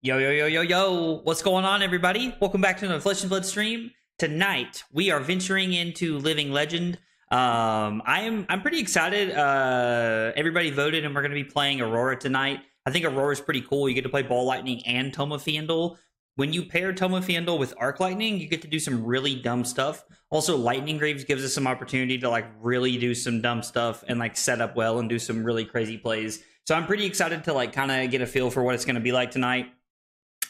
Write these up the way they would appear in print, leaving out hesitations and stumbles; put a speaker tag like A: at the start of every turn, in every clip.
A: Yo, yo, yo, yo, yo. What's going on, everybody? Welcome back to another Flesh and Blood stream. Tonight, we are venturing into Living Legend. I'm pretty excited. Everybody voted, and we're going to be playing Aurora tonight. I think Aurora is pretty cool. You get to play Ball Lightning and Toma Fiendel. When you pair Toma Fiendel with Arc Lightning, you get to do some really dumb stuff. Also, Lightning Greaves gives us some opportunity to like really do some dumb stuff and like set up well and do some really crazy plays. So I'm pretty excited to like kind of get a feel for what it's going to be like tonight.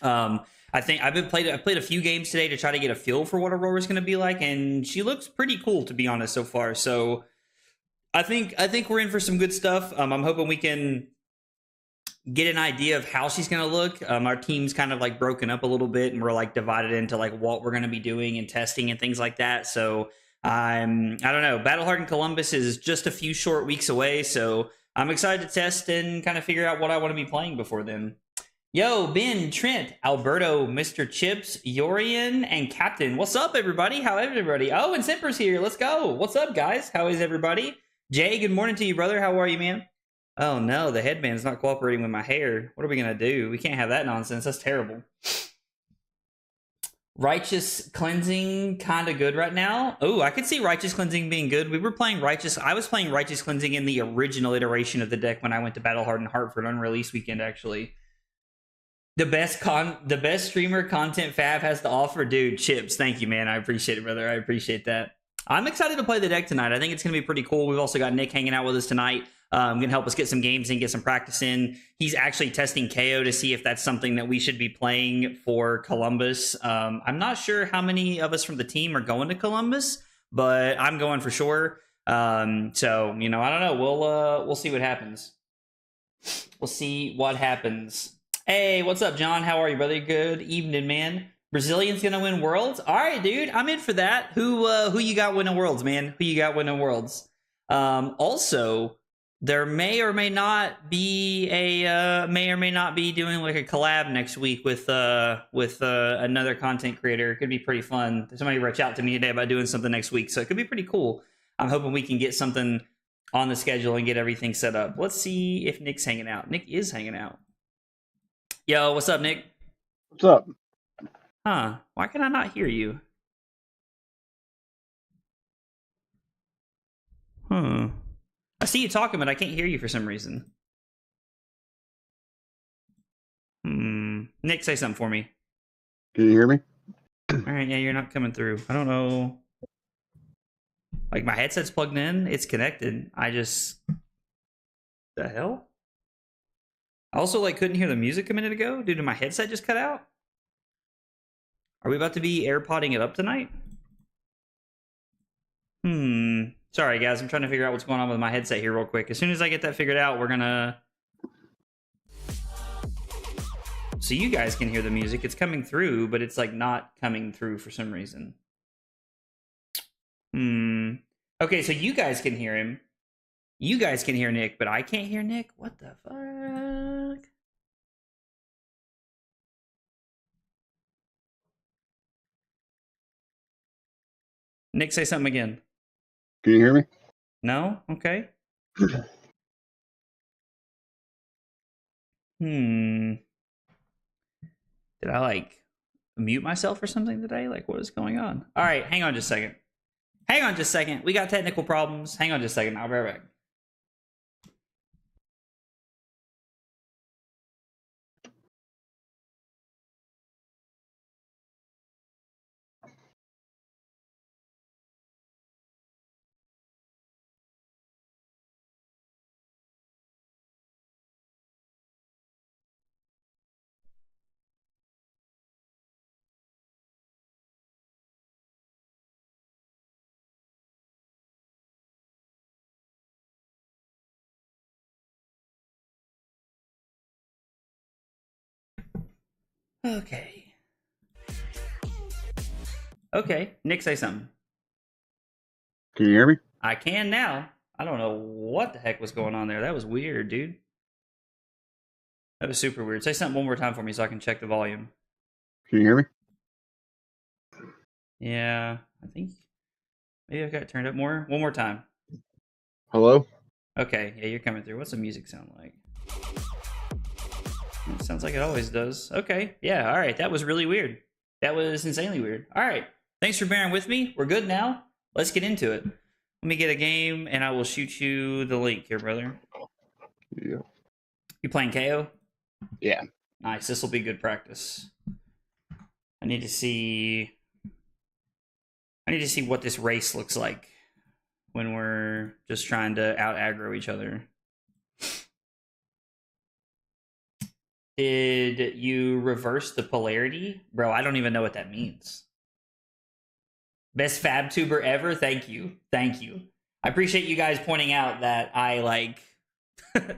A: I think I've played a few games today to try to get a feel for what Aurora's going to be like, and she looks pretty cool, to be honest, so far. So I think we're in for some good stuff. I'm hoping we can get an idea of how she's going to look. Our team's kind of like broken up a little bit, and we're like divided into like what we're going to be doing and testing and things like that. So I don't know. Battle Hardened Columbus is just a few short weeks away, so I'm excited to test and kind of figure out what I want to be playing before then. Yo, Ben, Trent, Alberto, Mr. Chips, Yorian, and Captain. What's up, everybody? How is everybody? Oh, and Simper's here. Let's go. What's up, guys? How is everybody? Jay, good morning to you, brother. How are you, man? Oh, no, the headband's not cooperating with my hair. What are we going to do? We can't have that nonsense. That's terrible. Righteous Cleansing, kind of good right now. Oh, I could see Righteous Cleansing being good. I was playing Righteous Cleansing in the original iteration of the deck when I went to Battle Hardened Hartford on release weekend, actually. The best streamer content Fab has to offer, dude. Chips, thank you, man. I appreciate it, brother. I appreciate that. I'm excited to play the deck tonight. I think it's going to be pretty cool. We've also got Nick hanging out with us tonight. Going to help us get some games and get some practice in. He's actually testing KO to see if that's something that we should be playing for Columbus. I'm not sure how many of us from the team are going to Columbus, but I'm going for sure. So you know, I don't know. We'll see what happens. We'll see what happens. Hey, what's up, John? How are you, brother? Good evening, man. Brazilian's gonna win Worlds? All right, dude. I'm in for that. Who you got winning Worlds, man? Who you got winning Worlds? Also, there may or may not be doing like a collab next week with another content creator. It could be pretty fun. Somebody reached out to me today about doing something next week, so it could be pretty cool. I'm hoping we can get something on the schedule and get everything set up. Let's see if Nick's hanging out. Nick is hanging out. Yo, what's up, Nick?
B: What's up?
A: Huh? Why can I not hear you? I see you talking, but I can't hear you for some reason. Nick, say something for me.
B: Can you hear me?
A: All right, yeah, you're not coming through. I don't know. Like, my headset's plugged in. It's connected. The hell? I also, like, couldn't hear the music a minute ago. Dude, did my headset just cut out? Are we about to be AirPodding it up tonight? Sorry, guys. I'm trying to figure out what's going on with my headset here real quick. As soon as I get that figured out, we're gonna... So you guys can hear the music. It's coming through, but it's, like, not coming through for some reason. Okay, so you guys can hear him. You guys can hear Nick, but I can't hear Nick? What the fuck? Nick, say something again.
B: Can you hear me?
A: No? Okay. Did I, like, mute myself or something today? Like, what is going on? All right, hang on just a second. Hang on just a second. We got technical problems. Hang on just a second. I'll be right back. Okay. Okay, Nick, say something.
B: Can you hear me?
A: I can now. I don't know what the heck was going on there. That was weird, dude. That was super weird. Say something one more time for me so I can check the volume.
B: Can you hear me?
A: Yeah, I think maybe I've got it turned up more. One more time.
B: Hello?
A: Okay, yeah, you're coming through. What's the music sound like? Sounds like it always does. Okay, yeah, all right. That was really weird. That was insanely weird. All right, thanks for bearing with me. We're good now. Let's get into it. Let me get a game, and I will shoot you the link here, brother.
B: Yeah.
A: You playing KO?
B: Yeah.
A: Nice. This will be good practice. I need to see what this race looks like when we're just trying to out aggro each other. Did you reverse the polarity? Bro, I don't even know what that means. Best fab tuber ever? Thank you. Thank you. I appreciate you guys pointing out that I like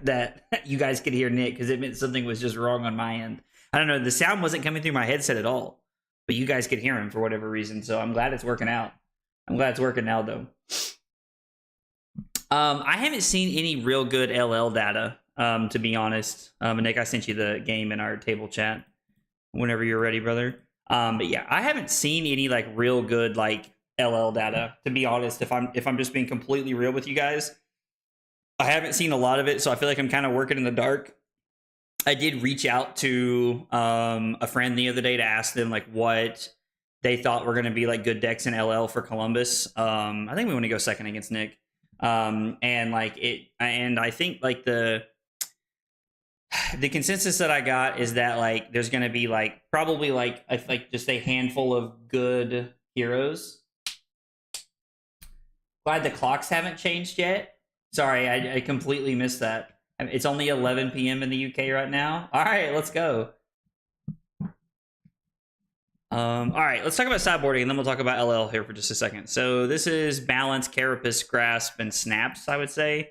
A: that you guys could hear Nick, because it meant something was just wrong on my end. I don't know, the sound wasn't coming through my headset at all, but you guys could hear him for whatever reason, so I'm glad it's working out. I'm glad it's working now, though. I haven't seen any real good LL data, to be honest. Nick, I sent you the game in our table chat whenever you're ready, brother. But yeah, I haven't seen any like real good like LL data, to be honest. If I'm just being completely real with you guys, I haven't seen a lot of it, so I feel like I'm kind of working in the dark. I did reach out to a friend the other day to ask them like what they thought were going to be like good decks in LL for Columbus. I think we want to go second against Nick. And I think like the consensus that I got is that like there's going to be like probably like just a handful of good heroes. Glad the clocks haven't changed yet. Sorry, I completely missed that. It's only 11 p.m. in the UK right now. All right, let's go. All right, let's talk about sideboarding, and then we'll talk about LL here for just a second. So this is Balance, Carapace, Grasp, and Snaps, I would say.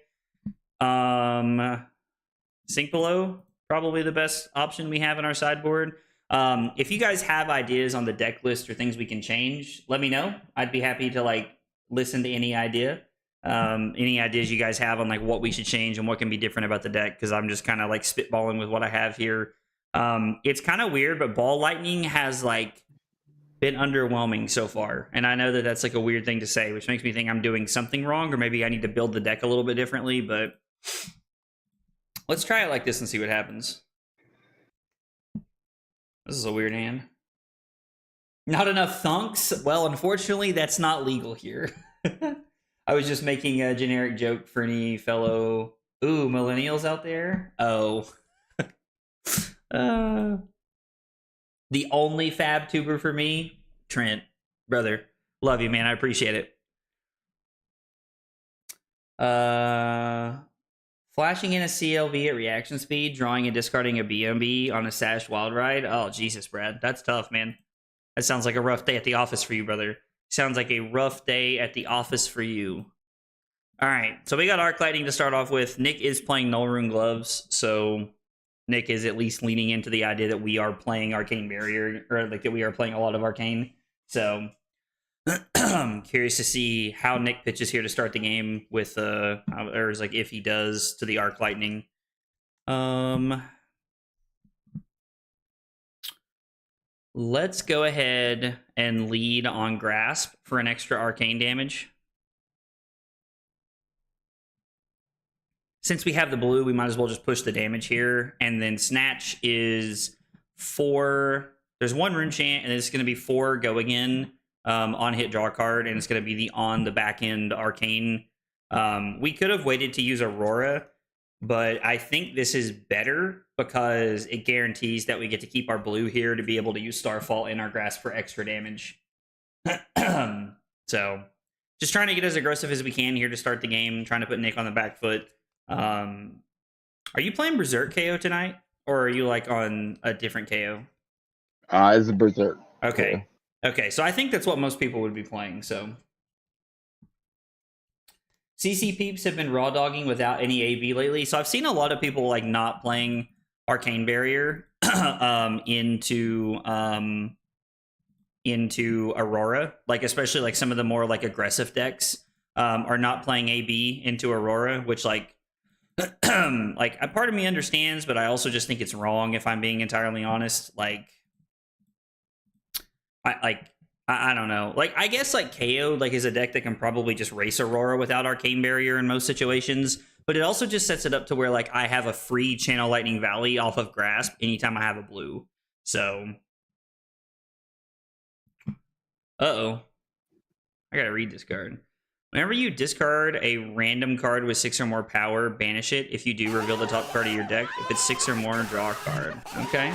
A: Sink Below, probably the best option we have in our sideboard. If you guys have ideas on the deck list or things we can change, let me know. I'd be happy to like listen to any idea. Any ideas you guys have on like what we should change and what can be different about the deck, because I'm just kind of like spitballing with what I have here. It's kind of weird, but Ball Lightning has like been underwhelming so far, and I know that that's like a weird thing to say, which makes me think I'm doing something wrong, or maybe I need to build the deck a little bit differently. But let's try it like this and see what happens. This is a weird hand. Not enough thunks? Well, unfortunately, that's not legal here. I was just making a generic joke for any fellow millennials out there. Oh. The only fab tuber for me, Trent. Brother, love you, man. I appreciate it. Flashing in a CLV at reaction speed, drawing and discarding a BMB on a Sash Wild Ride. Oh, Jesus, Brad. That's tough, man. That sounds like a rough day at the office for you, brother. Sounds like a rough day at the office for you. All right, so we got Arc Lightning to start off with. Nick is playing Null Rune Gloves, so Nick is at least leaning into the idea that we are playing Arcane Barrier, or like that we are playing a lot of Arcane. So curious to see how Nick pitches here to start the game with, or is like if he does to the Arc Lightning. Let's go ahead and lead on Grasp for an extra arcane damage. Since we have the blue, we might as well just push the damage here. And then Snatch is 4. There's 1 rune chant, and it's going to be 4 going in on hit draw card, and it's going to be on the back end arcane. We could have waited to use Aurora, but I think this is better because it guarantees that we get to keep our blue here to be able to use Starfall in our Grasp for extra damage. So just trying to get as aggressive as we can here to start the game, trying to put Nick on the back foot. Are you playing Berserk KO tonight, or are you like on a different KO?
B: It's a Berserk.
A: Okay. Okay, so I think that's what most people would be playing, so. CC peeps have been raw dogging without any AB lately, so I've seen a lot of people like not playing Arcane Barrier into Aurora, like especially like some of the more like aggressive decks are not playing AB into Aurora, which like like a part of me understands, but I also just think it's wrong if I'm being entirely honest. Like I don't know. Like I guess like KO like is a deck that can probably just race Aurora without Arcane Barrier in most situations, but it also just sets it up to where like I have a free Channel Lightning Valley off of Grasp anytime I have a blue. So, uh-oh. I gotta read this card. Whenever you discard a random card with 6 or more power, banish it. If you do, reveal the top card of your deck. If it's 6 or more, draw a card. Okay.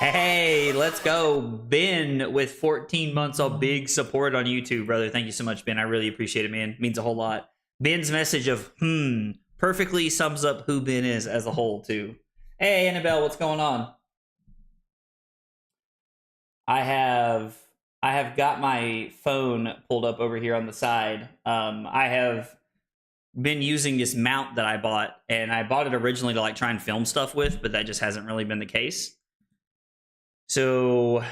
A: Hey, let's go. Ben with 14 months of big support on YouTube, brother. Thank you so much, Ben. I really appreciate it, man. It means a whole lot. Ben's message of, perfectly sums up who Ben is as a whole, too. Hey, Annabelle, what's going on? I have got my phone pulled up over here on the side. I have been using this mount that I bought, and I bought it originally to like try and film stuff with, but that just hasn't really been the case. So,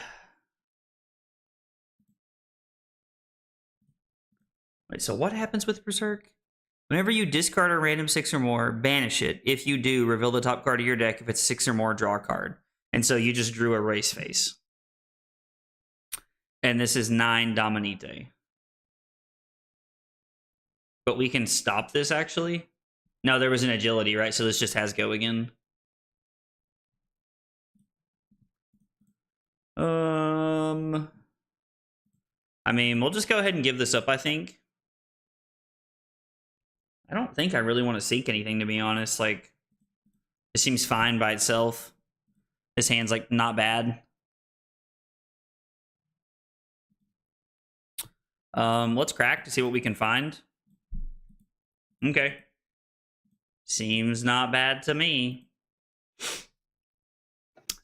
A: wait, so what happens with Berserk? Whenever you discard a random 6 or more, banish it. If you do, reveal the top card of your deck. If it's 6 or more, draw a card. And so you just drew a race face. And this is 9 Dominite. But we can stop this, actually. No, there was an agility, right? So this just has go again. I mean, we'll just go ahead and give this up, I think. I don't think I really want to seek anything, to be honest. Like, it seems fine by itself. This hand's, like, not bad. Let's crack to see what we can find. Okay. Seems not bad to me.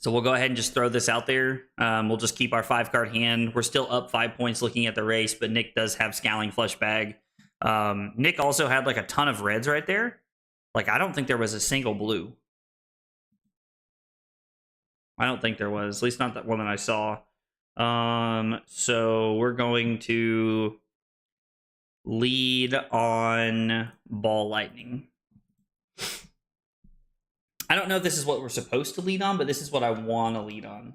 A: So we'll go ahead and just throw this out there. We'll just keep our 5-card hand. We're still up 5 points looking at the race, but Nick does have Scowling Flush Bag. Nick also had like a ton of reds right there. Like, I don't think there was a single blue. I don't think there was, at least not that one that I saw. So we're going to lead on Ball Lightning. I don't know if this is what we're supposed to lead on, but this is what I want to lead on.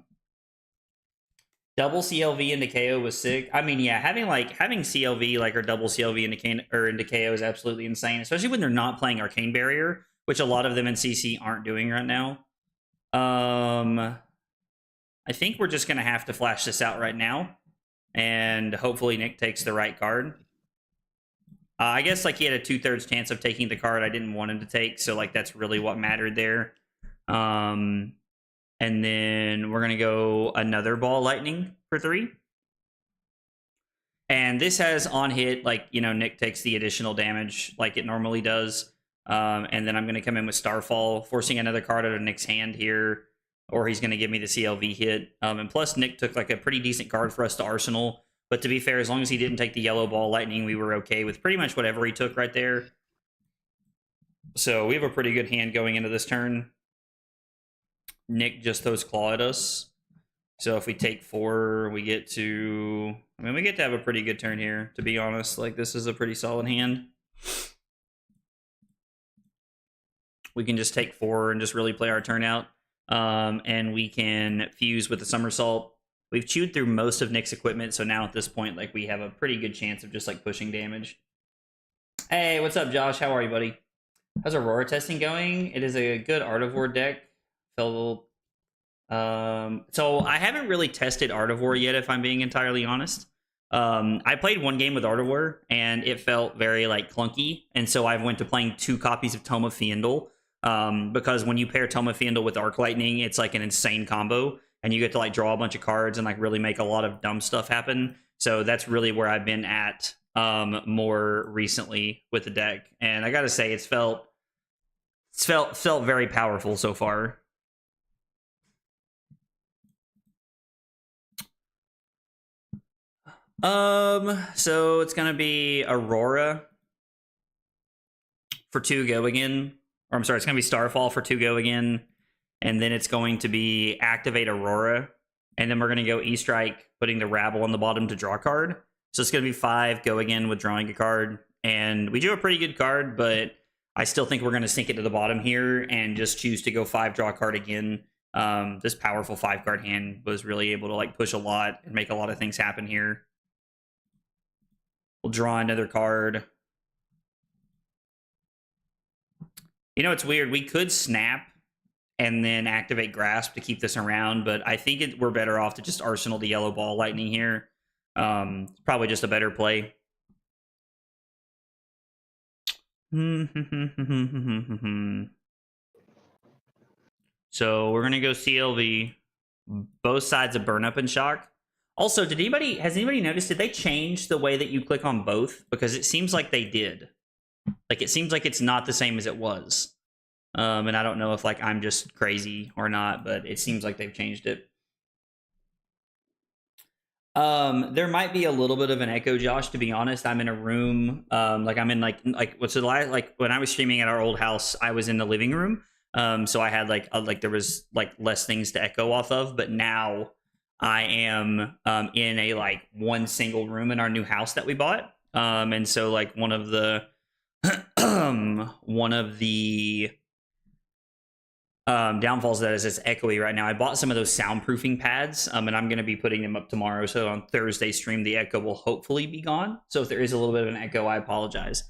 A: Double CLV into KO was sick. I mean, yeah, having CLV like or double CLV into KO is absolutely insane, especially when they're not playing Arcane Barrier, which a lot of them in CC aren't doing right now. I think we're just gonna have to flash this out right now, and hopefully Nick takes the right card. I guess like he had a 2/3 chance of taking the card I didn't want him to take, so like that's really what mattered there. And then we're gonna go another Ball Lightning for 3. And this has on hit, like, you know, Nick takes the additional damage like it normally does. And then I'm gonna come in with Starfall, forcing another card out of Nick's hand here, or he's gonna give me the CLV hit. And plus Nick took like a pretty decent card for us to Arsenal. But to be fair, as long as he didn't take the yellow Ball Lightning, we were okay with pretty much whatever he took right there. So we have a pretty good hand going into this turn. Nick just throws Claw at us. So if we take 4, we get to... I mean, we get to have a pretty good turn here, to be honest. Like, this is a pretty solid hand. We can just take 4 and just really play our turn out. And we can fuse with the Somersault. We've chewed through most of Nick's equipment, so now at this point, like, we have a pretty good chance of just, like, pushing damage. Hey, what's up, Josh? How are you, buddy? How's Aurora testing going? It is a good Artivore deck. So I haven't really tested Artivore yet, if I'm being entirely honest. I played one game with Artivore, and it felt very, like, clunky, and so I went to playing 2 copies of Tome of Fiendel, because when you pair Tome of Fiendel with Arc Lightning, it's, like, an insane combo. And you get to like draw a bunch of cards and like really make a lot of dumb stuff happen. So that's really where I've been at more recently with the deck. And I gotta say, it's felt very powerful so far. So it's gonna be Aurora for 2 go again. Or I'm sorry, it's gonna be Starfall for 2 go again. And then it's going to be activate Aurora. And then we're going to go E-Strike, putting the Rabble on the bottom to draw a card. So it's going to be 5, go again with drawing a card. And we drew a pretty good card, but I still think we're going to sink it to the bottom here and just choose to go 5, draw a card again. This powerful 5-card hand was really able to like push a lot and make a lot of things happen here. We'll draw another card. You know, it's weird. We could snap and then activate Grasp to keep this around, but I think we're better off to just Arsenal the Yellow Ball Lightning here. Probably just a better play. So we're gonna go CLV. Both sides of Burn Up and Shock. Also, has anybody noticed, did they change the way that you click on both? Because it seems like they did. Like, it seems like it's not the same as it was. And I don't know if, like, I'm just crazy or not, but it seems like they've changed it. There might be a little bit of an echo, Josh, to be honest. I'm in a room, like I'm in like what's it like when I was streaming at our old house, I was in the living room. So I had like there was like less things to echo off of, but now I am in a like one single room in our new house that we bought. And so like one of the downfalls of that is it's echoey right now. I bought some of those soundproofing pads, and I'm going to be putting them up tomorrow. So on Thursday stream, the echo will hopefully be gone. So if there is a little bit of an echo, I apologize.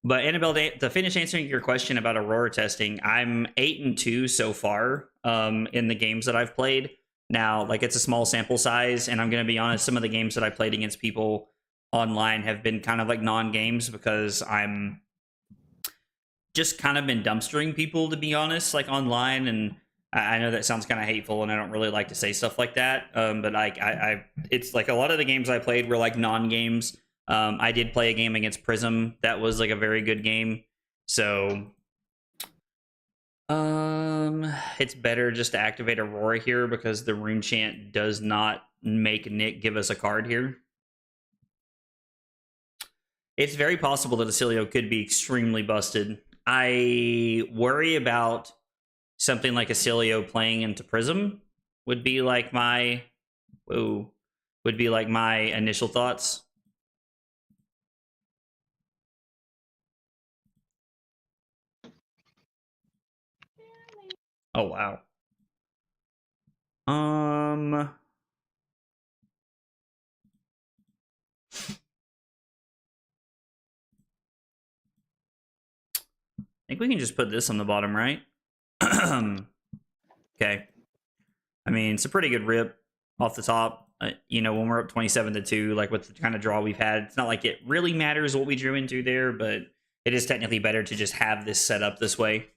A: But Annabelle, to finish answering your question about Aurora testing, I'm 8-2 so far in the games that I've played. Now, like, it's a small sample size, and I'm going to be honest, some of the games that I played against people online have been kind of like non-games because I'm just kind of been dumpstering people, to be honest, like online. And I know that sounds kind of hateful, and I don't really like to say stuff like that. But it's like a lot of the games I played were like non-games. I did play a game against Prism that was like a very good game. So it's better just to activate Aurora here because the rune chant does not make Nick give us a card here. It's very possible that Acilio could be extremely busted. I worry about something like Acilio playing into Prism would be like my initial thoughts. Oh wow. I think we can just put this on the bottom, right? Okay. I mean, it's a pretty good rip off the top. You know, when we're up 27-2, like with the kind of draw we've had, it's not like it really matters what we drew into there, but it is technically better to just have this set up this way.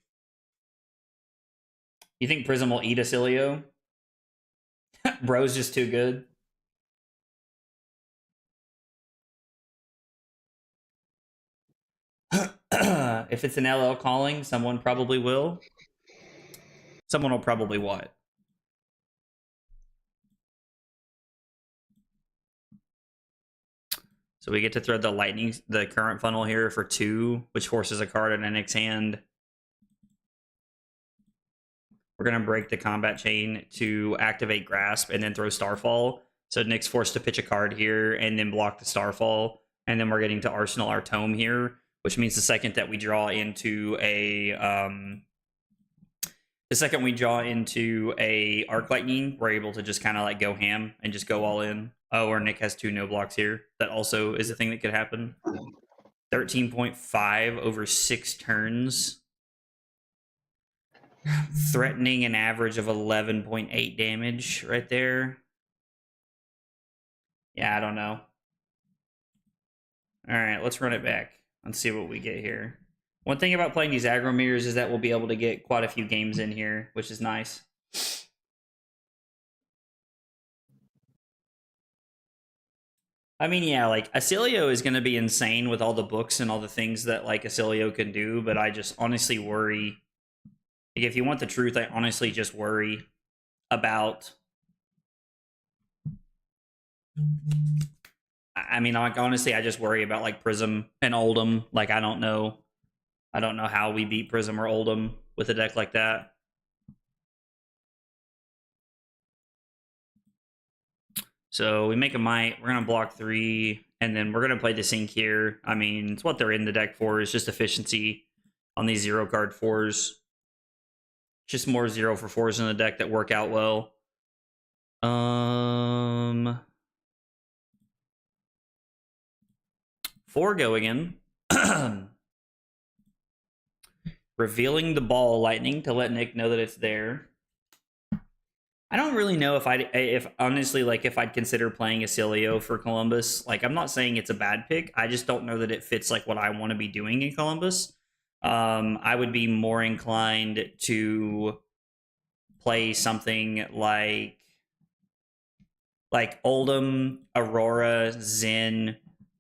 A: You think Prism will eat Acilio? Bro's just too good. If it's an LL calling, someone probably will. Someone will probably what? So we get to thread the current funnel here for 2, which forces a card in Nick's hand. We're going to break the combat chain to activate Grasp and then throw Starfall. So Nick's forced to pitch a card here and then block the Starfall. And then we're getting to Arsenal our Tome here, which means the second that we draw into a Arc Lightning, we're able to just kind of like go ham and just go all in. Oh, or Nick has 2 no blocks here. That also is a thing that could happen. 13.5 over 6 turns. Threatening an average of 11.8 damage right there. Yeah, I don't know. All right, let's run it back. Let's see what we get here. One thing about playing these aggro mirrors is that we'll be able to get quite a few games in here, which is nice. I mean, yeah, like Acilio is going to be insane with all the books and all the things that like Acilio can do, but I just honestly worry. Like, if you want the truth, I honestly just worry about. I mean, like, honestly, I just worry about like Prism and Oldham. Like, I don't know how we beat Prism or Oldham with a deck like that. So we make a might. We're gonna block 3, and then we're gonna play the Sync here. I mean, it's what they're in the deck for. Is just efficiency on these 0 card 4s. Just more 0 for 4s in the deck that work out well. 4 go again. revealing the ball lightning to let Nick know that it's there. I don't really know if honestly, like, if I'd consider playing Acilio for Columbus. Like, I'm not saying it's a bad pick. I just don't know that it fits like what I want to be doing in Columbus. I would be more inclined to play something like Oldham, Aurora, Zen,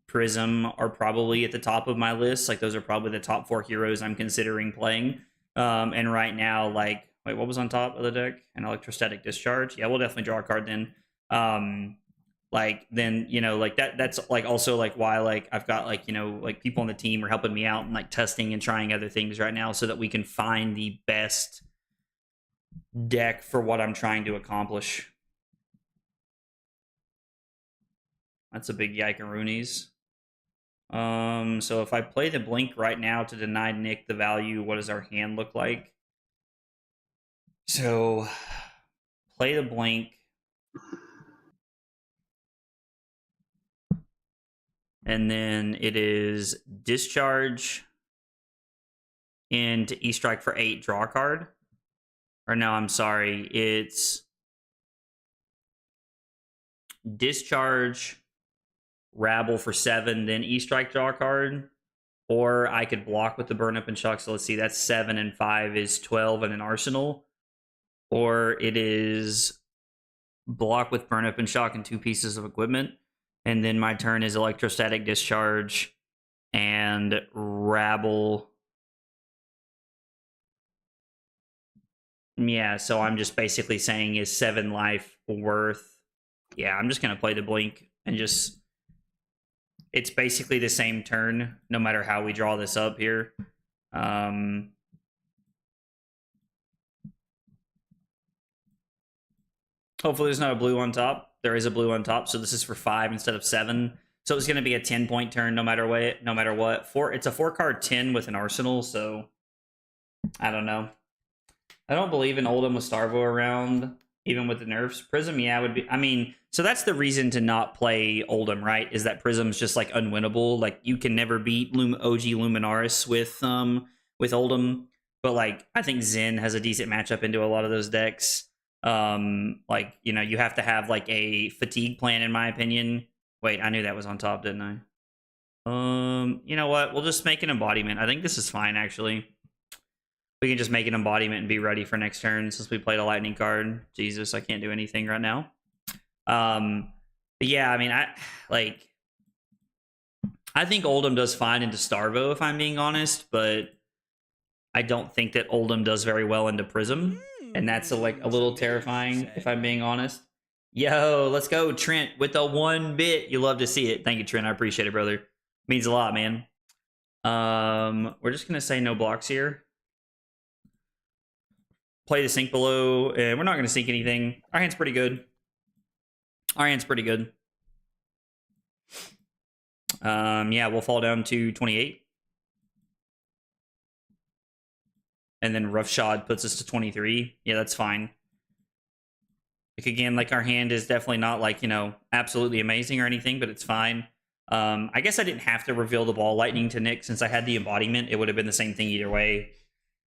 A: Prism are probably at the top of my list. Like, those are probably the top 4 heroes I'm considering playing. And right now, like, wait, what was on top of the deck? An Electrostatic Discharge. Yeah, we'll definitely draw a card then. Like, then, you know, like that's like also like why, like, I've got, like, you know, like people on the team are helping me out and like testing and trying other things right now so that we can find the best deck for what I'm trying to accomplish. That's a big yikeroonies. So if I play the blink right now to deny Nick the value, what does our hand look like? So play the blink. And then it is discharge into E-Strike for 8, draw a card. Or no, I'm sorry. It's discharge, rabble for 7, then E-Strike, draw a card. Or I could block with the burn up and shock. So let's see, that's 7 and 5 is 12 and an arsenal. Or it is block with burn up and shock and 2 pieces of equipment. And then my turn is electrostatic discharge and rabble. Yeah, so I'm just basically saying is 7 life worth. Yeah, I'm just going to play the blink and just... It's basically the same turn, no matter how we draw this up here. Hopefully there's not a blue on top. There is a blue on top, so this is for 5 instead of 7. So it's going to be a 10-point turn no matter what. It's a 4-card 10 with an arsenal, so I don't know. I don't believe in Oldham with Starvo around, even with the nerfs. Prism, yeah, would be... I mean, so that's the reason to not play Oldham, right? Is that Prism's just, like, unwinnable. Like, you can never beat OG Luminaris with Oldham. But, like, I think Zen has a decent matchup into a lot of those decks. Like, you know, you have to have, like, a fatigue plan, in my opinion. Wait, I knew that was on top, didn't I? You know what? We'll just make an embodiment. I think this is fine, actually. We can just make an embodiment and be ready for next turn since we played a lightning card. Jesus, I can't do anything right now. But yeah, I mean, I think Oldham does fine into Starvo, if I'm being honest, but I don't think that Oldham does very well into Prism. And that's a little terrifying, if I'm being honest. Yo, let's go, Trent, with the 1 bit. You love to see it. Thank you, Trent. I appreciate it, brother. Means a lot, man. We're just gonna say no blocks here. Play the sink below, and we're not gonna sink anything. Our hand's pretty good. Yeah, we'll fall down to 28. And then Roughshod puts us to 23. Yeah, that's fine. Like, again, like, our hand is definitely not, like, you know, absolutely amazing or anything, but it's fine. I guess I didn't have to reveal the ball lightning to Nick since I had the embodiment. It would have been the same thing either way.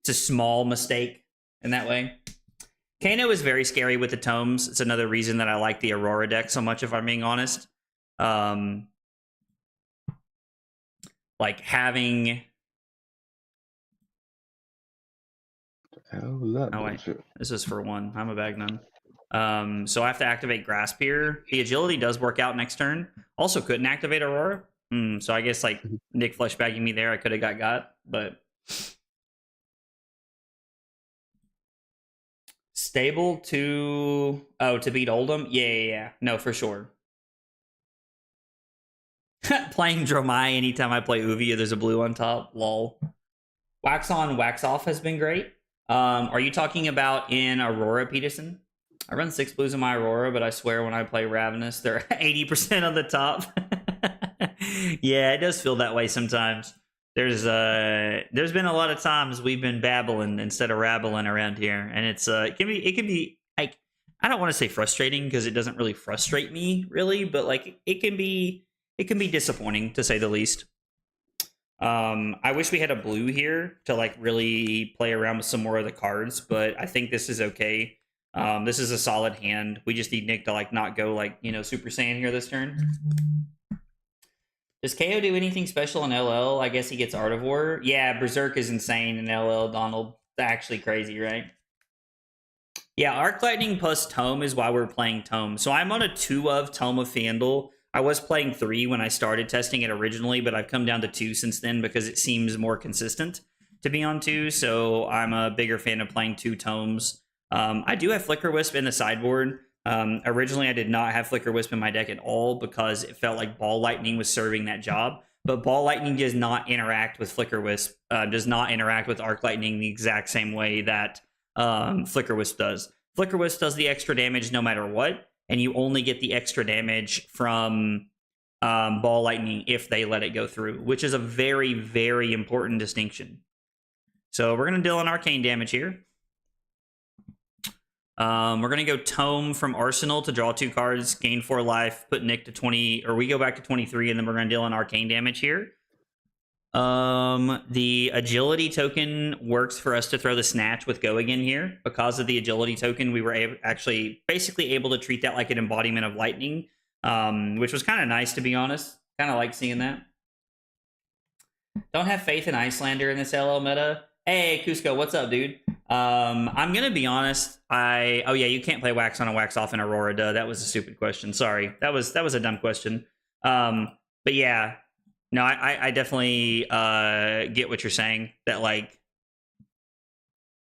A: It's a small mistake in that way. Kano is very scary with the tomes. It's another reason that I like the Aurora deck so much, if I'm being honest. Like, having... Oh, wait. This is for 1. I'm a bag none. So I have to activate Grasp here. The agility does work out next turn. Also couldn't activate Aurora. So I guess, like, Nick fleshbagging me there, I could have got, but... Stable to... Oh, to beat Oldham? Yeah. No, for sure. Playing Dromai anytime I play Uvia, there's a blue on top. Lol. Wax on, wax off has been great. Are you talking about in Aurora, Peterson? I run 6 blues in my Aurora, but I swear when I play Ravenous, they're 80% on the top. Yeah, it does feel that way sometimes. There's been a lot of times we've been babbling instead of rabbling around here, and it can be like, I don't want to say frustrating because it doesn't really frustrate me really, but like it can be disappointing to say the least. I wish we had a blue here to like really play around with some more of the cards, but I think this is okay. This is a solid hand. We just need Nick to like not go like, you know, Super Saiyan here this turn. Does KO do anything special in LL? I guess he gets Artivore. Yeah, Berserk is insane in LL, Donald. It's actually crazy, right? Yeah, Arc Lightning plus Tome is why we're playing Tome. So I'm on a 2 of Tome of Fandle. I was playing 3 when I started testing it originally, but I've come down to 2 since then because it seems more consistent to be on 2. So I'm a bigger fan of playing 2 Tomes. I do have Flicker Wisp in the sideboard. Originally, I did not have Flicker Wisp in my deck at all because it felt like Ball Lightning was serving that job. But Ball Lightning does not interact with Flicker Wisp, does not interact with Arc Lightning the exact same way that Flicker Wisp does. Flicker Wisp does the extra damage no matter what, and you only get the extra damage from Ball Lightning if they let it go through, which is a very, very important distinction. So we're going to deal an Arcane damage here. We're going to go Tome from Arsenal to draw 2 cards, gain 4 life, put Nick to 20, or we go back to 23, and then we're going to deal an Arcane damage here. The Agility token works for us to throw the Snatch with Go Again here. Because of the Agility token, we were actually basically able to treat that like an embodiment of Lightning, which was kind of nice, to be honest. Kind of like seeing that. Don't have faith in Icelander in this LL meta. Hey, Cusco, what's up, dude? I'm gonna be honest. Oh yeah, you can't play wax on and wax off in Aurora. Duh, that was a stupid question. Sorry, that was a dumb question. But yeah, no, I definitely get what you're saying. That like,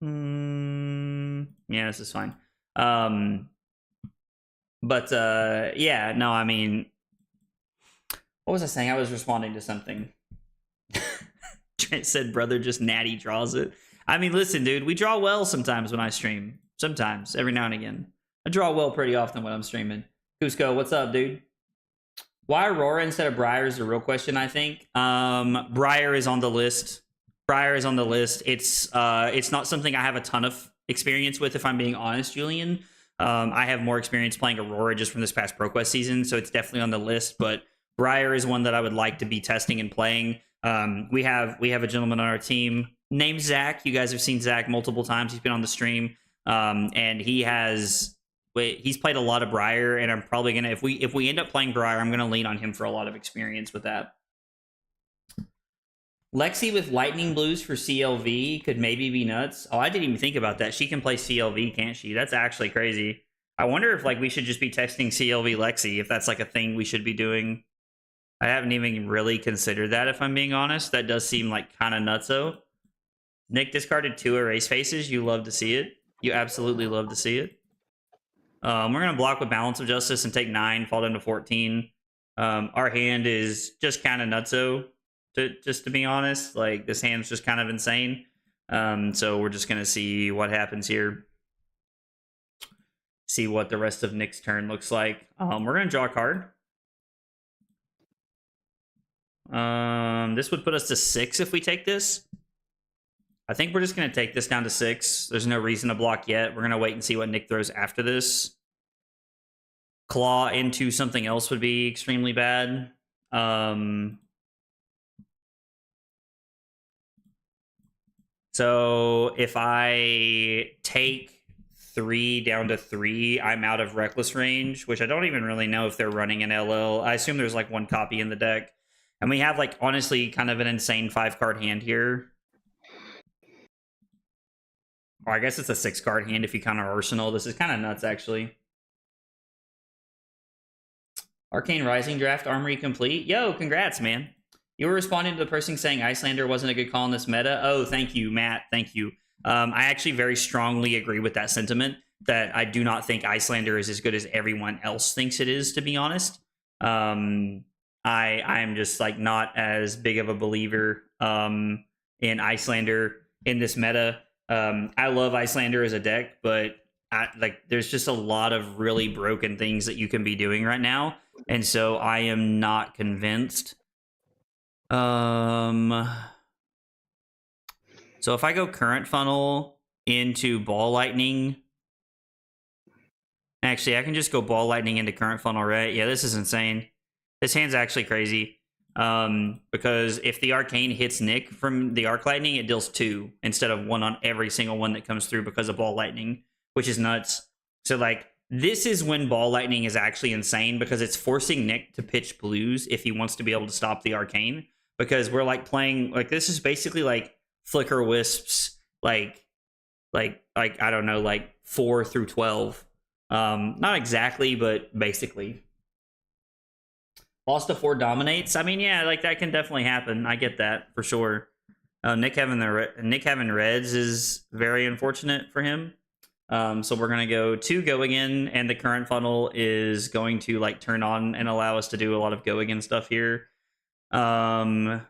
A: yeah, this is fine. But yeah, no, I mean, what was I saying? I was responding to something. Trent said, "Brother, just natty draws it." I mean, listen, dude, we draw well sometimes when I stream. Sometimes, every now and again. I draw well pretty often when I'm streaming. Cusco, what's up, dude? Why Aurora instead of Briar is the real question, I think. Briar is on the list. Briar is on the list. It's not something I have a ton of experience with, if I'm being honest, Julian. I have more experience playing Aurora just from this past ProQuest season, so it's definitely on the list. But Briar is one that I would like to be testing and playing. We have a gentleman on our team named Zach. You guys have seen Zach multiple times. He's been on the stream, and he's played a lot of Briar. And I'm probably gonna, if we end up playing Briar, I'm gonna lean on him for a lot of experience with that. Lexi with Lightning Blues for CLV could maybe be nuts. Oh, I didn't even think about that. She can play CLV, can't she? That's actually crazy. I wonder if like we should just be testing CLV Lexi, if that's like a thing we should be doing. I haven't even really considered that, if I'm being honest. That does seem like kind of nutso. Nick discarded 2 erase faces. You love to see it. You absolutely love to see it. We're going to block with Balance of Justice and take 9, fall down to 14. Our hand is just kind of nutso, to be honest. Like, this hand's just kind of insane. So we're just going to see what happens here. See what the rest of Nick's turn looks like. We're going to draw a card. This would put us to 6 if we take this. I think we're just going to take this down to 6. There's no reason to block yet. We're going to wait and see what Nick throws after this. Claw into something else would be extremely bad. So if I take 3 down to 3, I'm out of Reckless range, which I don't even really know if they're running an LL. I assume there's like 1 copy in the deck. And we have like, honestly, kind of an insane 5-card hand here. Or I guess it's a 6-card hand if you count our Arsenal. This is kind of nuts, actually. Arcane Rising Draft Armory complete. Yo, congrats, man. You were responding to the person saying Icelander wasn't a good call in this meta. Oh, thank you, Matt. Thank you. I actually very strongly agree with that sentiment, that I do not think Icelander is as good as everyone else thinks it is, to be honest. I'm just like not as big of a believer in Icelander in this meta. I love Icelander as a deck, but there's just a lot of really broken things that you can be doing right now, and so I am not convinced. So if I go Current Funnel into Ball Lightning, actually I can just go Ball Lightning into Current Funnel, right? Yeah, this is insane. This hand's actually crazy. Because if the arcane hits Nick from the arc lightning, it deals 2 instead of 1 on every single one that comes through because of ball lightning, which is nuts. So like this is when ball lightning is actually insane, because it's forcing Nick to pitch blues if he wants to be able to stop the arcane, because we're like playing like this is basically like flicker wisps, like I don't know, like 4 through 12. Not exactly, but basically. Lost to 4 dominates. I mean, yeah, like that can definitely happen. I get that for sure. Nick having reds is very unfortunate for him. So we're gonna go 2 go again, and the current funnel is going to like turn on and allow us to do a lot of go again stuff here. We're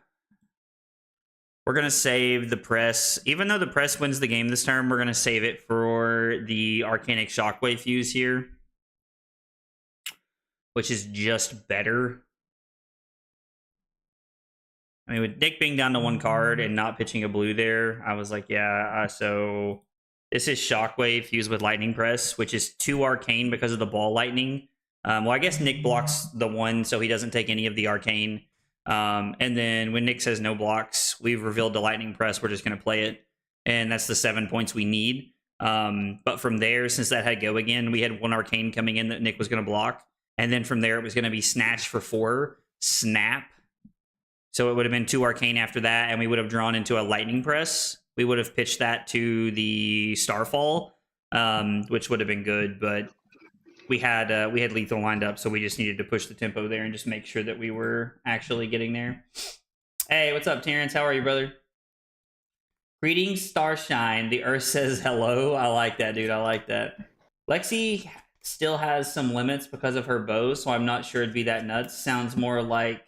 A: gonna save the press, even though the press wins the game this turn. We're gonna save it for the Arcanic Shockwave fuse here, which is just better. I mean, with Nick being down to 1 card and not pitching a blue there, I was like, yeah, so this is Shockwave fused with Lightning Press, which is 2 Arcane because of the ball lightning. Well, I guess Nick blocks the 1, so he doesn't take any of the Arcane. And then when Nick says no blocks, we've revealed the Lightning Press. We're just going to play it. And that's the 7 points we need. But from there, since that had go again, we had 1 Arcane coming in that Nick was going to block. And then from there, it was going to be Snatch for 4, Snap. So it would have been 2 Arcane after that, and we would have drawn into a Lightning Press. We would have pitched that to the Starfall, which would have been good, but we had lethal lined up, so we just needed to push the tempo there and just make sure that we were actually getting there. Hey, what's up, Terrence? How are you, brother? Greetings, Starshine. The Earth says hello. I like that, dude. I like that. Lexi still has some limits because of her bow, so I'm not sure it'd be that nuts. Sounds more like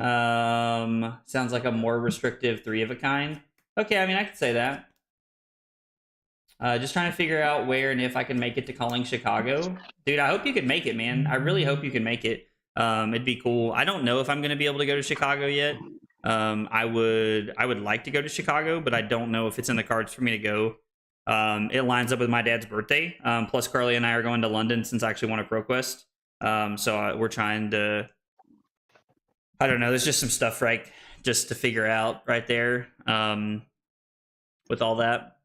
A: sounds like a more restrictive 3 of a kind. Okay, I mean, I could say that. Just trying to figure out where and if I can make it to Calling Chicago. Dude, I hope you can make it, man. I really hope you can make it. It'd be cool. I don't know if I'm going to be able to go to Chicago yet. I would like to go to Chicago, but I don't know if it's in the cards for me to go. It lines up with my dad's birthday. Plus, Carly and I are going to London since I actually won a ProQuest. So we're trying to... I don't know. There's just some stuff, right, just to figure out right there with all that.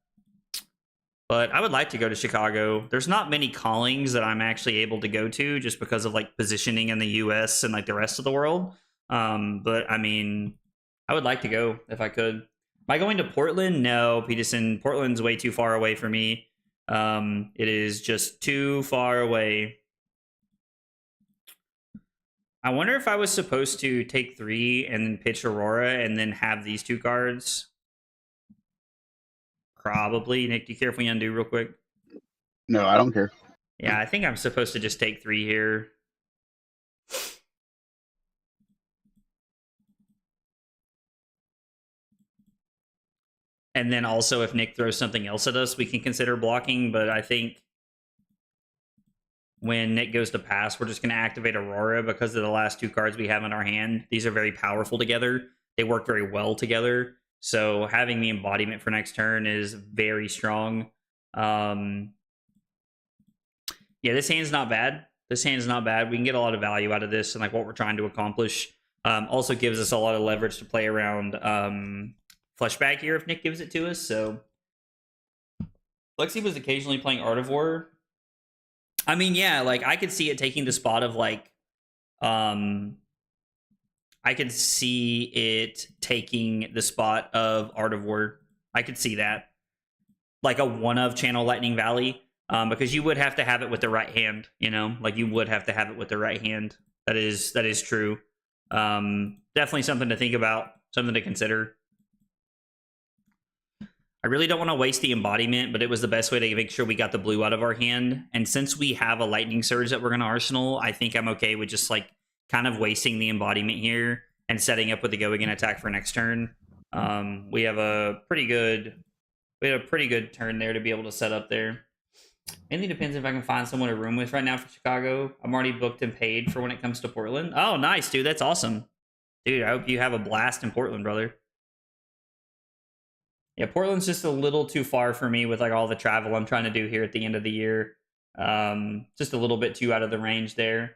A: But I would like to go to Chicago. There's not many callings that I'm actually able to go to just because of like positioning in the US and like the rest of the world. But I mean, I would like to go if I could. Am I going to Portland? No, Peterson. Portland's way too far away for me. It is just too far away. I wonder if I was supposed to take 3 and then pitch Aurora and then have these 2 cards. Probably. Nick, do you care if we undo real quick?
B: No, I don't care.
A: Yeah, I think I'm supposed to just take 3 here. And then also if Nick throws something else at us, we can consider blocking. But I think when Nick goes to pass, we're just going to activate Aurora because of the last 2 cards we have in our hand. These are very powerful together. They work very well together. So having the embodiment for next turn is very strong. Yeah, this hand's not bad. This hand's not bad. We can get a lot of value out of this and like what we're trying to accomplish. Also gives us a lot of leverage to play around Fleshbag here if Nick gives it to us. So Lexi was occasionally playing Art of War. I mean, yeah, like I could see it taking the spot of like, I could see it taking the spot of Art of War. I could see that, like a one of Channel Lightning Valley, because you would have to have it with the right hand. You know, like you would have to have it with the right hand. That is true. Definitely something to think about, something to consider. I really don't want to waste the embodiment, but it was the best way to make sure we got the blue out of our hand. And since we have a lightning surge that we're going to arsenal, I think I'm okay with just like kind of wasting the embodiment here and setting up with the go again attack for next turn. We have a pretty good turn there to be able to set up there. Mainly depends if I can find someone to room with right now for Chicago. I'm already booked and paid for when it comes to Portland. Oh, nice, dude. That's awesome. Dude, I hope you have a blast in Portland, brother. Yeah, Portland's just a little too far for me with like all the travel I'm trying to do here at the end of the year. Just a little bit too out of the range there.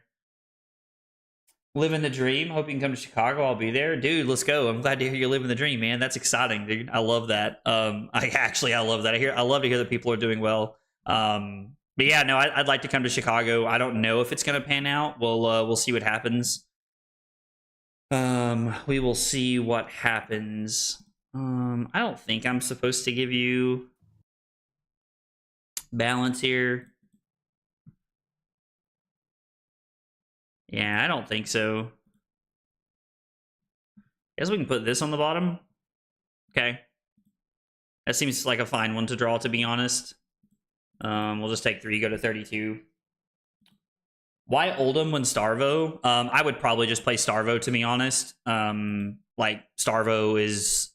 A: Living the dream. Hope you can come to Chicago. I'll be there, dude. Let's go. I'm glad to hear you're living the dream, man. That's exciting, dude. I love that. I love that. I love to hear that people are doing well. But yeah, no, I'd like to come to Chicago. I don't know if it's gonna pan out. We'll see what happens. We will see what happens. I don't think I'm supposed to give you balance here. Yeah, I don't think so. Guess we can put this on the bottom. Okay. That seems like a fine one to draw, to be honest. We'll just take 3, go to 32. Why Oldham when Starvo? I would probably just play Starvo, to be honest. Like, Starvo is...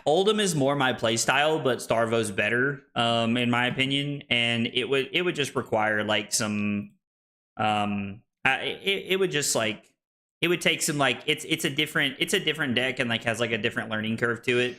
A: Oldham is more my playstyle, but Starvo's better, in my opinion. And it would just require, like, some... it would just, like... It would take some, like... It's a different deck and, like, has, like, a different learning curve to it.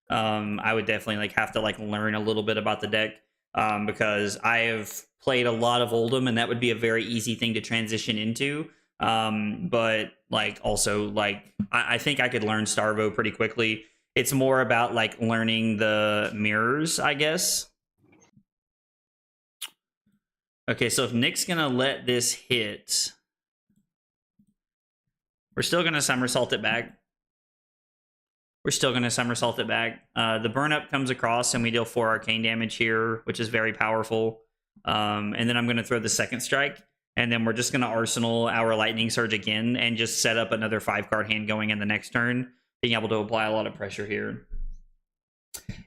A: I would definitely, like, have to, like, learn a little bit about the deck. Because I have played a lot of Oldham, and that would be a very easy thing to transition into. But like also like I think I could learn Starvo pretty quickly. It's more about like learning the mirrors, I guess. Okay, so if Nick's gonna let this hit, we're still gonna somersault it back. The burn up comes across and we deal 4 arcane damage here, which is very powerful. And then I'm going to throw the second strike. And then we're just going to arsenal our lightning surge again and just set up another 5-card hand going in the next turn, being able to apply a lot of pressure here.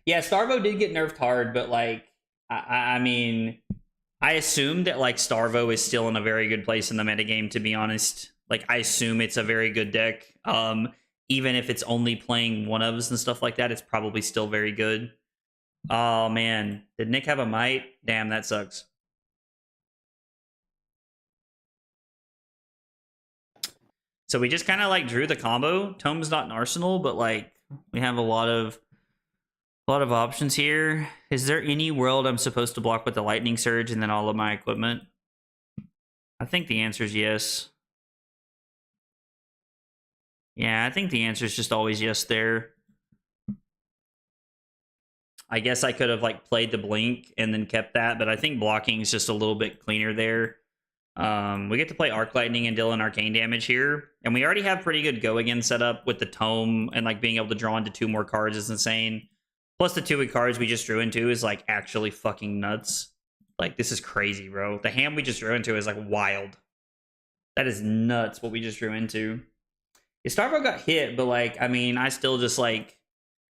A: Yeah, Starvo did get nerfed hard, but like, I mean, I assume that like Starvo is still in a very good place in the metagame, to be honest. Like, I assume it's a very good deck. Even if it's only playing one-ofs and stuff like that, it's probably still very good. Oh, man. Did Nick have a might? Damn, that sucks. So we just kind of, like, drew the combo. Tome's not an arsenal, but, like, we have a lot of options here. Is there any world I'm supposed to block with the lightning surge and then all of my equipment? I think the answer is yes. Yeah, I think the answer is just always yes there. I guess I could have like played the blink and then kept that, but I think blocking is just a little bit cleaner there. We get to play Arc Lightning and deal an arcane damage here, and we already have pretty good go again set up with the tome, and like being able to draw into 2 more cards is insane. Plus the 2 cards we just drew into is like actually fucking nuts. Like, this is crazy, bro. The hand we just drew into is like wild. That is nuts what we just drew into. Starvo got hit, but like, I mean, I still just think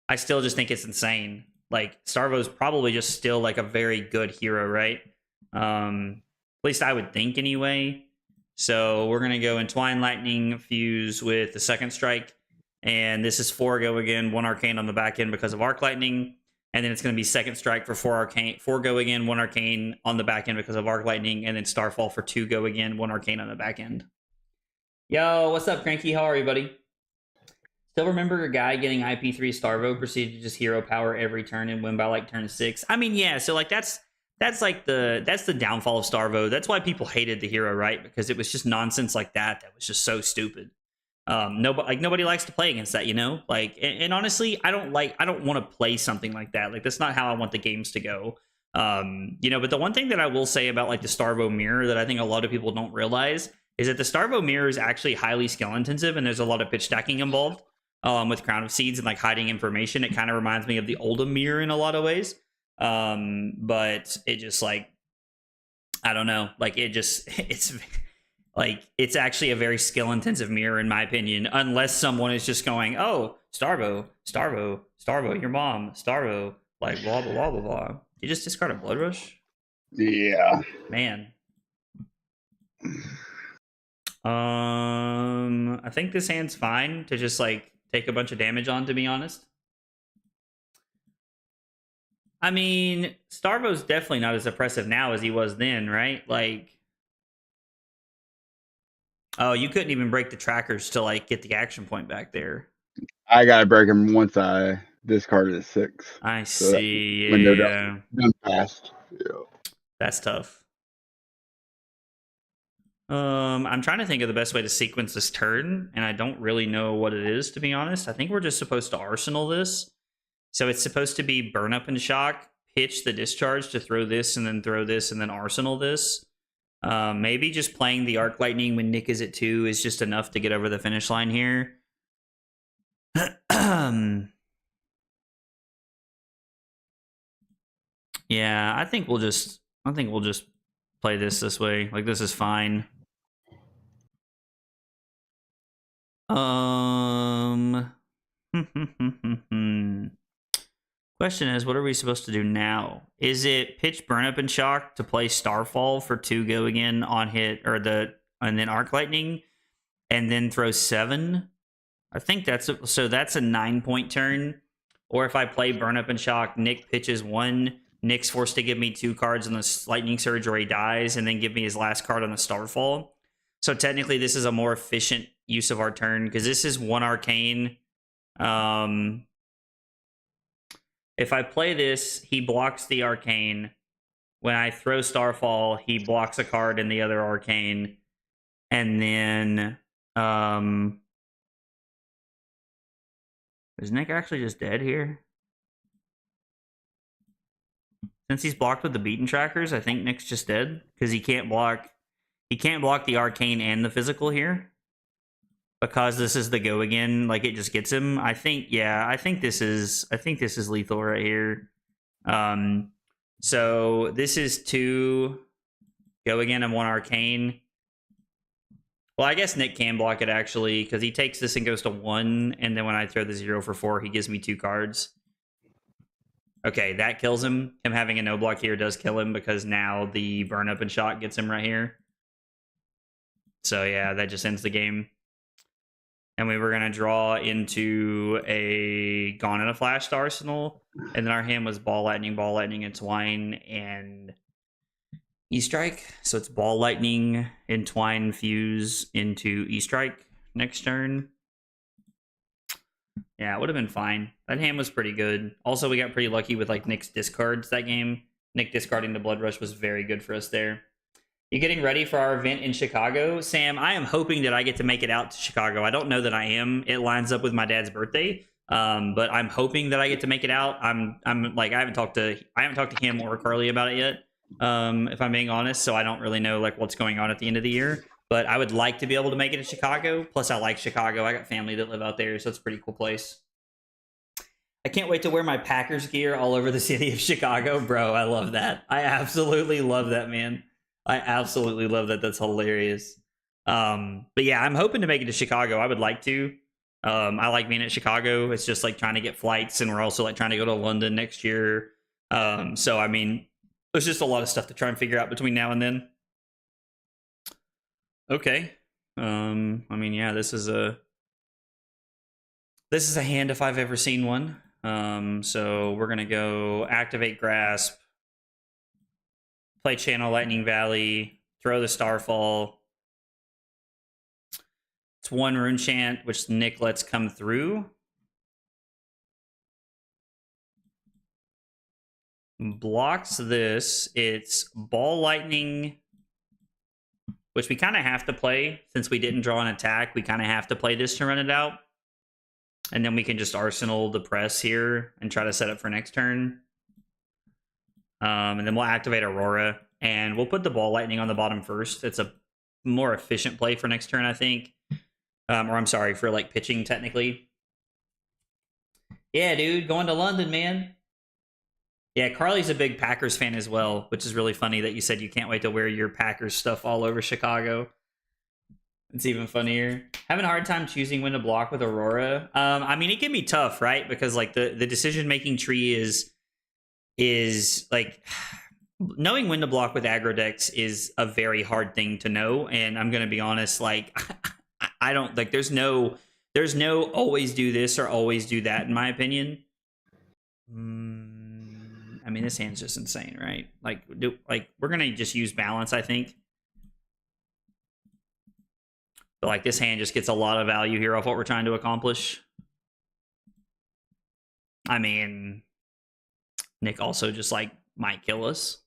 A: it's insane. Like, Starvo's probably just still like a very good hero, right? At least I would think anyway. So we're gonna go Entwine Lightning fuse with the second strike, and this is 4 go again, 1 arcane on the back end because of Arc Lightning, and then it's gonna be second strike for 4 go again, 1 arcane on the back end because of Arc Lightning, and then Starfall for 2 go again, 1 arcane on the back end. Yo, what's up, Cranky? How are you, buddy? Still remember a guy getting IP3 Starvo, proceeded to just hero power every turn and win by like turn 6. I mean, yeah, so like that's like that's the downfall of Starvo. That's why people hated the hero, right? Because it was just nonsense like that was just so stupid. Nobody likes to play against that, you know? Like, and honestly, I don't want to play something like that. Like, that's not how I want the games to go. You know, but the one thing that I will say about like the Starvo mirror that I think a lot of people don't realize is that the Starvo mirror is actually highly skill intensive, and there's a lot of pitch stacking involved with Crown of Seeds and like hiding information. It kind of reminds me of the Oldham mirror in a lot of ways. But it just like, I don't know, like it's like, it's actually a very skill intensive mirror in my opinion, unless someone is just going, oh, Starvo, your mom, Starvo, like blah, blah, blah, blah, blah. You just discard a Blood Rush?
B: Yeah.
A: Man. I think this hand's fine to just like take a bunch of damage on, to be honest. I mean, Starvo's definitely not as oppressive now as he was then, right? Like, oh, you couldn't even break the trackers to like get the action point back there.
B: I gotta break him once I discarded a 6.
A: I see.
B: So
A: yeah.
B: done fast. Yeah.
A: That's tough. I'm trying to think of the best way to sequence this turn, and I don't really know what it is, to be honest. I think we're just supposed to arsenal this. So it's supposed to be burn up and shock, pitch the discharge to throw this, and then throw this, and then arsenal this. Maybe just playing the Arc Lightning when Nick is at 2 is just enough to get over the finish line here. Yeah, I think we'll just play this way. Like, this is fine. Question is, what are we supposed to do now? Is it pitch burn up and shock to play Starfall for 2 go again on hit, or and then Arc Lightning, and then throw 7? I think that's a 9-point turn. Or if I play burn up and shock, Nick pitches 1. Nick's forced to give me 2 cards on the Lightning Surge or he dies, and then give me his last card on the Starfall. So technically, this is a more efficient use of our turn, because this is 1 Arcane. If I play this, he blocks the Arcane. When I throw Starfall, he blocks a card in the other Arcane. And then... is Nick actually just dead here? Since he's blocked with the beaten trackers, I think Nick's just dead. Because he can't block the Arcane and the physical here. Because this is the go again, like, it just gets him. I think this is lethal right here. So this is 2 go again and 1 Arcane. Well, I guess Nick can block it actually, because he takes this and goes to 1, and then when I throw the 0 for 4, he gives me 2 cards. Okay, that kills him. Him having a no block here does kill him, because now the burn up and shock gets him right here. So yeah, that just ends the game. And we were going to draw into a Gone in a Flash to Arsenal. And then our hand was Ball Lightning, Entwine, and E-Strike. So it's Ball Lightning, Entwine, Fuse into E-Strike next turn. Yeah, it would have been fine. That hand was pretty good. Also, we got pretty lucky with like Nick's discards that game. Nick discarding the Blood Rush was very good for us there. You getting ready for our event in Chicago? Sam, I am hoping that I get to make it out to Chicago. I don't know that I am. It lines up with my dad's birthday. But I'm hoping that I get to make it out. I'm like, I haven't talked to him or Carly about it yet. If I'm being honest, so I don't really know like what's going on at the end of the year. But I would like to be able to make it to Chicago. Plus, I like Chicago. I got family that live out there, so it's a pretty cool place. I can't wait to wear my Packers gear all over the city of Chicago, bro. I love that. I absolutely love that, man. I absolutely love that. That's hilarious. But yeah, I'm hoping to make it to Chicago. I would like to. I like being at Chicago. It's just like trying to get flights, and we're also like trying to go to London next year. So I mean, there's just a lot of stuff to try and figure out between now and then. Okay. I mean, yeah, this is a hand if I've ever seen one. So we're gonna go activate Grasp, play Channel Lightning Valley, throw the Starfall. It's 1 Rune Chant, which Nick lets come through. Blocks this. It's Ball Lightning, which we kind of have to play. Since we didn't draw an attack, we kind of have to play this to run it out. And then we can just Arsenal the press here and try to set up for next turn. And then we'll activate Aurora. And we'll put the Ball Lightning on the bottom first. It's a more efficient play for next turn, I think. Or I'm sorry, for like pitching technically. Yeah, dude, going to London, man. Yeah, Carly's a big Packers fan as well, which is really funny that you said you can't wait to wear your Packers stuff all over Chicago. It's even funnier. Having a hard time choosing when to block with Aurora. I mean, it can be tough, right? Because like the decision-making tree is like knowing when to block with aggro decks is a very hard thing to know. And I'm gonna be honest, like I don't like there's no always do this or always do that in my opinion. I mean, this hand's just insane, right? Like we're gonna just use balance, I think. But like this hand just gets a lot of value here off what we're trying to accomplish. I mean, Nick also just like might kill us.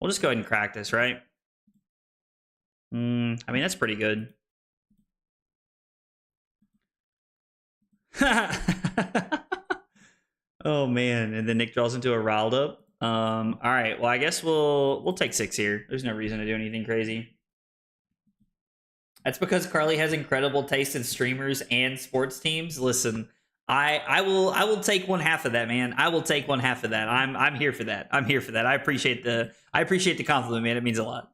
A: We'll just go ahead and crack this, right? I mean, that's pretty good. Oh man, and then Nick draws into a riled up. All right, well I guess we'll take 6 here. There's no reason to do anything crazy. That's because Carly has incredible taste in streamers and sports teams. Listen, I will take one half of that, man. I will take one half of that. I'm here for that. I'm here for that. I appreciate the compliment, man. It means a lot.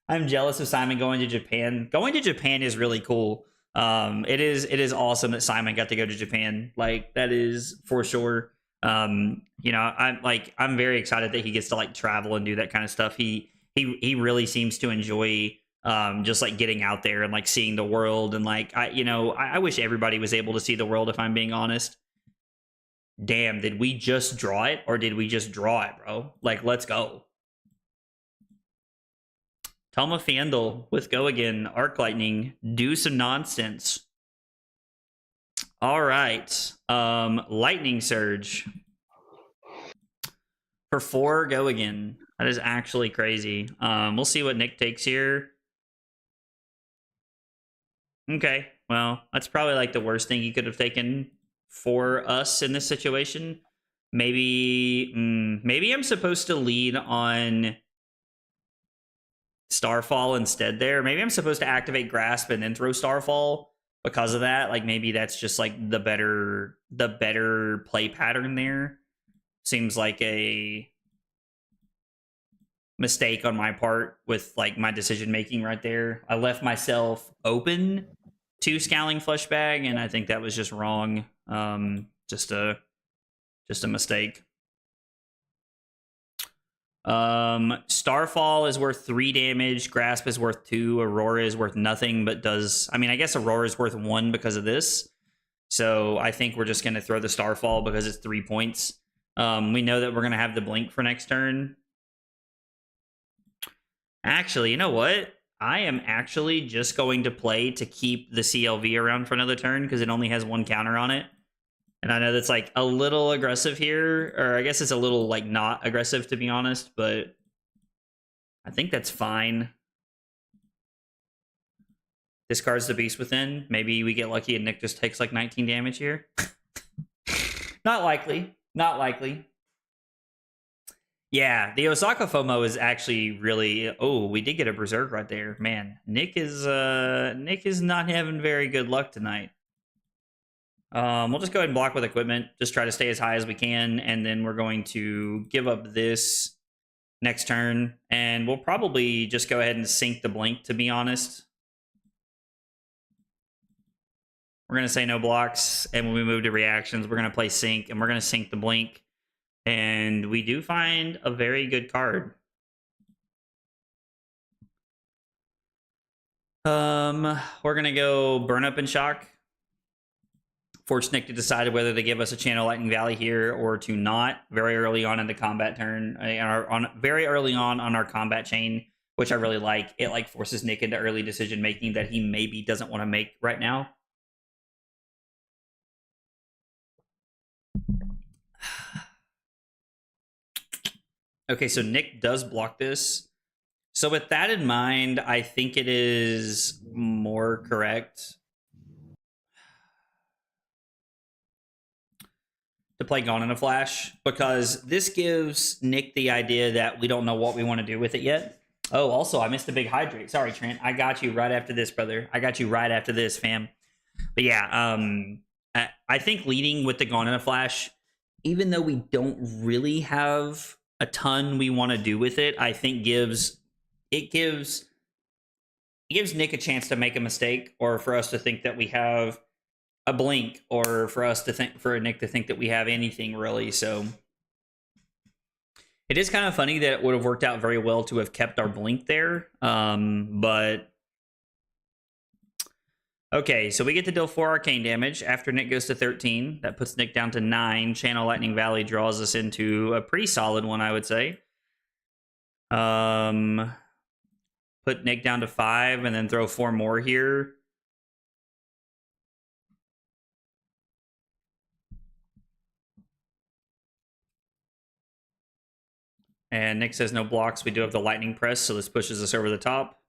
A: I'm jealous of Simon going to Japan. Going to Japan is really cool. It is awesome that Simon got to go to Japan. Like that is for sure. You know, I'm very excited that he gets to like travel and do that kind of stuff. He really seems to enjoy just like getting out there and like seeing the world and like I wish everybody was able to see the world if I'm being honest. Damn, did we just draw it or did we just draw it, bro? Like let's go. Toma Fandle with Go Again, Arc Lightning, do some nonsense. All right. Lightning Surge. For 4, Go Again. That is actually crazy. We'll see what Nick takes here. Okay. Well, that's probably like the worst thing he could have taken for us in this situation. Maybe I'm supposed to lead on Starfall instead there. Maybe I'm supposed to activate Grasp and then throw Starfall because of that. Like maybe that's just like the better play pattern there. Seems like a mistake on my part with like my decision making right there. I left myself open to Scowling Fleshbag and I think that was just wrong. Just a mistake. Starfall is worth 3 damage, Grasp is worth 2, Aurora is worth nothing, but does, I mean, I guess Aurora is worth 1 because of this. So I think we're just going to throw the Starfall because it's 3 points. We know that we're going to have the blink for next turn. Actually, you know what? I am actually just going to play to keep the CLV around for another turn because it only has 1 counter on it. And I know that's like a little aggressive here, or I guess it's a little like not aggressive to be honest, but I think that's fine. Discards the Beast Within. Maybe we get lucky and Nick just takes like 19 damage here. Not likely. Not likely. Yeah, the Osaka FOMO is actually really... Oh, we did get a Berserk right there. Man, Nick is not having very good luck tonight. We'll just go ahead and block with equipment. Just try to stay as high as we can. And then we're going to give up this next turn. And we'll probably just go ahead and sink the blink, to be honest. We're going to say no blocks. And when we move to reactions, we're going to play sink. And we're going to sink the blink. And we do find a very good card. We're going to go Burn Up and Shock. Force Nick to decide whether to give us a Channel Lightning Valley here or to not very early on in the combat turn, very early on our combat chain, which I really like. It like forces Nick into early decision making that he maybe doesn't want to make right now. Okay, so Nick does block this. So with that in mind, I think it is more correct to play Gone in a Flash, because this gives Nick the idea that we don't know what we want to do with it yet. Oh, also, I missed the big hydrate. Sorry, Trent. I got you right after this, brother. I got you right after this, fam. But yeah, I think leading with the Gone in a Flash, even though we don't really have a ton we want to do with it, I think gives Nick a chance to make a mistake, or for us to think that we have a blink, or for Nick to think that we have anything really. So it is kind of funny that it would have worked out very well to have kept our blink there. But okay, so we get to deal 4 arcane damage after Nick goes to 13. That puts Nick down to 9. Channel Lightning Valley draws us into a pretty solid one, I would say. Put Nick down to 5 and then throw 4 more here. And Nick says no blocks. We do have the lightning press, so this pushes us over the top.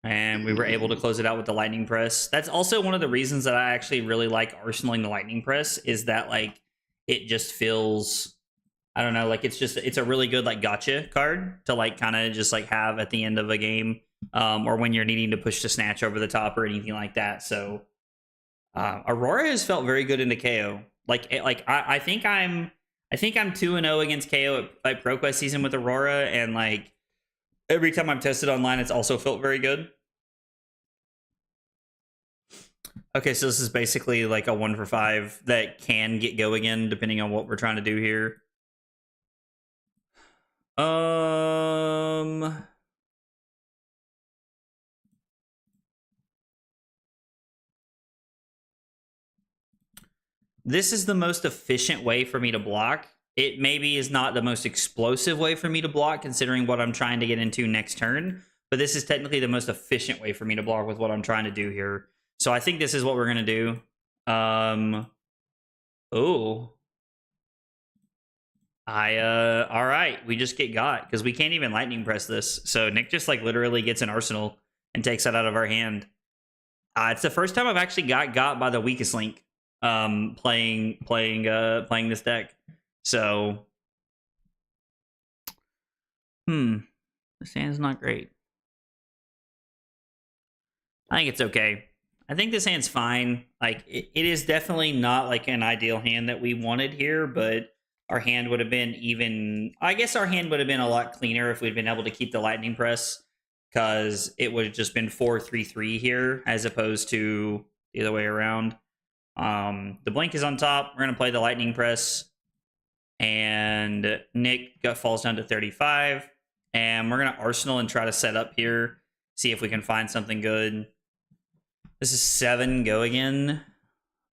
A: And we were able to close it out with the lightning press. That's also one of the reasons that I actually really like arsenaling the lightning press, is that like it just feels, I don't know, like it's a really good like gotcha card to like kind of just like have at the end of a game, or when you're needing to push the snatch over the top or anything like that. So Aurora has felt very good into KO. I think I'm 2-0 against KO at like ProQuest season with Aurora, and like every time I've tested online, it's also felt very good. Okay, so this is basically like a 1 for 5 that can get go again, depending on what we're trying to do here. This is the most efficient way for me to block. It maybe is not the most explosive way for me to block, considering what I'm trying to get into next turn, but this is technically the most efficient way for me to block with what I'm trying to do here. So I think this is what we're going to do. Oh. All right, we just get got, because we can't even lightning press this. So Nick just like literally gets an arsenal and takes that out of our hand. It's the first time I've actually got by the weakest link playing this deck. So the hand's not great. I think it's okay. I think this hand's fine. Like it is definitely not like an ideal hand that we wanted here, but our hand would have been even, I guess our hand would have been a lot cleaner if we'd been able to keep the lightning press, because it would have just been 4-3-3 here as opposed to the other way around. The blink is on top. We're going to play the lightning press, and Nick falls down to 35, and we're going to arsenal and try to set up here, see if we can find something good. This is 7 go again.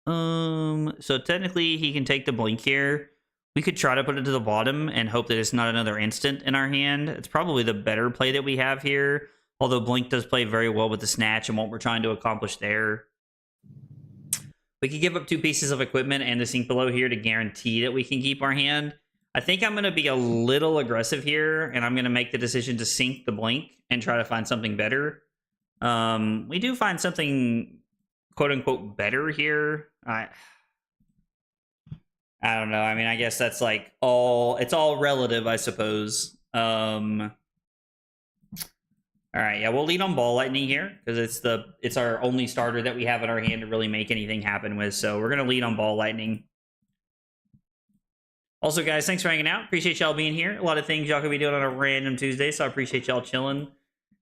A: So technically he can take the blink here. We could try to put it to the bottom and hope that it's not another instant in our hand. It's probably the better play that we have here, although blink does play very well with the snatch and what we're trying to accomplish there. We could give up 2 pieces of equipment and the sink below here to guarantee that we can keep our hand. I think I'm going to be a little aggressive here, and I'm going to make the decision to sink the blink and try to find something better. We do find something quote-unquote better here. I don't know. I mean, I guess that's like it's all relative, I suppose. All right, yeah, we'll lead on Ball Lightning here because it's our only starter that we have in our hand to really make anything happen with. So we're gonna lead on Ball Lightning. Also, guys, thanks for hanging out. Appreciate y'all being here. A lot of things y'all could be doing on a random Tuesday, so I appreciate y'all chilling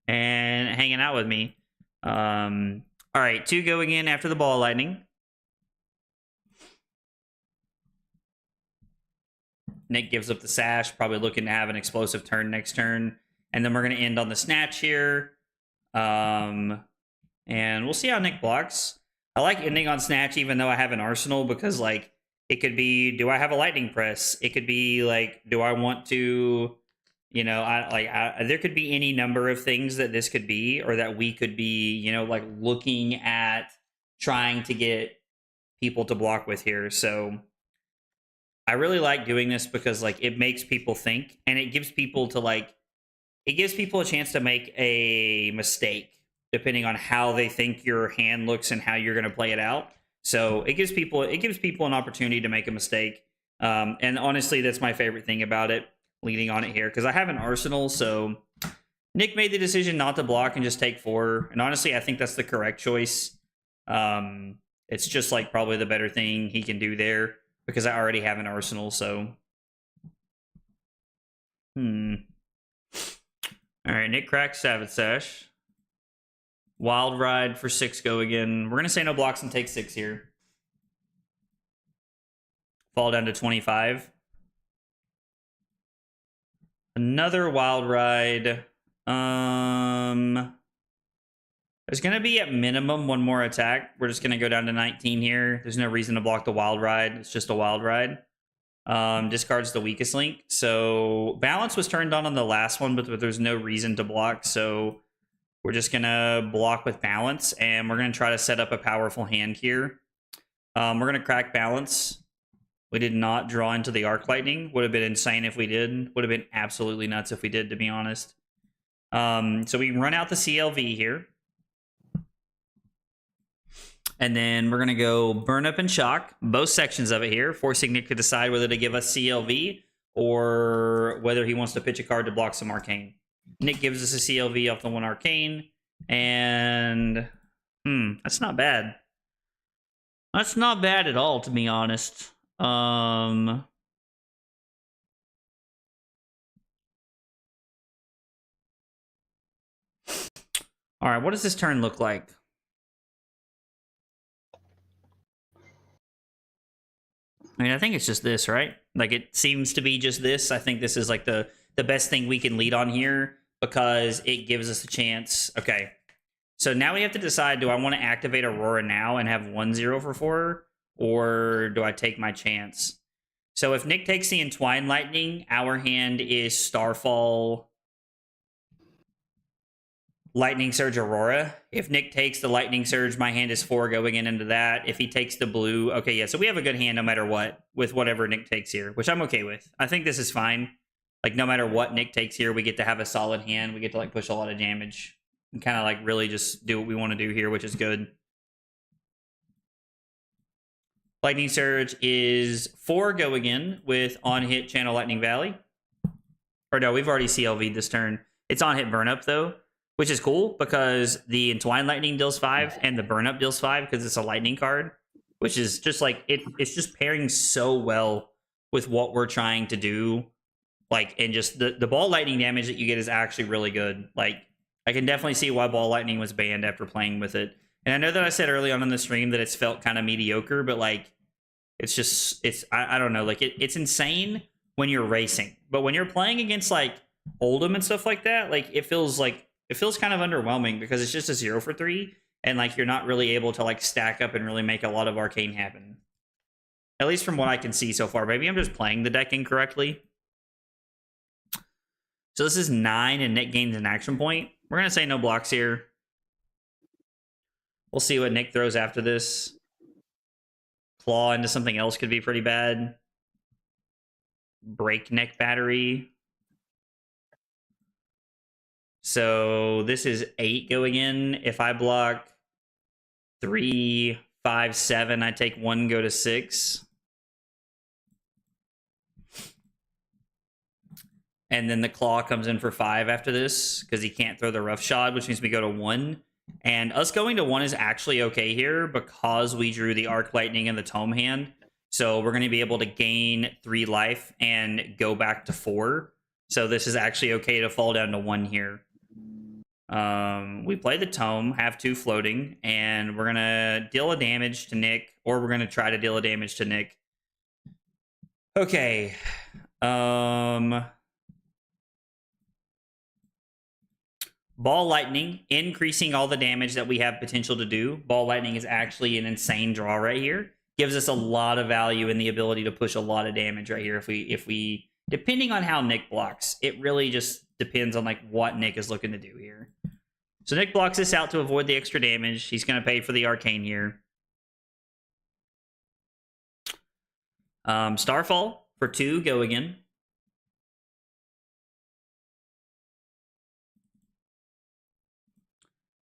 A: and hanging out with me. All right, 2 go again after the Ball Lightning. Nick gives up the sash, probably looking to have an explosive turn next turn. And then we're going to end on the snatch here. And we'll see how Nick blocks. I like ending on snatch even though I have an arsenal, because like it could be, do I have a lightning press? It could be like, do I want to, you know, there could be any number of things that this could be, or that we could be, you know, like looking at trying to get people to block with here. So I really like doing this because like it makes people think, and it gives people a chance to make a mistake depending on how they think your hand looks and how you're going to play it out. So it gives people an opportunity to make a mistake. And honestly, that's my favorite thing about it, leading on it here, because I have an arsenal. So Nick made the decision not to block and just take 4. And honestly, I think that's the correct choice. It's just like probably the better thing he can do there, because I already have an arsenal. So all right, Nick cracks Savage Sash. Wild Ride for 6 go again. We're going to say no blocks and take 6 here. Fall down to 25. Another Wild Ride. There's going to be at minimum 1 more attack. We're just going to go down to 19 here. There's no reason to block the Wild Ride. It's just a Wild Ride. Discards the weakest link. So balance was turned on the last one, but there's no reason to block. So we're just going to block with balance, and we're going to try to set up a powerful hand here. We're going to crack balance. We did not draw into the Arc Lightning. Would have been insane if we did. Would have been absolutely nuts if we did, to be honest. So we run out the CLV here. And then we're going to go Burn Up and Shock, both sections of it here, forcing Nick to decide whether to give us CLV or whether he wants to pitch a card to block some Arcane. Nick gives us a CLV off the one Arcane, and that's not bad. That's not bad at all, to be honest. All right, what does this turn look like? I mean, I think it's just this, right? Like, it seems to be just this. I think this is like the best thing we can lead on here because it gives us a chance. Okay, so now we have to decide, do I want to activate Aurora now and have 1-0 for 4, or do I take my chance? So if Nick takes the Entwined Lightning, our hand is Starfall, Lightning Surge, Aurora. If Nick takes the Lightning Surge, my hand is 4 going into that. If he takes the blue, okay, yeah, so we have a good hand no matter what with whatever Nick takes here, which I'm okay with. I think this is fine. Like, no matter what Nick takes here, we get to have a solid hand. We get to, like, push a lot of damage and kind of, like, really just do what we want to do here, which is good. Lightning Surge is 4 go again with on-hit Channel Lightning Valley. Or no, we've already CLV'd this turn. It's on-hit Burn Up, though, which is cool because the Entwined Lightning deals 5 and the Burn Up deals 5 because it's a lightning card, which is just like, it's just pairing so well with what we're trying to do. Like, and just the ball lightning damage that you get is actually really good. Like, I can definitely see why ball lightning was banned after playing with it. And I know that I said early on in the stream that it's felt kind of mediocre, but like, it's just, I don't know, like it's insane when you're racing, but when you're playing against like Oldham and stuff like that, like it feels kind of underwhelming because it's just a 0 for 3 and like you're not really able to like stack up and really make a lot of Arcane happen. At least from what I can see so far. Maybe I'm just playing the deck incorrectly. So this is 9 and Nick gains an action point. We're going to say no blocks here. We'll see what Nick throws after this. Claw into something else could be pretty bad. Breakneck Battery. So this is 8 going in. If I block 3, 5, 7, I take 1, go to 6. And then the Claw comes in for 5 after this because he can't throw the Rough Shot, which means we go to 1. And us going to 1 is actually okay here because we drew the Arc Lightning and the Tome hand. So we're going to be able to gain 3 life and go back to 4. So this is actually okay to fall down to 1 here. We play the Tome, have 2 floating, and we're going to deal a damage to Nick, or we're going to try to deal a damage to Nick. Okay. Ball Lightning, increasing all the damage that we have potential to do. Ball Lightning is actually an insane draw right here. Gives us a lot of value in the ability to push a lot of damage right here if we depending on how Nick blocks. It really just depends on like what Nick is looking to do here. So Nick blocks this out to avoid the extra damage. He's going to pay for the Arcane here. Starfall for 2, go again.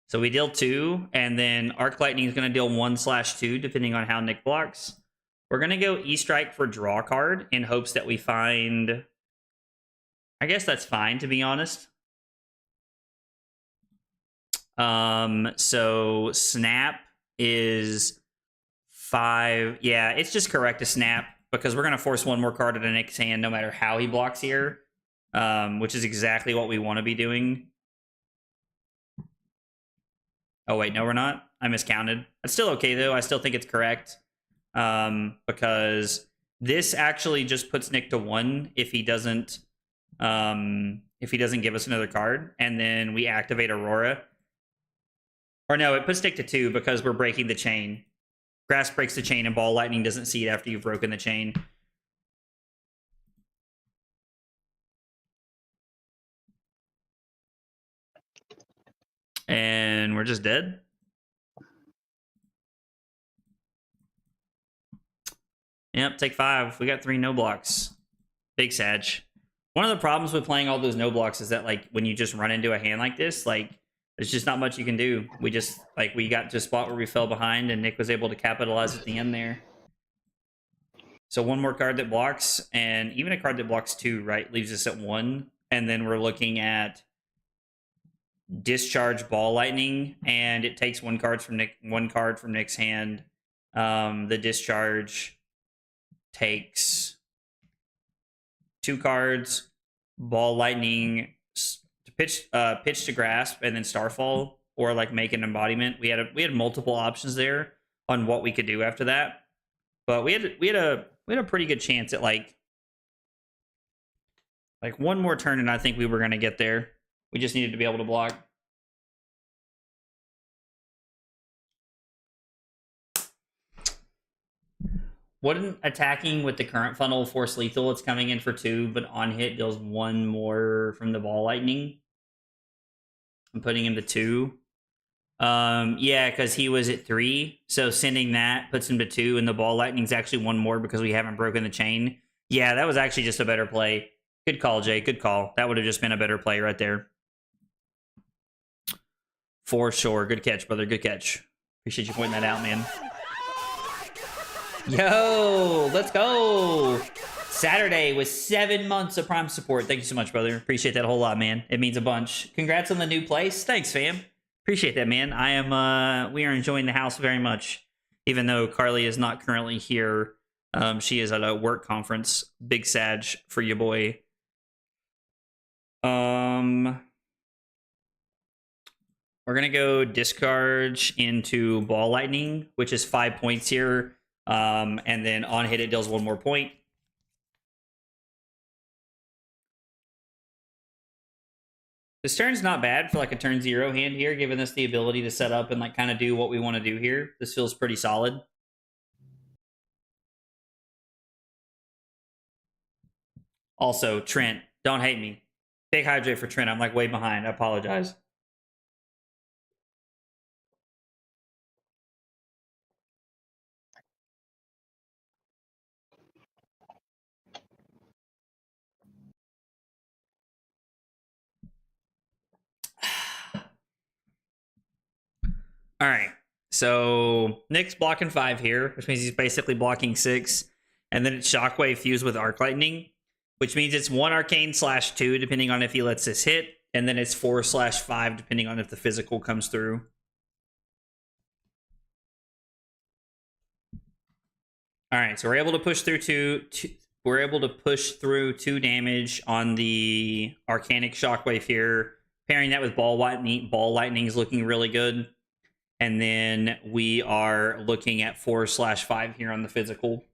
A: So we deal 2, and then Arc Lightning is going to deal 1/2, depending on how Nick blocks. We're going to go E-Strike for draw card in hopes that we find... I guess that's fine, to be honest. So Snap is 5. Yeah, it's just correct to Snap because we're going to force 1 more card into Nick's hand no matter how he blocks here, which is exactly what we want to be doing. Oh, wait, no, we're not. I miscounted. It's still okay, though. I still think it's correct because this actually just puts Nick to 1 if he doesn't give us another card, and then we activate Aurora. Or no, it puts Nick to 2 because we're breaking the chain. Grass breaks the chain, and Ball Lightning doesn't see it after you've broken the chain. And we're just dead. Yep, take 5. We got 3 no blocks. Big Sag. One of the problems with playing all those no blocks is that like when you just run into a hand like this, like there's just not much you can do. We just like we got to a spot where we fell behind, and Nick was able to capitalize at the end there. So one more card that blocks, and even a card that blocks 2, right, leaves us at 1. And then we're looking at discharge ball lightning, and it takes one card from Nick's hand. The discharge takes 2 cards, ball lightning, pitch to grasp, and then starfall, or like make an embodiment. We had multiple options there on what we could do after that, but we had a pretty good chance at like one more turn, and I think we were going to get there. We just needed to be able to block. Wouldn't attacking with the current funnel force lethal? It's coming in for 2, but on hit deals 1 more from the ball lightning. I'm putting him to 2. Yeah, because he was at 3, so sending that puts him to 2, and the ball lightning's actually 1 more because we haven't broken the chain. Yeah, that was actually just a better play. Good call, Jay. Good call. That would have just been a better play right there. For sure. Good catch, brother. Good catch. Appreciate you pointing that out, man. Yo, let's go. Saturday with 7 months of Prime support. Thank you so much, brother. Appreciate that a whole lot, man. It means a bunch. Congrats on the new place. Thanks, fam. Appreciate that, man. We are enjoying the house very much, even though Carly is not currently here. She is at a work conference. Big Sag for your boy. We're gonna go discharge into ball lightning, which is 5 points here. And then on hit it deals 1 more point. This turn's not bad for like a turn 0 hand here, giving us the ability to set up and like kind of do what we want to do here. This feels pretty solid. Also, Trent, don't hate me. Big hydrate for Trent. I'm like way behind. I apologize. All right. So Nick's blocking 5 here, which means he's basically blocking 6. And then it's Shockwave fused with Arc Lightning, which means it's 1 Arcane/2, depending on if he lets this hit. And then it's 4/5, depending on if the physical comes through. All right, so we're able to push through we're able to push through 2 damage on the Arcanic Shockwave here. Pairing that with Ball Lightning is looking really good. And then we are looking at 4/5 here on the physical.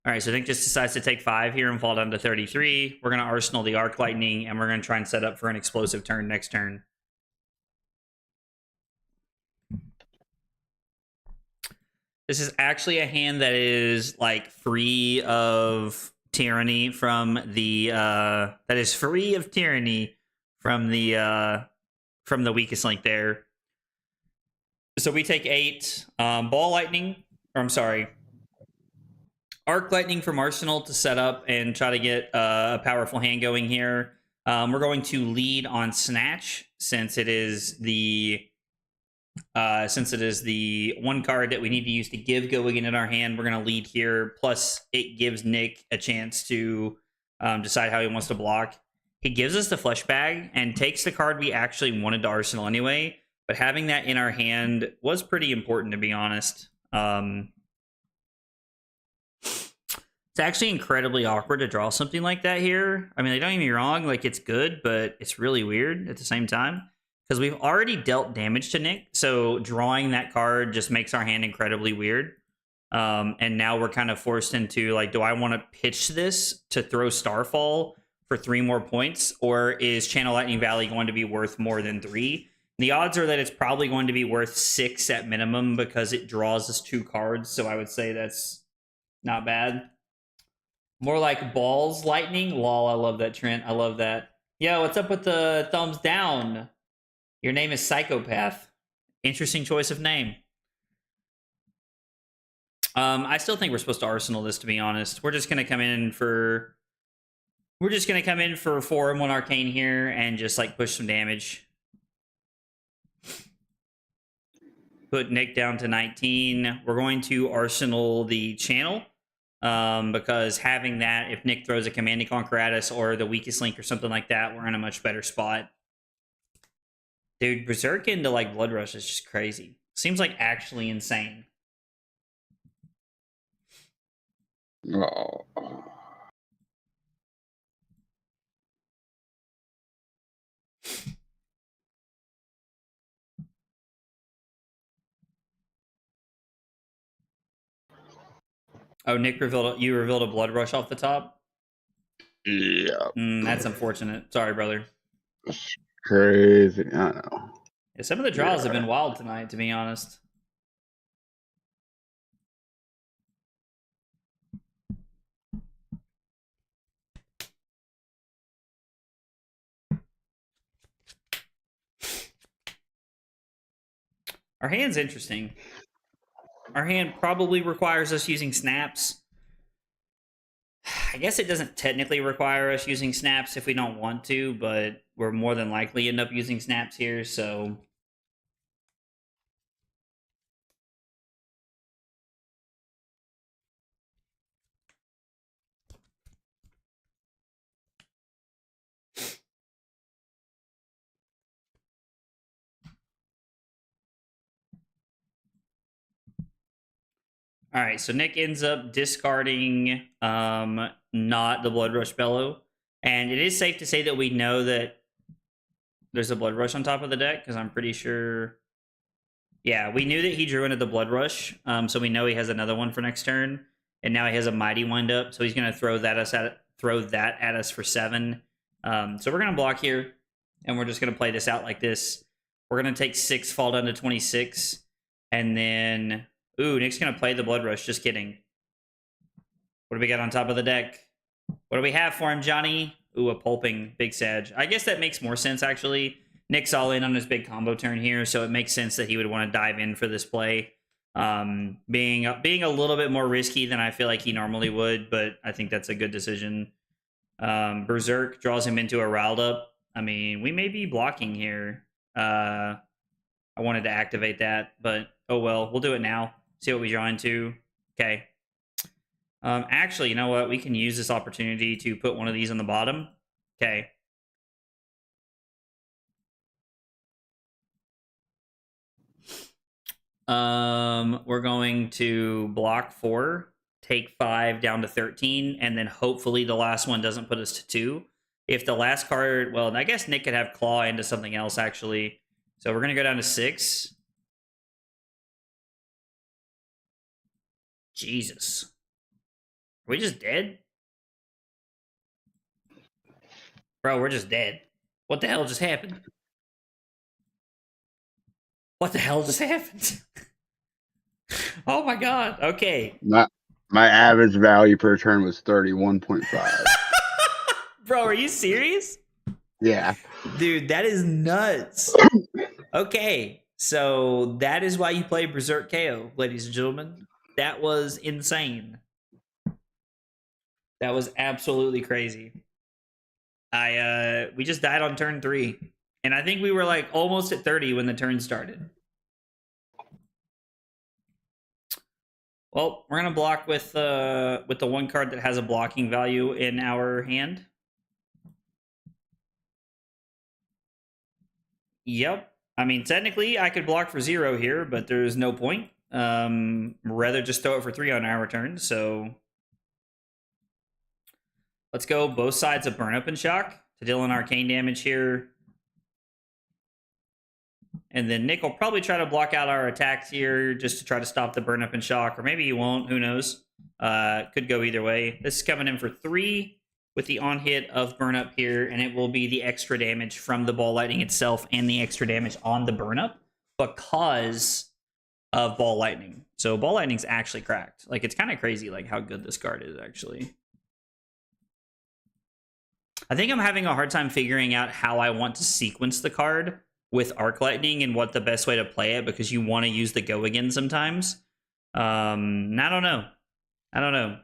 A: All right, so Nick just decides to take 5 here and fall down to 33. We're going to Arsenal the Arc Lightning, and we're going to try and set up for an explosive turn next turn. This is actually a hand that is like free of tyranny from the weakest link there. So we take 8 ball lightning, or I'm sorry, Arc Lightning from Arsenal to set up and try to get a powerful hand going here. We're going to lead on Snatch since it is the 1 card that we need to use to give Go Again in our hand. We're going to lead here. Plus, it gives Nick a chance to decide how he wants to block. He gives us the Flesh Bag and takes the card we actually wanted to Arsenal anyway. But having that in our hand was pretty important, to be honest. It's actually incredibly awkward to draw something like that here. I mean, don't get me wrong, like it's good, but it's really weird at the same time because we've already dealt damage to Nick. So drawing that card just makes our hand incredibly weird. And now we're kind of forced into like, do I want to pitch this to throw Starfall for 3 more points, or is Channel Lightning Valley going to be worth more than 3? The odds are that it's probably going to be worth 6 at minimum because it draws us 2 cards. So I would say that's not bad. More like Balls Lightning. Lol, I love that, Trent. I love that. Yo, what's up with the thumbs down? Your name is Psychopath. Interesting choice of name. I still think we're supposed to Arsenal this, to be honest. We're just gonna come in for 4 and 1 Arcane here and just like push some damage. Put Nick down to 19. We're going to Arsenal the channel. Because having that, if Nick throws a Command and Conquer at us or the weakest link or something like that, we're in a much better spot. Dude, Berserk into like Blood Rush is just crazy. Seems like actually insane.
B: Oh.
A: Oh, Nick revealed a Blood Rush off the top.
B: Yeah.
A: That's unfortunate. Sorry, brother.
B: It's crazy. I know.
A: Yeah, some of the draws have been wild tonight, to be honest. Our hand's interesting. Our hand probably requires us using snaps. I guess it doesn't technically require us using snaps if we don't want to, but we're more than likely end up using snaps here, so... All right, so Nick ends up discarding not the Blood Rush Bellow. And it is safe to say that we know that there's a Blood Rush on top of the deck, because I'm pretty sure... Yeah, we knew that he drew into the Blood Rush, so we know he has another one for next turn. And now he has a Mighty Wind up, so he's going to throw that at us for 7. So we're going to block here, and we're just going to play this out like this. We're going to take 6, fall down to 26, and then... Ooh, Nick's going to play the Blood Rush. Just kidding. What do we got on top of the deck? What do we have for him, Johnny? Ooh, a Pulping Big Sag. I guess that makes more sense, actually. Nick's all in on his big combo turn here, so it makes sense that he would want to dive in for this play. Being a little bit more risky than I feel like he normally would, but I think that's a good decision. Berserk draws him into a riled up. I mean, we may be blocking here. I wanted to activate that, but oh well. We'll do it now. See what we draw into. Okay. Actually, you know what? We can use this opportunity to put one of these on the bottom. Okay. We're going to block 4, take 5 down to 13, and then hopefully the last one doesn't put us to 2. If the last card, well, I guess Nick could have Claw into something else, actually. So we're going to go down to 6. Jesus. Are we just dead? Bro, we're just dead. What the hell just happened? What the hell just happened? Oh my god. Okay.
B: My average value per turn was 31.5.
A: Bro, are you serious?
B: Yeah.
A: Dude, that is nuts. Okay. So that is why you play Berserk KO, ladies and gentlemen. That was insane. That was absolutely crazy. We just died on turn 3. And I think we were like almost at 30 when the turn started. Well, we're gonna block with the one card that has a blocking value in our hand. Yep. I mean, technically, I could block for 0 here, but there's no point. Rather just throw it for 3 on our turn. So let's go both sides of Burn Up and Shock to deal an arcane damage here. And then Nick will probably try to block out our attacks here just to try to stop the Burn Up and Shock. Or maybe he won't. Who knows? Could go either way. This is coming in for 3 with the on-hit of Burn Up here. And it will be the extra damage from the Ball Lightning itself and the extra damage on the Burn Up because of Ball Lightning. So Ball Lightning's actually cracked. Like, it's kind of crazy like how good this card is, actually. I think I'm having a hard time figuring out how I want to sequence the card. with Arc Lightning and what the best way to play it, because you want to use the go again sometimes. I don't know. I don't know.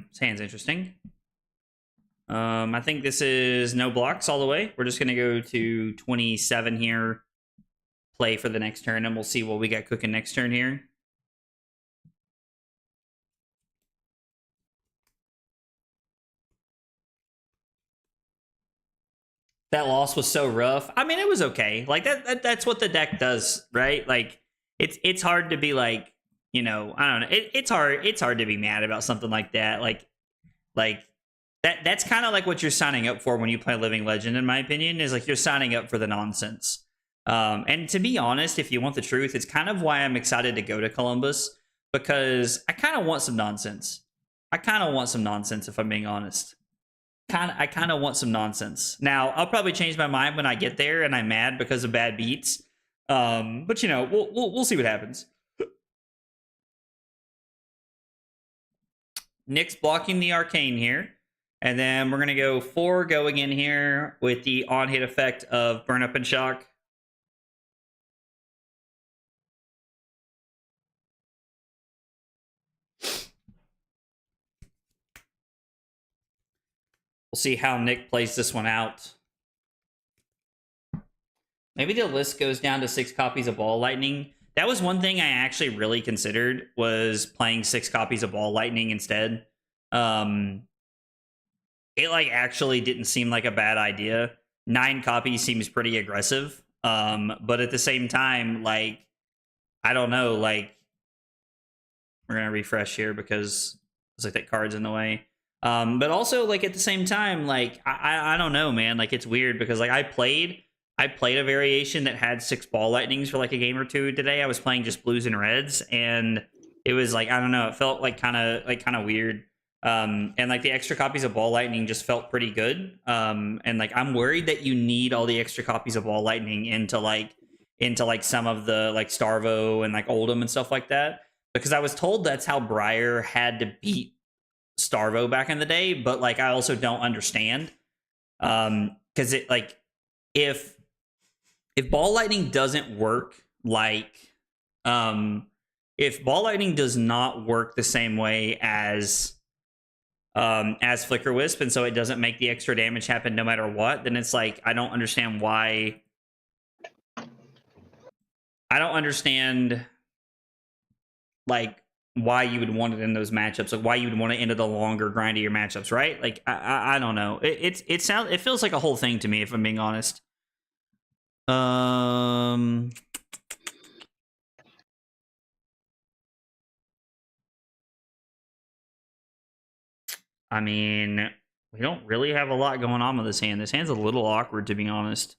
A: This hand's interesting. I think this is no blocks all the way. We're just gonna go to 27 here, play for the next turn, and we'll see what we got cooking next turn here. That loss was so rough. I mean, it was okay. Like that's what the deck does, right? Like it's hard to be like, you know, I don't know. It's hard to be mad about something like that. Like that's kind of like what you're signing up for when you play Living Legend, in my opinion, is like you're signing up for the nonsense. And to be honest, if you want the truth, it's kind of why I'm excited to go to Columbus, because I kind of want some nonsense. I kind of want some nonsense, if I'm being honest. I kind of want some nonsense. Now, I'll probably change my mind when I get there and I'm mad because of bad beats. But you know, we'll see what happens. Nick's blocking the Arcane here. And then we're going to go 4 going in here with the on-hit effect of Burn Up and Shock. We'll see how Nick plays this one out. Maybe the list goes down to 6 copies of Ball Lightning. That was one thing I actually really considered, was playing 6 copies of Ball Lightning instead. It like actually didn't seem like a bad idea. 9 copies seems pretty aggressive. But at the same time, like, I don't know, like, we're gonna refresh here because it's like that card's in the way. But also, like, at the same time, like, I don't know, man. Like, it's weird because like I played a variation that had 6 Ball Lightnings for like a game or two today. I was playing just blues and reds, and it was like, I don't know, it felt like kind of weird. And like the extra copies of Ball Lightning just felt pretty good. And like I'm worried that you need all the extra copies of Ball Lightning into like some of the like Starvo and like Oldham and stuff like that, because I was told that's how Briar had to beat Starvo back in the day. But like I also don't understand, because it like if Ball Lightning doesn't work, like if Ball Lightning does not work the same way as Flicker Wisp, and so it doesn't make the extra damage happen no matter what, then it's like I don't understand why. I don't understand like why you would want it in those matchups, like why you would want it into the longer grindier matchups, right? Like I don't know. It feels like a whole thing to me, if I'm being honest. I mean, we don't really have a lot going on with this hand. This hand's a little awkward, to be honest.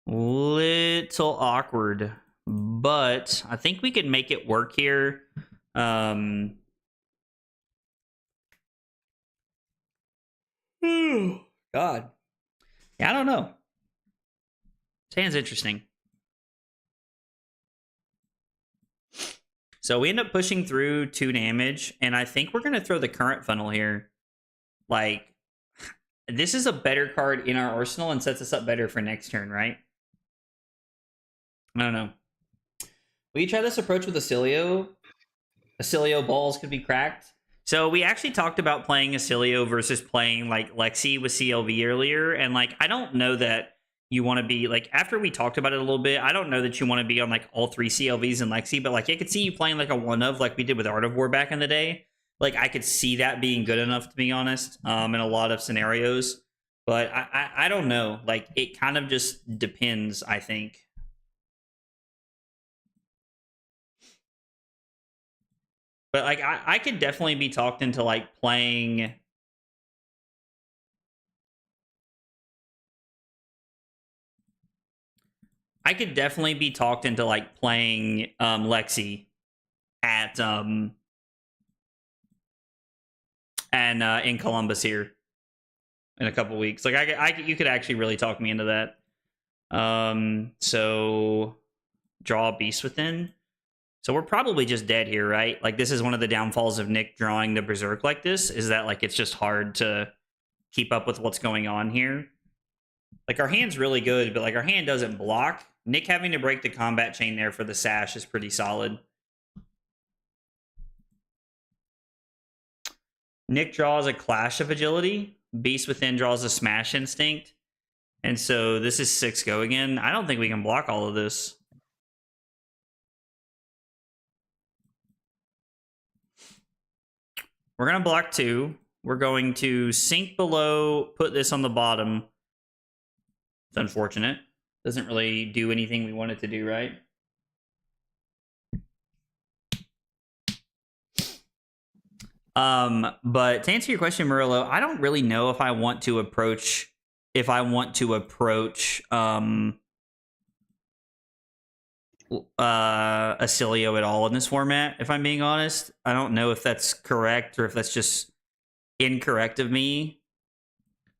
A: Little awkward. But I think we can make it work here. God. Yeah, I don't know. This hand's interesting. So we end up pushing through 2 damage, and I think we're going to throw the Current Funnel here. Like, this is a better card in our arsenal and sets us up better for next turn, right? I don't know. Will you try this approach with Acilio? Acilio balls could be cracked. So we actually talked about playing Acilio versus playing like Lexi with CLV earlier, and like I don't know that you want to be like, after we talked about it a little bit, I don't know that you want to be on like all 3 CLVs and Lexi, but like I could see you playing like a 1-of like we did with Art of War back in the day. Like I could see that being good enough, to be honest, in a lot of scenarios. But I don't know. Like it kind of just depends, I think. But like I could definitely be talked into like playing. I could definitely be talked into like playing Lexi at and in Columbus here in a couple weeks. Like you could actually really talk me into that. So draw a Beast Within. So we're probably just dead here, right? Like, this is one of the downfalls of Nick drawing the Berserk like this, is that, like, it's just hard to keep up with what's going on here. Like, our hand's really good, but, like, our hand doesn't block. Nick having to break the combat chain there for the sash is pretty solid. Nick draws a Clash of Agility. Beast Within draws a Smash Instinct. And so this is 6 go again. I don't think we can block all of this. We're going to block 2. We're going to sink below, put this on the bottom. It's unfortunate. Doesn't really do anything we want it to do, right? But to answer your question, Murillo, I don't really know if I want to approach Acilio at all in this format, if I'm being honest. I don't know if that's correct or if that's just incorrect of me.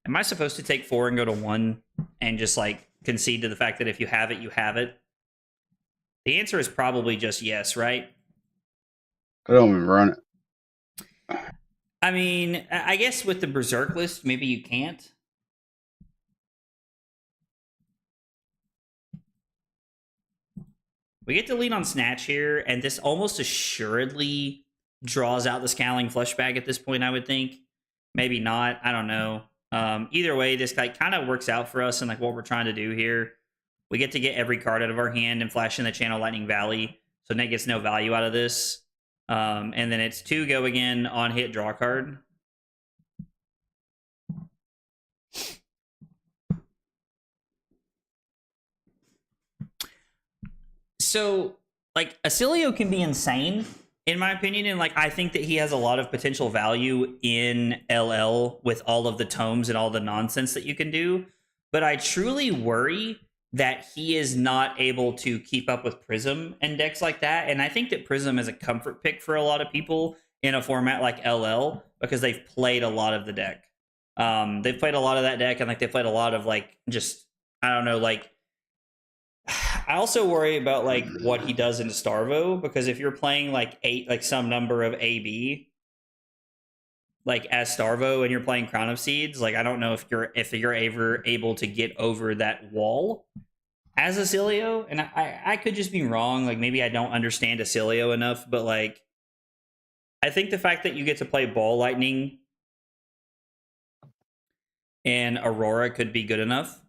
A: Am I supposed to take 4 and go to 1 and just like concede to the fact that if you have it, you have it? The answer is probably just yes, right?
B: I don't even run it.
A: I mean, I guess with the Berserk list, maybe you can't. We get to lean on Snatch here, and this almost assuredly draws out the Scowling Fleshbag at this point, I would think. Maybe not. I don't know. Either way, this like kind of works out for us and like what we're trying to do here. We get to get every card out of our hand and flash in the Channel Lightning Valley, so Nick gets no value out of this. And then it's 2 go again on hit, draw card. So, like, Acilio can be insane, in my opinion, and, like, I think that he has a lot of potential value in LL with all of the tomes and all the nonsense that you can do, but I truly worry that he is not able to keep up with Prism and decks like that, and I think that Prism is a comfort pick for a lot of people in a format like LL, because they've played a lot of the deck. They've played a lot of that deck, and, like, they've played a lot of, like, just, I don't know, like, I also worry about like what he does into Starvo, because if you're playing like some number of AB, like as Starvo, and you're playing Crown of Seeds, like I don't know if you're ever able to get over that wall as Acilio. And I could just be wrong. Like maybe I don't understand Acilio enough, but like I think the fact that you get to play Ball Lightning and Aurora could be good enough.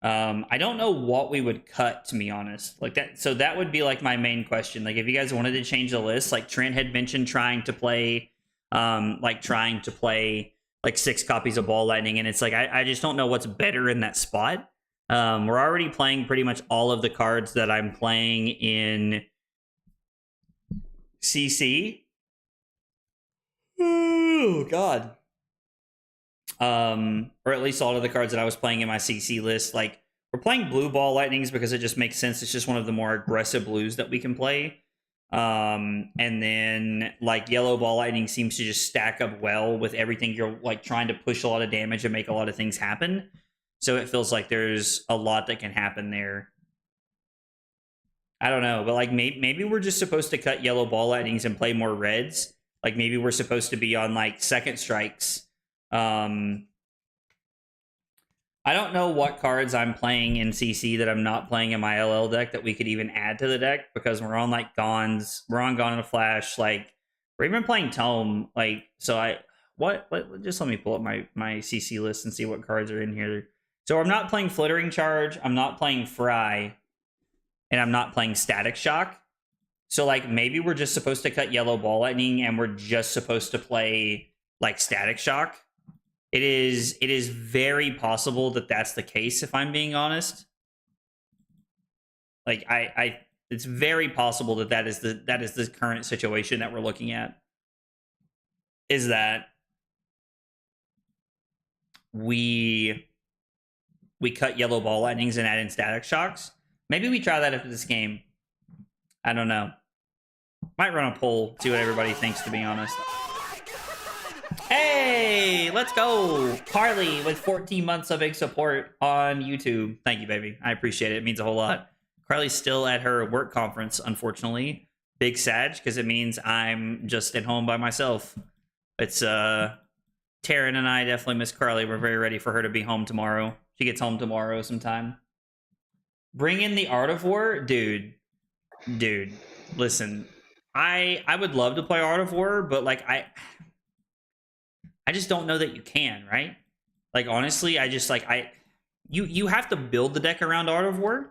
A: I don't know what we would cut, to be honest. Like that, so that would be like my main question. Like if you guys wanted to change the list, like Trent had mentioned trying to play like 6 copies of Ball Lightning, and it's like I just don't know what's better in that spot. We're already playing pretty much all of the cards that I'm playing in CC. Oh god. Or at least all of the cards that I was playing in my CC list. Like, we're playing blue Ball Lightnings because it just makes sense. It's just one of the more aggressive blues that we can play. And then, like, yellow Ball Lightning seems to just stack up well with everything. You're, like, trying to push a lot of damage and make a lot of things happen. So it feels like there's a lot that can happen there. I don't know, but, like, maybe we're just supposed to cut yellow Ball Lightnings and play more reds. Like, maybe we're supposed to be on, like, second strikes. I don't know what cards I'm playing in CC that I'm not playing in my LL deck that we could even add to the deck, because we're on like Gons, we're on Gone in a Flash, like we're even playing Tome, like so just let me pull up my CC list and see what cards are in here. So I'm not playing Flittering Charge, I'm not playing Fry, and I'm not playing Static Shock. So like maybe we're just supposed to cut yellow Ball Lightning and we're just supposed to play like Static Shock. It is very possible that that's the case, if I'm being honest. Like it's very possible that is the current situation that we're looking at. Is that we cut yellow Ball Lightnings and add in Static Shocks. Maybe we try that after this game. I don't know. Might run a poll, see what everybody thinks, to be honest. Hey, let's go. Carly with 14 months of big support on YouTube. Thank you, baby. I appreciate it. It means a whole lot. Carly's still at her work conference, unfortunately. Big Sag, because it means I'm just at home by myself. It's Taryn and I definitely miss Carly. We're very ready for her to be home tomorrow. She gets home tomorrow sometime. Bring in the Art of War, dude. Listen, I would love to play Art of War, but like I just don't know that you can, right? Like honestly, I just like you have to build the deck around Art of War.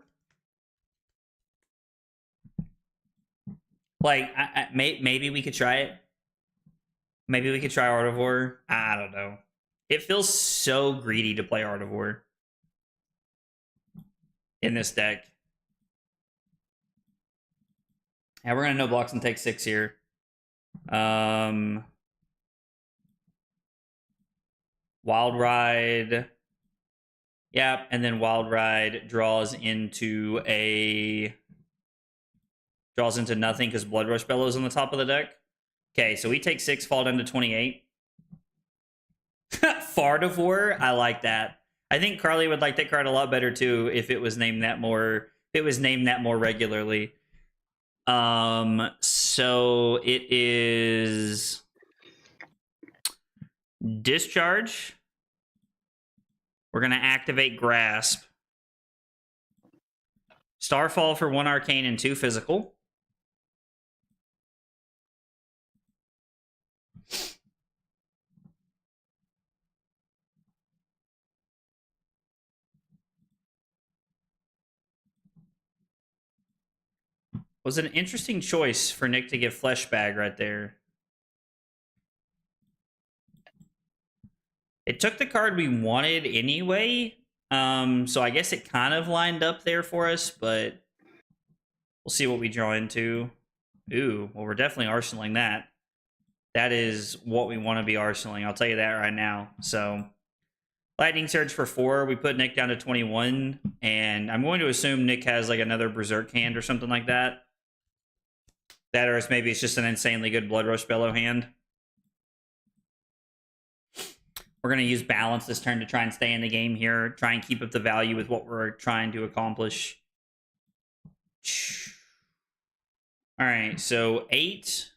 A: Like maybe we could try it. Maybe we could try Art of War. I don't know. It feels so greedy to play Art of War in this deck. Yeah, we're gonna no blocks and take 6 here. Wild Ride. Yep, and then Wild Ride draws into nothing because Blood Rush Bellows on the top of the deck. Okay, so we take 6, fall down to 28. Fardivore, I like that. I think Carly would like that card a lot better too if it was named that more. If it was named that more regularly. So it is Discharge. We're gonna activate Grasp. Starfall for 1 arcane and 2 physical. Was an interesting choice for Nick to give Flesh Bag right there. It took the card we wanted anyway. So I guess it kind of lined up there for us, but we'll see what we draw into. Ooh, well, we're definitely arsenaling that. That is what we want to be arsenaling. I'll tell you that right now. So Lightning Surge for 4. We put Nick down to 21. And I'm going to assume Nick has like another Berserk hand or something like that. That or maybe it's just an insanely good Blood Rush Bellow hand. We're going to use balance this turn to try and stay in the game here. Try and keep up the value with what we're trying to accomplish. All right, so 8.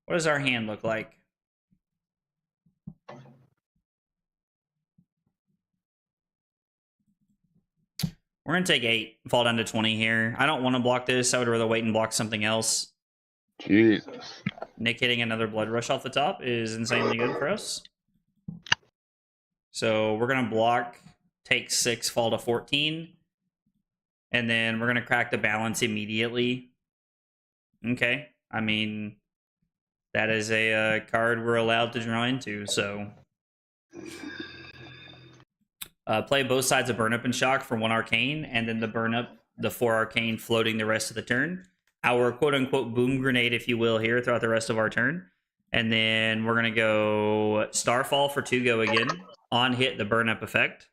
A: What does our hand look like? We're going to take 8, fall down to 20 here. I don't want to block this. I would rather wait and block something else.
B: Jesus.
A: Nick hitting another Blood Rush off the top is insanely good for us. So we're going to block, take 6, fall to 14. And then we're going to crack the balance immediately. Okay. I mean, that is a card we're allowed to draw into, so... play both sides of Burn Up and Shock for 1 arcane, and then the Burn Up, the 4 arcane floating the rest of the turn. Our quote-unquote boom grenade, if you will, here throughout the rest of our turn. And then we're going to go Starfall for 2 go again. On hit, the Burn Up effect.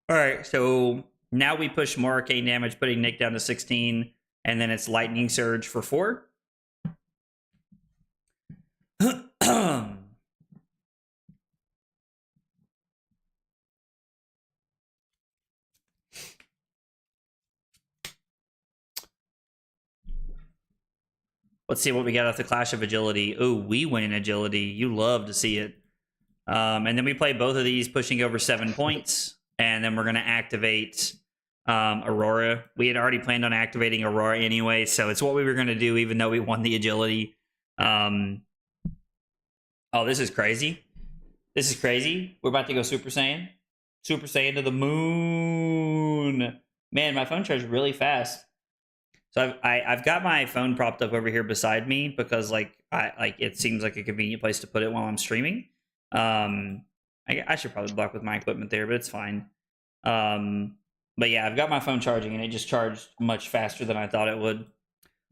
A: All right, so now we push more arcane damage, putting Nick down to 16, and then it's Lightning Surge for 4. Let's see what we got off the Clash of Agility. Oh, we win in Agility. You love to see it. And then we play both of these, pushing over 7 points. And then we're going to activate Aurora. We had already planned on activating Aurora anyway, so it's what we were going to do, even though we won the Agility. Oh, this is crazy. This is crazy. We're about to go Super Saiyan. Super Saiyan to the moon. Man, my phone charged really fast. So I've got my phone propped up over here beside me because it seems like a convenient place to put it while I'm streaming. I should probably block with my equipment there, but it's fine. But yeah, I've got my phone charging and it just charged much faster than I thought it would.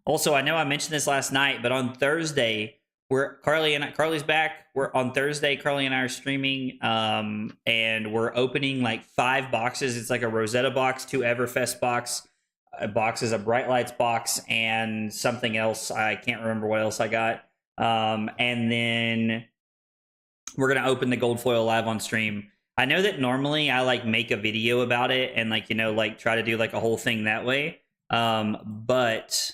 A: Also, I know I mentioned this last night, but on Thursday Carly's back. We're on Thursday. Carly and I are streaming, and we're opening like 5 boxes. It's like a Rosetta box, 2 Everfest box. A box is a Bright Lights box, and something else. I can't remember what else I got. And then we're gonna open the gold foil live on stream. I know that normally I like make a video about it and like like try to do like a whole thing that way. But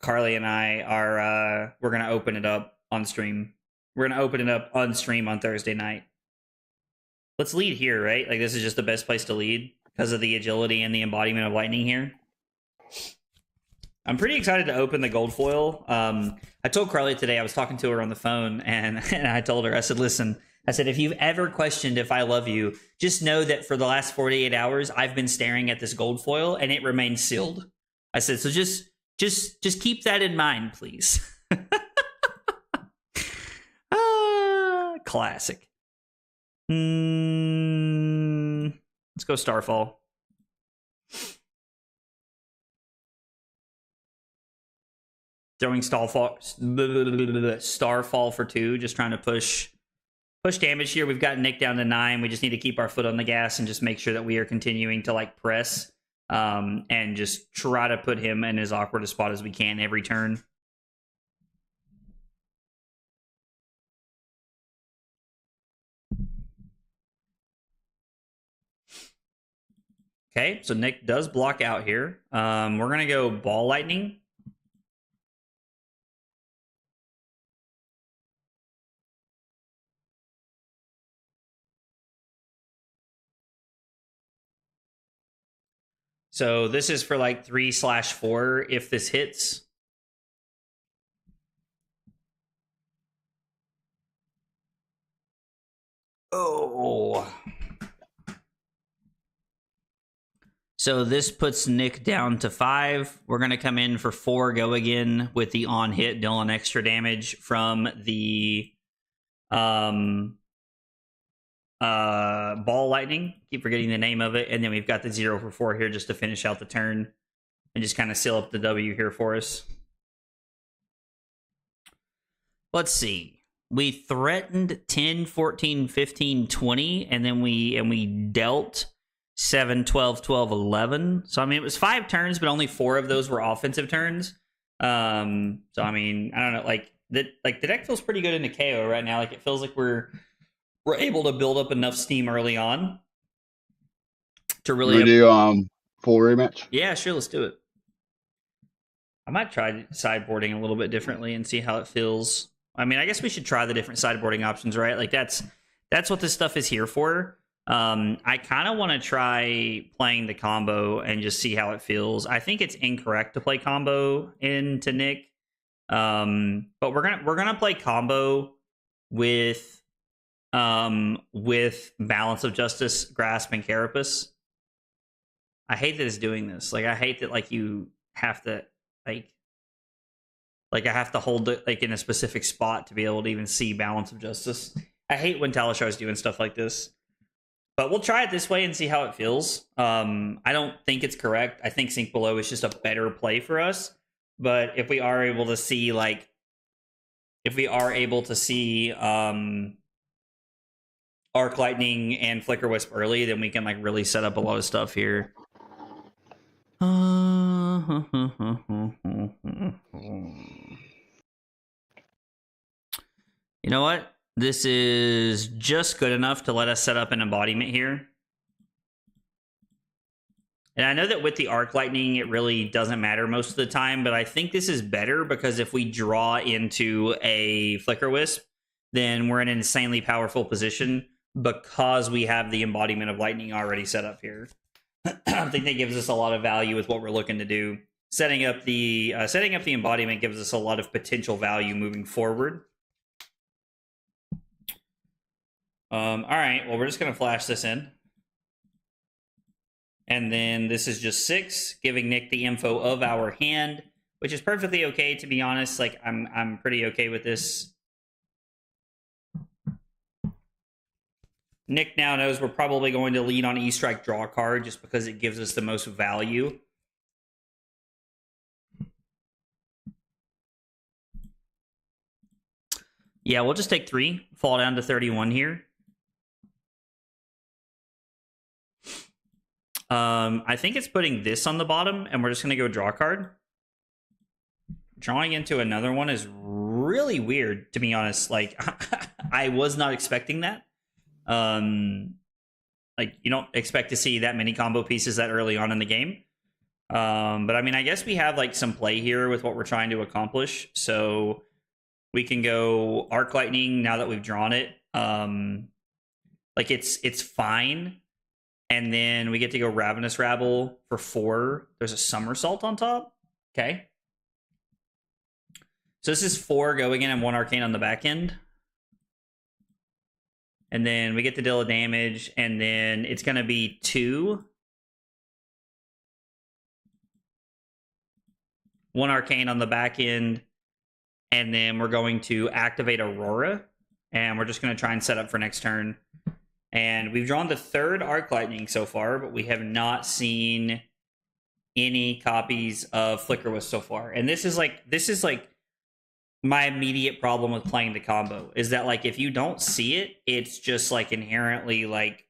A: Carly and I are we're gonna open it up on stream. We're gonna open it up on stream on Thursday night. Let's lead here, right? Like this is just the best place to lead because of the agility and the embodiment of lightning here. I'm pretty excited to open the gold foil. I told Carly today, I was talking to her on the phone, and I told her, I said, listen, I said, if you've ever questioned if I love you, just know that for the last 48 hours, I've been staring at this gold foil and it remains sealed. I said, so just keep that in mind, please. Classic. Let's go Starfall. Throwing Starfall for 2, just trying to push damage here. We've got Nick down to 9. We just need to keep our foot on the gas and just make sure that we are continuing to like press and just try to put him in as awkward a spot as we can every turn. Okay, so Nick does block out here. We're going to go Ball Lightning. So this is for like 3/4 if this hits. Oh. So this puts Nick down to 5. We're going to come in for 4, go again with the on hit, dealing extra damage from the Ball Lightning. Keep forgetting the name of it. And then we've got the 0 for 4 here just to finish out the turn and just kind of seal up the W here for us. Let's see. We threatened 10, 14, 15, 20, and then we dealt 7, 12, 12, 11. So, I mean, it was 5 turns, but only 4 of those were offensive turns. So, I mean, I don't know. Like the deck feels pretty good into KO right now. Like, it feels like we're able to build up enough steam early on to really...
B: We do full rematch?
A: Yeah, sure. Let's do it. I might try sideboarding a little bit differently and see how it feels. I mean, I guess we should try the different sideboarding options, right? Like, that's what this stuff is here for. I kind of want to try playing the combo and just see how it feels. I think it's incorrect to play combo into Nick, but we're gonna play combo with Balance of Justice, Grasp, and Carapace. I hate that it's doing this. Like, I hate that like you have to like I have to hold it like in a specific spot to be able to even see Balance of Justice. I hate when Talishar is doing stuff like this. But we'll try it this way and see how it feels. I don't think it's correct. I think Sink Below is just a better play for us. But if we are able to see, like, Arc Lightning and Flicker Wisp early, then we can, like, really set up a lot of stuff here. You know what? This is just good enough to let us set up an embodiment here. And I know that with the Arc Lightning, it really doesn't matter most of the time, but I think this is better because if we draw into a Flicker Wisp, then we're in an insanely powerful position because we have the embodiment of Lightning already set up here. I think that gives us a lot of value with what we're looking to do. Setting up the embodiment gives us a lot of potential value moving forward. All right, well, we're just going to flash this in. And then this is just 6, giving Nick the info of our hand, which is perfectly okay, to be honest. Like, I'm pretty okay with this. Nick now knows we're probably going to lead on E-Strike draw card just because it gives us the most value. Yeah, we'll just take 3, fall down to 31 here. I think it's putting this on the bottom, and we're just going to go draw a card. Drawing into another one is really weird, to be honest. Like, I was not expecting that. Like, you don't expect to see that many combo pieces that early on in the game. But I mean, I guess we have like some play here with what we're trying to accomplish. So we can go Arc Lightning now that we've drawn it. Like it's fine. And then we get to go Ravenous Rabble for 4. There's a Somersault on top. Okay. So this is 4 going in and 1 Arcane on the back end. And then we get to deal a damage, and then it's going to be 2. 1 Arcane on the back end, and then we're going to activate Aurora, and we're just going to try and set up for next turn. And we've drawn the 3rd Arc Lightning so far, but we have not seen any copies of Flicker Wisp so far. And this is like my immediate problem with playing the combo is that, like, if you don't see it, it's just like inherently like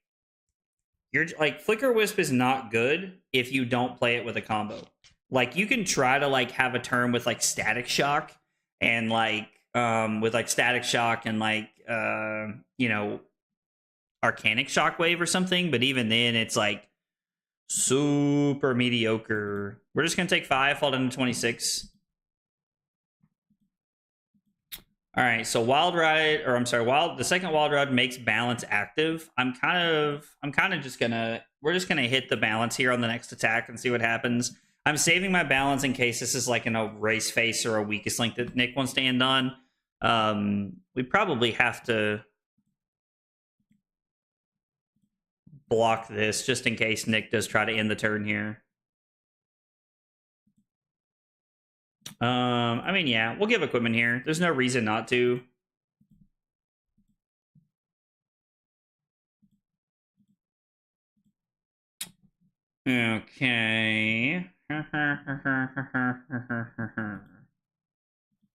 A: you're like Flicker Wisp is not good if you don't play it with a combo. Like, you can try to like have a turn with like Static Shock and like with like Static Shock and like you know, Arcanic Shockwave or something, but even then it's like super mediocre. We're just gonna take 5, fall down to 26. All right, so the second Wild Ride makes balance active. We're just gonna hit the balance here on the next attack and see what happens. I'm saving my balance in case this is like in a race face or a weakest link that Nick wants to end on. We probably have to block this just in case Nick does try to end the turn here. I mean, yeah, we'll give equipment here. There's no reason not to. Okay. An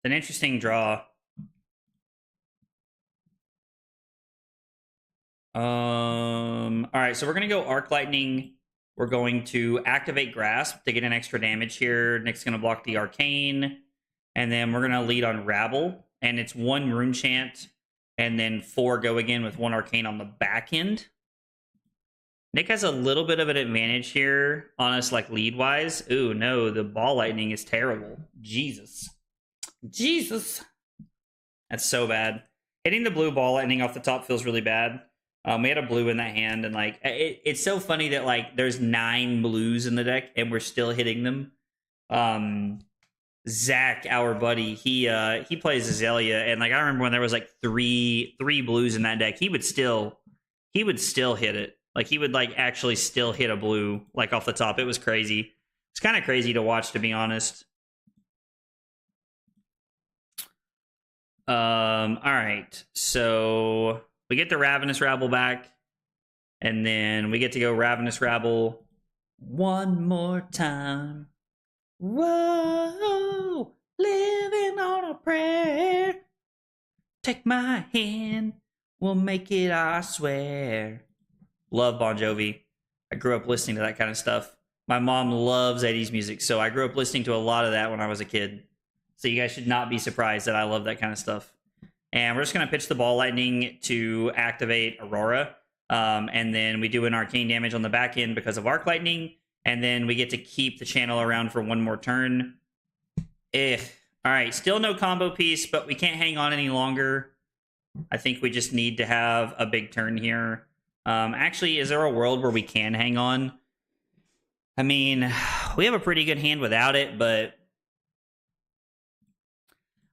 A: interesting draw. All right, so we're gonna go Arc Lightning. We're going to activate Grasp to get an extra damage here. Nick's gonna block the Arcane, and then we're gonna lead on Rabble, and it's 1 Rune Chant, and then 4 go again with 1 Arcane on the back end. Nick has a little bit of an advantage here on us, like lead-wise. Ooh, no, the Ball Lightning is terrible. Jesus. That's so bad. Hitting the blue Ball Lightning off the top feels really bad. We had a blue in that hand, and like it's so funny that like there's 9 blues in the deck, and we're still hitting them. Zach, our buddy, he plays Azalea, and like I remember when there was like three blues in that deck, he would still hit it. Like he would like actually still hit a blue like off the top. It was crazy. It's kind of crazy to watch, to be honest. All right, so we get the Ravenous Rabble back, and then we get to go Ravenous Rabble one more time. Whoa, living on a prayer. Take my hand, we'll make it, I swear. Love Bon Jovi. I grew up listening to that kind of stuff. My mom loves 80s music, so I grew up listening to a lot of that when I was a kid. So you guys should not be surprised that I love that kind of stuff. And we're just going to pitch the Ball Lightning to activate Aurora. And then we do an Arcane damage on the back end because of Arc Lightning. And then we get to keep the channel around for 1 more turn. All right, still no combo piece, but we can't hang on any longer. I think we just need to have a big turn here. Actually, is there a world where we can hang on? I mean, we have a pretty good hand without it, but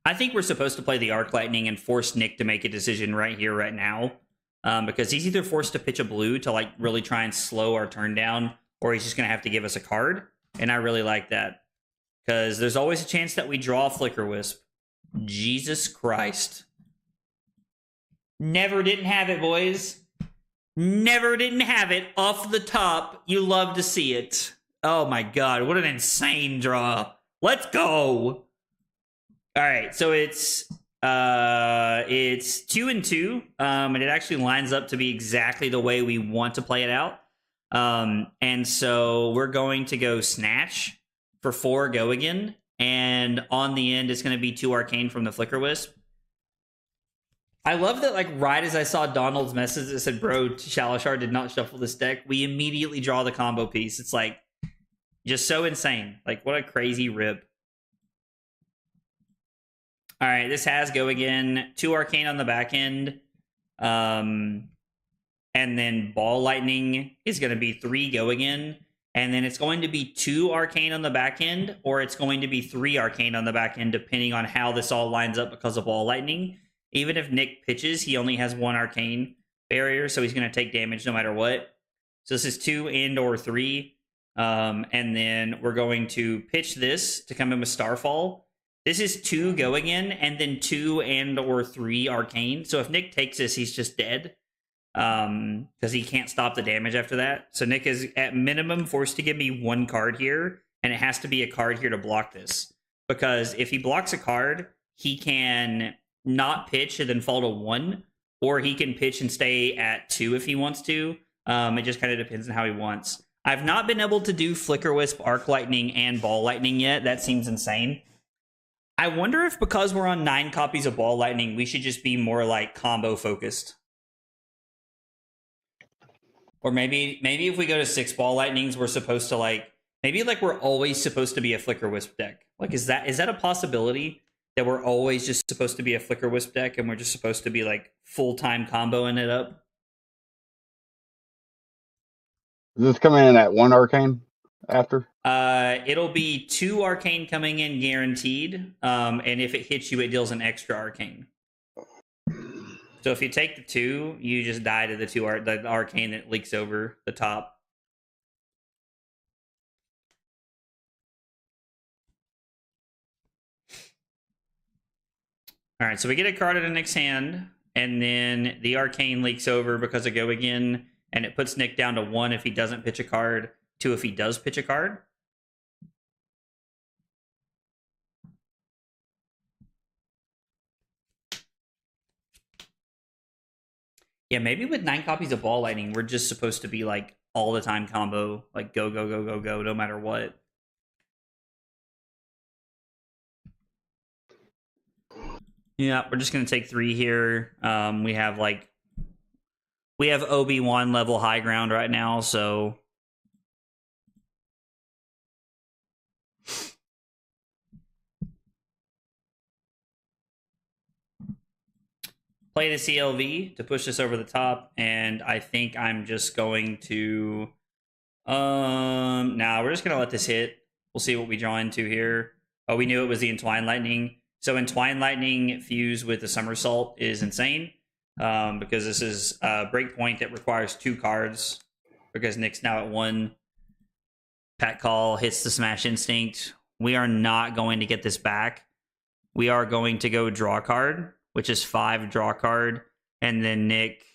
A: I think we're supposed to play the Arc Lightning and force Nick to make a decision right here, right now. Because he's either forced to pitch a blue to like really try and slow our turn down, or he's just going to have to give us a card. And I really like that. Because there's always a chance that we draw Flicker Wisp. Jesus Christ. Never didn't have it, boys. Never didn't have it. Off the top, you love to see it. Oh my god, what an insane draw. Let's go. All right, so it's It's 2 and 2, and it actually lines up to be exactly the way we want to play it out. And so we're going to go Snatch for 4, Go Again, and on the end it's going to be 2 Arcane from the Flicker Wisp. I love that, like, right as I saw Donald's message that said, bro, Shalashar did not shuffle this deck, we immediately draw the combo piece. It's like just so insane. Like, what a crazy rip. All right, this has Go Again, 2 Arcane on the back end. And then Ball Lightning is going to be 3 Go Again. And then it's going to be 2 Arcane on the back end, or it's going to be 3 Arcane on the back end, depending on how this all lines up because of Ball Lightning. Even if Nick pitches, he only has 1 Arcane barrier, so he's going to take damage no matter what. So this is 2 and or 3. And then we're going to pitch this to come in with Starfall. This is 2 Go Again, and then 2 and or 3 Arcane. So if Nick takes this, he's just dead. Because he can't stop the damage after that. So Nick is at minimum forced to give me 1 card here, and it has to be a card here to block this. Because if he blocks a card, he can not pitch and then fall to 1, or he can pitch and stay at 2 if he wants to. It just kind of depends on how he wants. I've not been able to do Flicker Wisp, Arc Lightning, and Ball Lightning yet. That seems insane. I wonder if because we're on 9 copies of Ball Lightning, we should just be more like combo focused. Or maybe if we go to 6 Ball Lightnings, we're supposed to like, maybe like we're always supposed to be a Flicker Wisp deck. Like, is that a possibility that we're always just supposed to be a Flicker Wisp deck and we're just supposed to be like full-time comboing it up?
B: Is this coming in at 1 Arcane after?
A: It'll be 2 Arcane coming in guaranteed. And if it hits you, it deals an extra Arcane. So if you take the 2, you just die to the Arcane that leaks over the top. All right, so we get a card in Nick's hand, and then the Arcane leaks over because of Go Again, and it puts Nick down to 1 if he doesn't pitch a card, 2 if he does pitch a card. Yeah, maybe with 9 copies of Ball Lightning, we're just supposed to be like all the time combo, like go, go, go, go, go, no matter what. Yeah, we're just going to take 3 here. We have Obi-Wan level high ground right now, so play the CLV to push this over the top, and I think I'm just going to we're just going to let this hit. We'll see what we draw into here. Oh, we knew it was the Entwine Lightning. So Entwine Lightning fused with the Somersault is insane, because this is a breakpoint that requires 2 cards, because Nick's now at 1. Pat Call hits the Smash Instinct. We are not going to get this back. We are going to go draw card, which is 5 draw card, and then Nick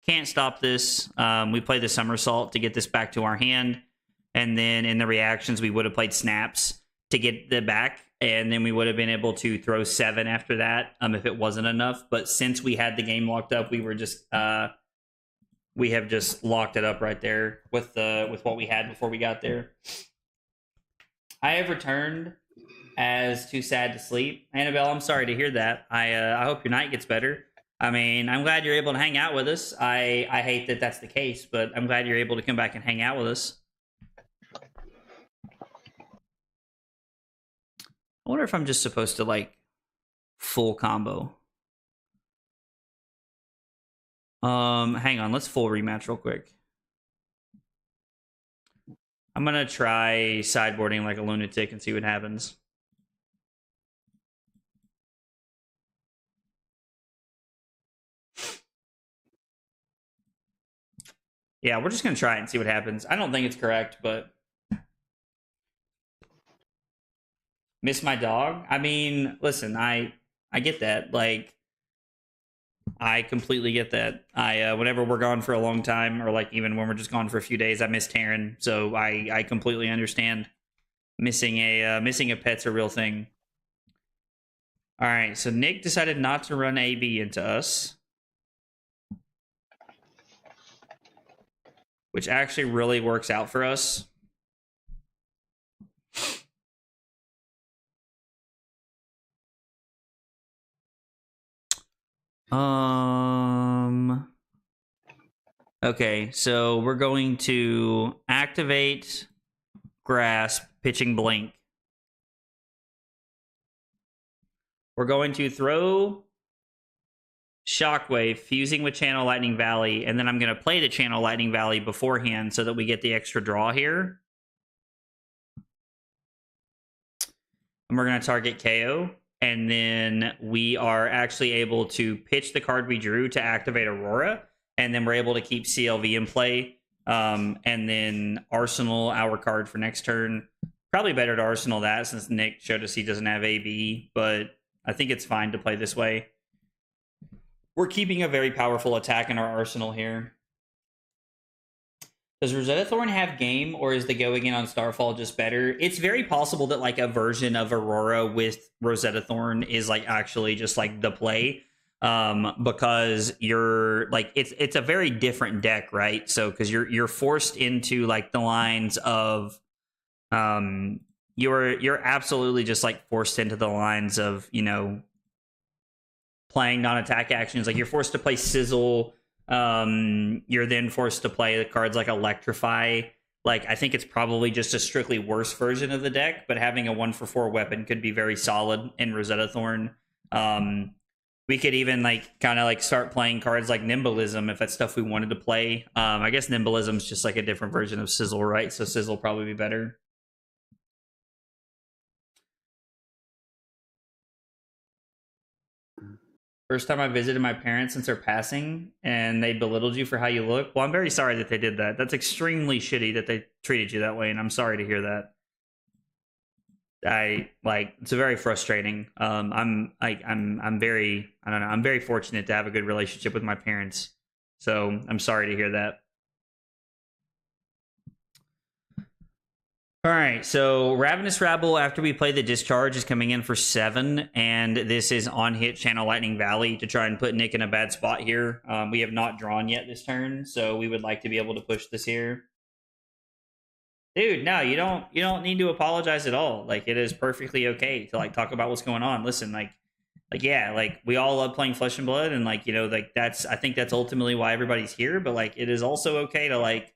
A: can't stop this. We play the Somersault to get this back to our hand, and then in the reactions we would have played Snaps to get the back, and then we would have been able to throw 7 after that if it wasn't enough. But since we had the game locked up, we were just we have just locked it up right there with what we had before we got there. I have returned as Too Sad to Sleep. Annabelle, I'm sorry to hear that. I hope your night gets better. I mean, I'm glad you're able to hang out with us. I hate that that's the case, but I'm glad you're able to come back and hang out with us. I wonder if I'm just supposed to, like, full combo. Hang on, let's full rematch real quick. I'm gonna try sideboarding like a lunatic and see what happens. Yeah, we're just gonna try it and see what happens. I don't think it's correct, but miss my dog. I mean, listen, I get that. Like, I completely get that. Whenever we're gone for a long time, or like even when we're just gone for a few days, I miss Taryn. So I completely understand. Missing a pet's a real thing. All right, so Nick decided not to run AB into us, which actually really works out for us. Okay, so we're going to activate Grasp, pitching Blink. We're going to throw Shockwave, fusing with Channel Lightning Valley, and then I'm going to play the Channel Lightning Valley beforehand so that we get the extra draw here. And we're going to target KO, and then we are actually able to pitch the card we drew to activate Aurora, and then we're able to keep CLV in play, and then Arsenal our card for next turn. Probably better to Arsenal that since Nick showed us he doesn't have AB, but I think it's fine to play this way. We're keeping a very powerful attack in our arsenal here. Does Rosetta Thorn have game, or is the Go Again on Starfall just better? It's very possible that like a version of Aurora with Rosetta Thorn is like actually just like the play, because you're like it's a very different deck, right? So because you're forced into like the lines of, you're absolutely just like forced into the lines of, you know, playing non-attack actions. Like you're forced to play Sizzle. You're then forced to play the cards like Electrify. Like I think it's probably just a strictly worse version of the deck, but having a 1-for-4 weapon could be very solid in Rosetta Thorn. We could even like kind of like start playing cards like Nimbalism if that's stuff we wanted to play. I guess Nimbalism's just like a different version of Sizzle, right? So Sizzle probably be better. First time I visited my parents since their passing, and they belittled you for how you look. Well, I'm very sorry that they did that. That's extremely shitty that they treated you that way, and I'm sorry to hear that. It's very frustrating. I'm very, I don't know, I'm very fortunate to have a good relationship with my parents. So I'm sorry to hear that. All right, so Ravenous Rabble, after we play the Discharge, is coming in for 7, and this is on hit Channel Lightning Valley to try and put Nick in a bad spot here. We have not drawn yet this turn, so we would like to be able to push this here. Dude, no, you don't need to apologize at all. Like it is perfectly okay to like talk about what's going on. Listen, like yeah, like we all love playing Flesh and Blood, and like, you know, like I think that's ultimately why everybody's here. But like, it is also okay to like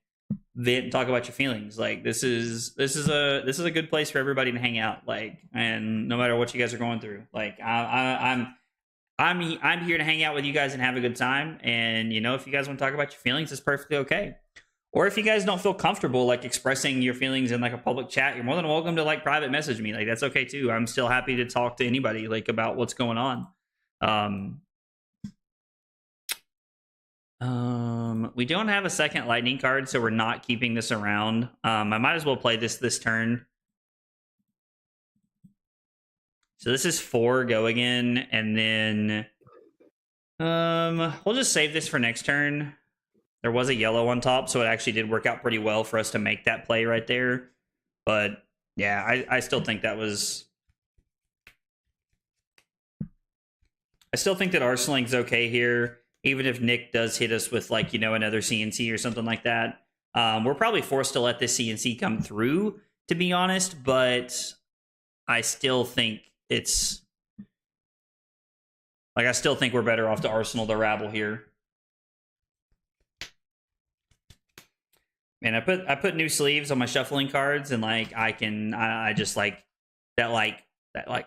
A: vent and talk about your feelings. Like this is a good place for everybody to hang out. Like, and no matter what you guys are going through, like I'm here to hang out with you guys and have a good time. And you know, if you guys want to talk about your feelings, it's perfectly okay. Or if you guys don't feel comfortable like expressing your feelings in like a public chat, you're more than welcome to like private message me. Like that's okay too. I'm still happy to talk to anybody like about what's going on. We don't have a second lightning card, so we're not keeping this around. I might as well play this turn. So this is 4 Go Again, and then we'll just save this for next turn. There was a yellow on top, so it actually did work out pretty well for us to make that play right there. But yeah, I still think that was... I still think that Arsenaling's okay here, even if Nick does hit us with like, you know, another CNC or something like that. We're probably forced to let this CNC come through, to be honest, but I still think it's... Like, I still think we're better off to Arsenal the Rabble here. And I put new sleeves on my shuffling cards, and like I just like that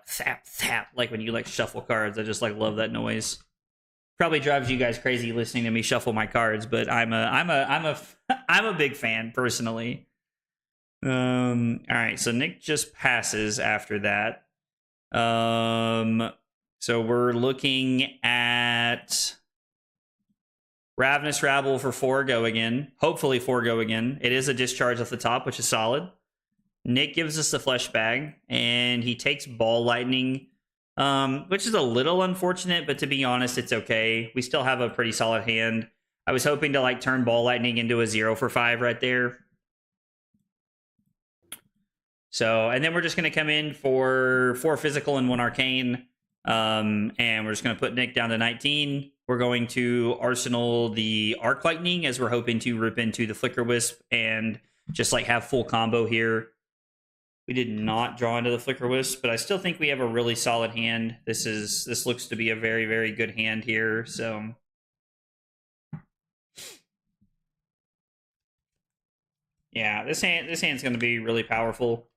A: thap like when you like shuffle cards. I just like love that noise. Probably drives you guys crazy listening to me shuffle my cards, but I'm a big fan personally. All right, so Nick just passes after that. So we're looking at Ravenous Rabble for 4 Go Again. Hopefully 4 Go Again. It is a discharge off the top, which is solid. Nick gives us the Flesh Bag, and he takes Ball Lightning, which is a little unfortunate, but to be honest, it's okay. We still have a pretty solid hand. I was hoping to like turn Ball Lightning into a 0 for 5 right there. So, and then we're just going to come in for 4 Physical and 1 Arcane. And we're just going to put Nick down to 19. We're going to Arsenal the Arc Lightning as we're hoping to rip into the Flicker Wisp and just like have full combo here. We did not draw into the Flicker Wisp, but I still think we have a really solid hand. This looks to be a very, very good hand here. So yeah, this hand's going to be really powerful.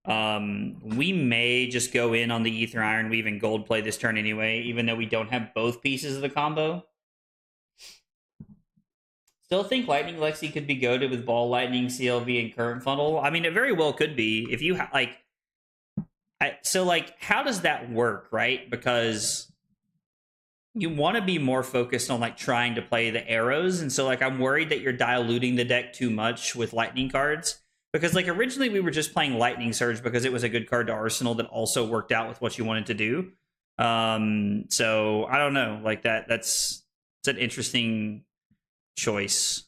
A: We may just go in on the Ether Iron Weave and Gold play this turn anyway, even though we don't have both pieces of the combo. Still think Lightning Lexi could be goated with Ball Lightning, CLV, and Current Funnel. I mean, it very well could be. If you how does that work, right? Because you want to be more focused on like trying to play the arrows, and so like I'm worried that you're diluting the deck too much with Lightning cards. Because like originally we were just playing Lightning Surge because it was a good card to Arsenal that also worked out with what you wanted to do. So I don't know, like it's an interesting choice.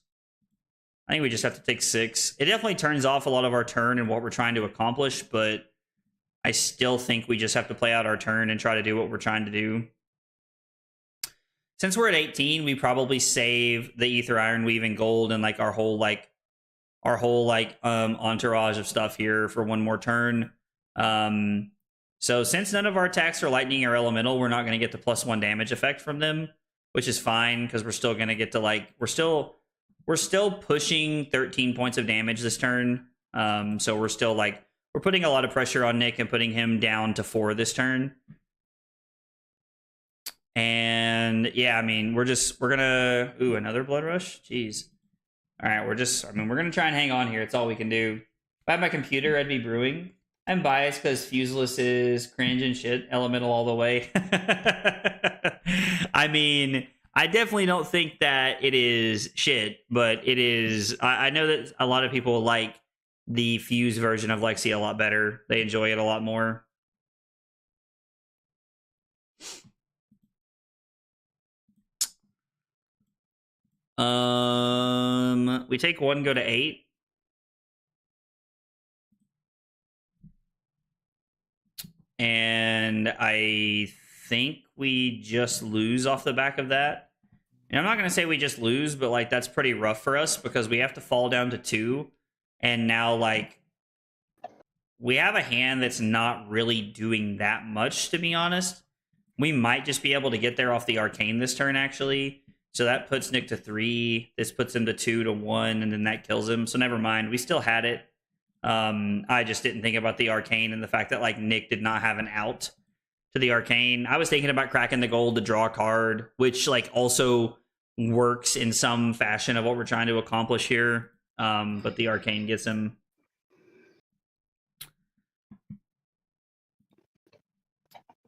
A: I think we just have to take 6. It definitely turns off a lot of our turn and what we're trying to accomplish, but I still think we just have to play out our turn and try to do what we're trying to do. Since we're at 18, we probably save the Ether Iron Weave and Gold and like our whole entourage of stuff here for one more turn. So since none of our attacks are lightning or elemental, we're not going to get the +1 damage effect from them, which is fine because we're still going to get to like we're still pushing 13 points of damage this turn. So we're still like we're putting a lot of pressure on Nick and putting him down to 4 this turn. And yeah, I mean, we're gonna another Blood Rush. Jeez. All right, we're gonna try and hang on here. It's all we can do. If I had my computer, I'd be brewing. I'm biased because Fuseless is cringe and shit. Elemental all the way. I mean, I definitely don't think that it is shit, but it is. I know that a lot of people like the Fuse version of Lexi a lot better. They enjoy it a lot more. We take 1, go to 8. And I think we just lose off the back of that. And I'm not going to say we just lose, but like that's pretty rough for us because we have to fall down to 2. And now like we have a hand that's not really doing that much, to be honest. We might just be able to get there off the Arcane this turn, actually. So that puts Nick to 3. This puts him to 2 to 1, and then that kills him. So never mind. We still had it. I just didn't think about the Arcane and the fact that like Nick did not have an out to the Arcane. I was thinking about cracking the Gold to draw a card, which like also works in some fashion of what we're trying to accomplish here. But the Arcane gets him.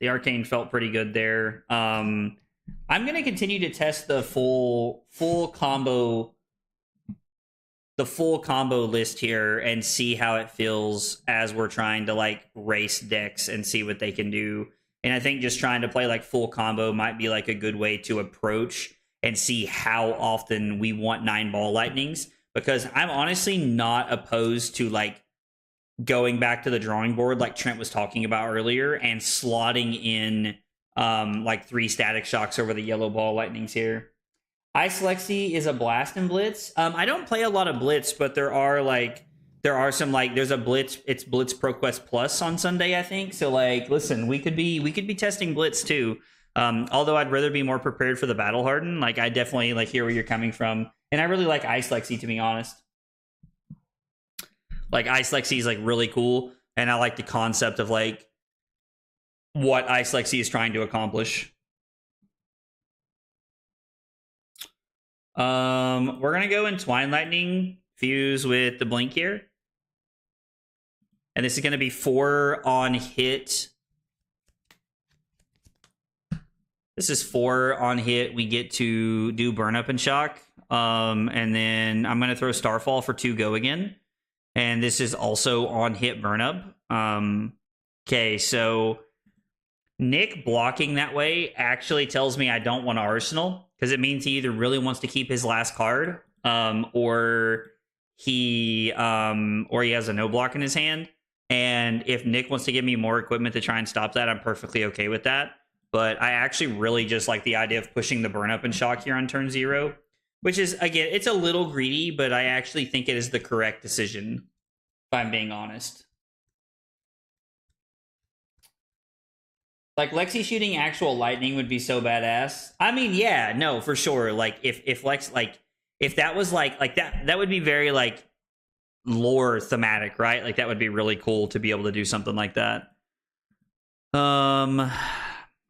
A: The Arcane felt pretty good there. I'm going to continue to test the full combo list here and see how it feels as we're trying to like race decks and see what they can do. And I think just trying to play like full combo might be like a good way to approach and see how often we want 9 Ball Lightnings, because I'm honestly not opposed to like going back to the drawing board like Trent was talking about earlier and slotting in like 3 Static Shocks over the yellow Ball Lightnings here. Ice Lexi is a blast and blitz. I don't play a lot of blitz, but there are some like there's a blitz. It's Blitz ProQuest Plus on Sunday, I think. So like, listen, we could be testing blitz too. Although I'd rather be more prepared for the Battle Harden. Like I definitely like hear where you're coming from, and I really like Ice Lexi, to be honest. Like Ice Lexi is like really cool, and I like the concept of like what Ice Lexi is trying to accomplish. We're gonna go in Twine Lightning Fuse with the Blink here, and this is gonna be 4 on hit. This is 4 on hit. We get to do Burn Up and Shock, and then I'm gonna throw Starfall for 2 go again, and this is also on hit Burn Up. Okay, so Nick blocking that way actually tells me I don't want to Arsenal, because it means he either really wants to keep his last card, or he has a no block in his hand. And if Nick wants to give me more equipment to try and stop that, I'm perfectly okay with that. but I actually really just like the idea of pushing the burn up and shock here on turn 0, which is, again, it's a little greedy, but I actually think it is the correct decision, if I'm being honest. Like, Lexi shooting actual lightning would be so badass. I mean, yeah, no, for sure. Like, if Lex, like, if that was like that would be very, like, lore thematic, right? Like, that would be really cool to be able to do something like that.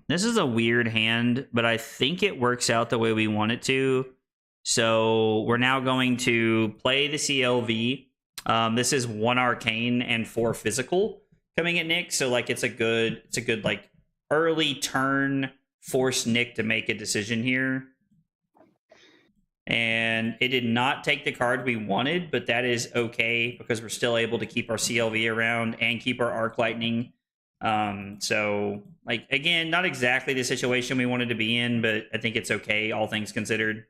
A: This is a weird hand, but I think it works out the way we want it to. So we're now going to play the CLV. This is 1 arcane and 4 physical coming at Nick. So like it's a good like early turn force Nick to make a decision here. And it did not take the card we wanted, but that is okay because we're still able to keep our CLV around and keep our arc lightning. So like, again, not exactly the situation we wanted to be in, but I think it's okay, all things considered.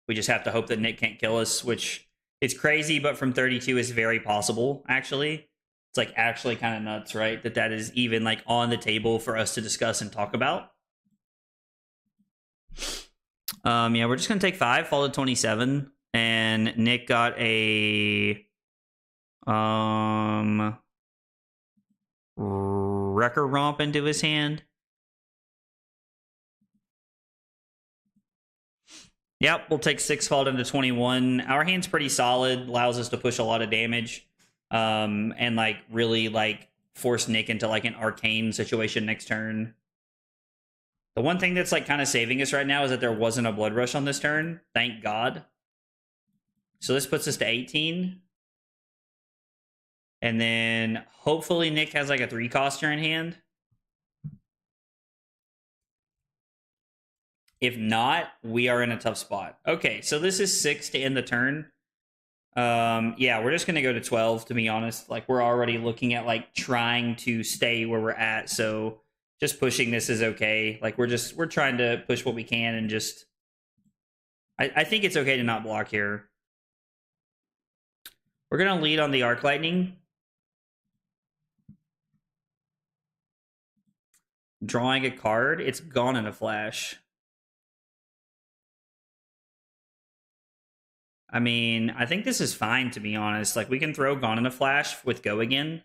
A: We just have to hope that Nick can't kill us, which it's crazy, but from 32 is very possible, actually. It's like actually kind of nuts, right? That is even like on the table for us to discuss and talk about. Yeah, we're just gonna take 5, fall to 27, and Nick got a Wrecker Romp into his hand. Yep, we'll take 6, fall into 21. Our hand's pretty solid, allows us to push a lot of damage, and like really like force Nick into like an arcane situation next turn. The one thing that's like kind of saving us right now is that there wasn't a Blood Rush on this turn. Thank God. So this puts us to 18. And then hopefully Nick has like a 3-coster in hand. If not, we are in a tough spot. Okay, so this is 6 to end the turn. Yeah, we're just going to go to 12, to be honest. Like, we're already looking at like trying to stay where we're at, so just pushing this is okay. Like, we're trying to push what we can and just... I think it's okay to not block here. We're going to lead on the Arc Lightning. Drawing a card. It's gone in a flash. I mean, I think this is fine, to be honest. Like, we can throw Gone in a Flash with Go Again.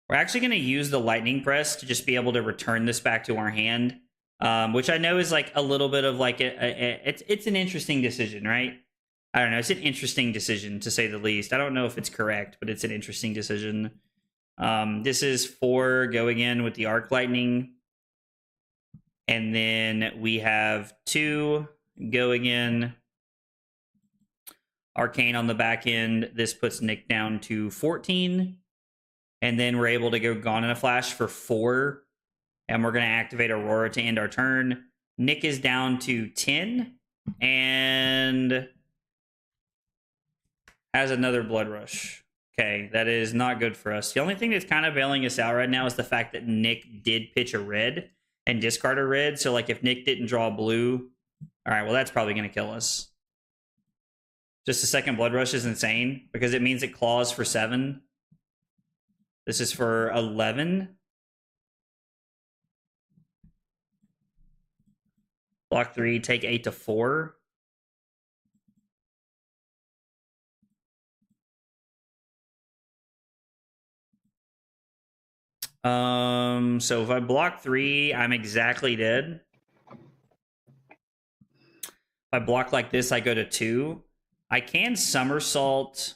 A: We're actually going to use the Lightning Press to just be able to return this back to our hand, which I know is like a little bit of like it's an interesting decision, right? I don't know. It's an interesting decision, to say the least. I don't know if it's correct, but it's an interesting decision. This is 4 Go Again with the Arc Lightning. And then we have 2 Go Again. Arcane on the back end. This puts Nick down to 14. And then we're able to go Gone in a Flash for 4. And we're going to activate Aurora to end our turn. Nick is down to 10. And has another Blood Rush. Okay, that is not good for us. The only thing that's kind of bailing us out right now is the fact that Nick did pitch a red and discard a red. So, like, if Nick didn't draw blue... All right, well, that's probably going to kill us. Just a second Blood Rush is insane, because it means it claws for 7. This is for 11. Block 3, take 8 to 4. So if I block 3, I'm exactly dead. If I block like this, I go to 2. I can somersault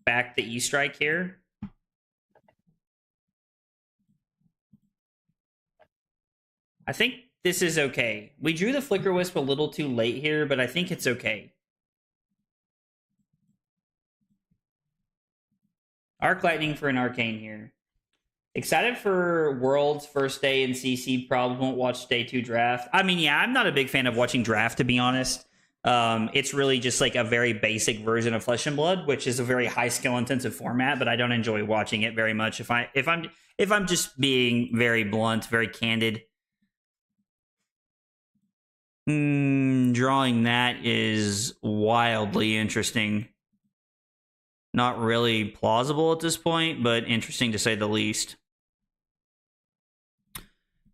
A: back the E-Strike here. I think this is okay. We drew the Flicker Wisp a little too late here, but I think it's okay. Arc Lightning for an Arcane here. Excited for World's first day in CC. Probably won't watch day 2 draft. I mean, yeah, I'm not a big fan of watching draft, to be honest. It's really just like a very basic version of Flesh and Blood, which is a very high skill intensive format, but I don't enjoy watching it very much. If I'm just being very blunt, very candid. Drawing that is wildly interesting. Not really plausible at this point, but interesting to say the least.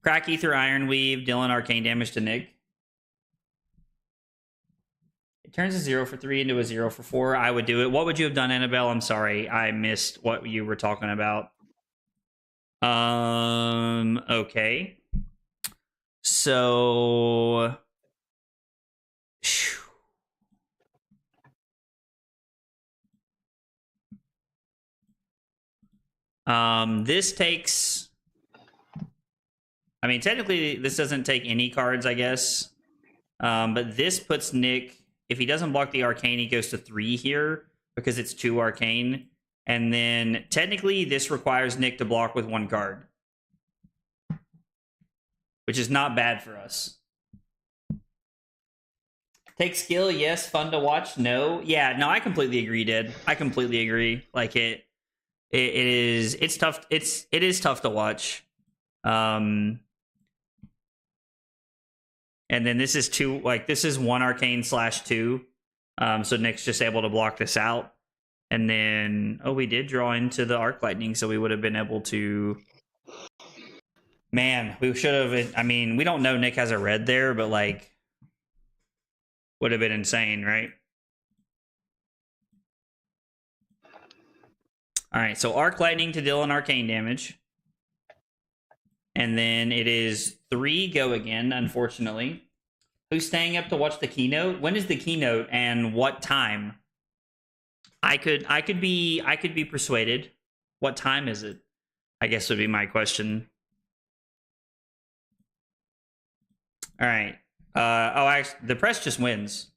A: Crack Ether, Iron Weave, dealing arcane damage to Nick. It turns a 0 for 3 into a 0 for 4. I would do it. What would you have done, Annabelle? I'm sorry. I missed what you were talking about. Okay. So... This takes... I mean, technically, this doesn't take any cards, I guess. But this puts Nick... If he doesn't block the Arcane, he goes to 3 here because it's 2 Arcane. And then, technically, this requires Nick to block with 1 card. Which is not bad for us. Take skill, yes. Fun to watch, no. Yeah, no, I completely agree, Did. I completely agree. Like, it is... It's tough. It is tough to watch. And then this is 2, like, this is 1 Arcane / 2. So Nick's just able to block this out. And then, oh, we did draw into the Arc Lightning, so we would have been able to... Man, we should have... I mean, we don't know Nick has a red there, but, like, would have been insane, right? All right, so Arc Lightning to deal an Arcane damage. And then it is 3 go again, unfortunately. Who's staying up to watch the keynote? When is the keynote and what time? I could be persuaded. What time is it? I guess would be my question. All right. Actually, the press just wins.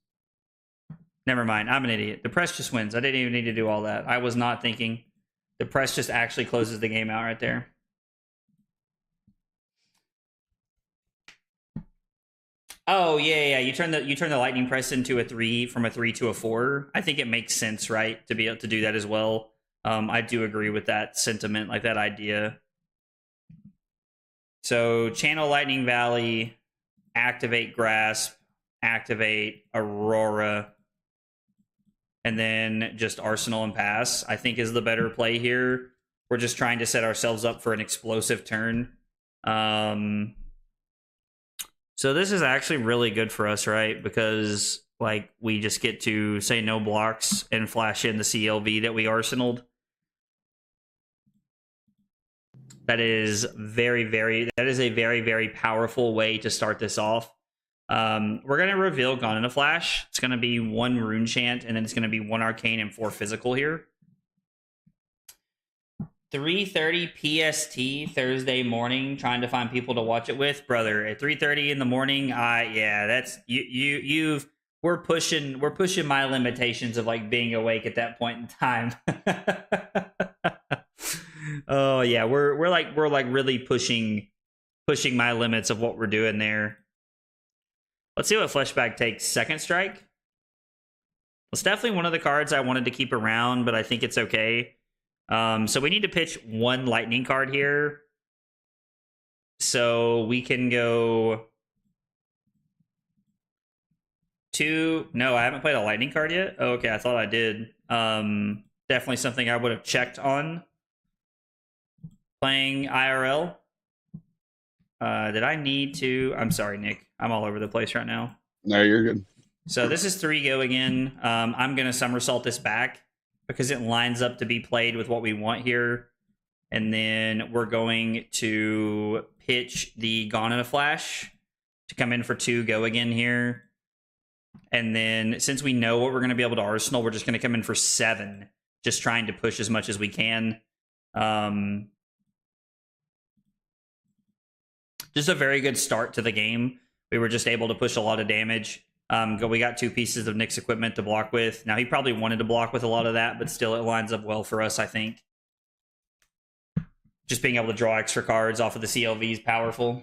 A: Never mind. I'm an idiot. The press just wins. I didn't even need to do all that. I was not thinking. The press just actually closes the game out right there. Oh yeah. You turn the lightning press into a 3 from a 3 to a 4. I think it makes sense, right, to be able to do that as well. I do agree with that sentiment, like that idea. So channel Lightning Valley, activate Grasp, activate Aurora, and then just Arsenal and pass, I think is the better play here. We're just trying to set ourselves up for an explosive turn. So this is actually really good for us, right? Because, like, we just get to say no blocks and flash in the CLV that we arsenaled. That is a very, very powerful way to start this off. We're going to reveal Gone in a Flash. It's going to be 1 Rune Chant, and then it's going to be 1 Arcane and 4 Physical here. 3:30 PST Thursday morning, trying to find people to watch it with, brother. At 3:30 in the morning, yeah, that's we're pushing my limitations of like being awake at that point in time. Oh yeah, we're like really pushing my limits of what we're doing there. Let's see what Fleshbag takes. Second Strike. It's definitely one of the cards I wanted to keep around, but I think it's okay. So we need to pitch 1 lightning card here. So we can go 2. No, I haven't played a lightning card yet. Oh, okay, I thought I did. Definitely something I would have checked on playing IRL. Did I need to? I'm sorry, Nick. I'm all over the place right now.
B: No, you're good.
A: So this is 3 go again. I'm going to somersault this back because it lines up to be played with what we want here. And then we're going to pitch the Gone in a Flash to come in for 2 go again here. And then since we know what we're going to be able to arsenal, we're just going to come in for 7, just trying to push as much as we can. Just a very good start to the game. We were just able to push a lot of damage. We got 2 pieces of Nick's equipment to block with. Now, he probably wanted to block with a lot of that, but still it lines up well for us, I think. Just being able to draw extra cards off of the CLV is powerful.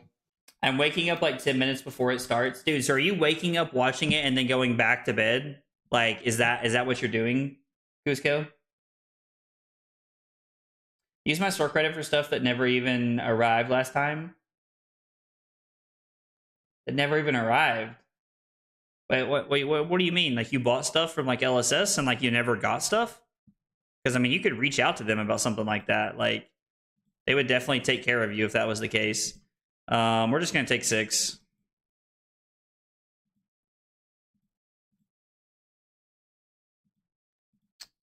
A: I'm waking up like 10 minutes before it starts. Dude, so are you waking up, watching it, and then going back to bed? Like, is that what you're doing, Cusco? Use my store credit for stuff that never even arrived last time? It never even arrived. Wait, what do you mean? Like, you bought stuff from, like, LSS and, like, you never got stuff? Because, I mean, you could reach out to them about something like that. Like, they would definitely take care of you if that was the case. We're just going to take 6.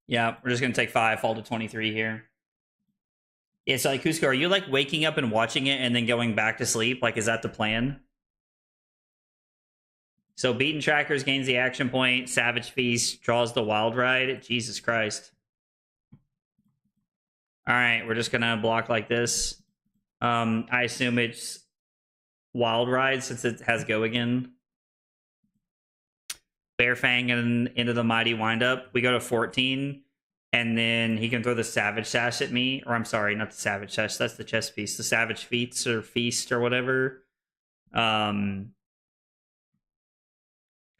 A: Yeah, we're just going to take 5, fall to 23 here. Yeah, so, like, Cusco, are you, like, waking up and watching it and then going back to sleep? Like, is that the plan? So, Beaten Trackers gains the action point. Savage Feast draws the Wild Ride. Jesus Christ. All right, we're just going to block like this. I assume it's Wild Ride since it has Go again. Bear Fang and into the Mighty Windup. We go to 14, and then he can throw the Savage Sash at me. Or I'm sorry, not the Savage Sash. That's the chess piece. The Savage Feast or whatever. Because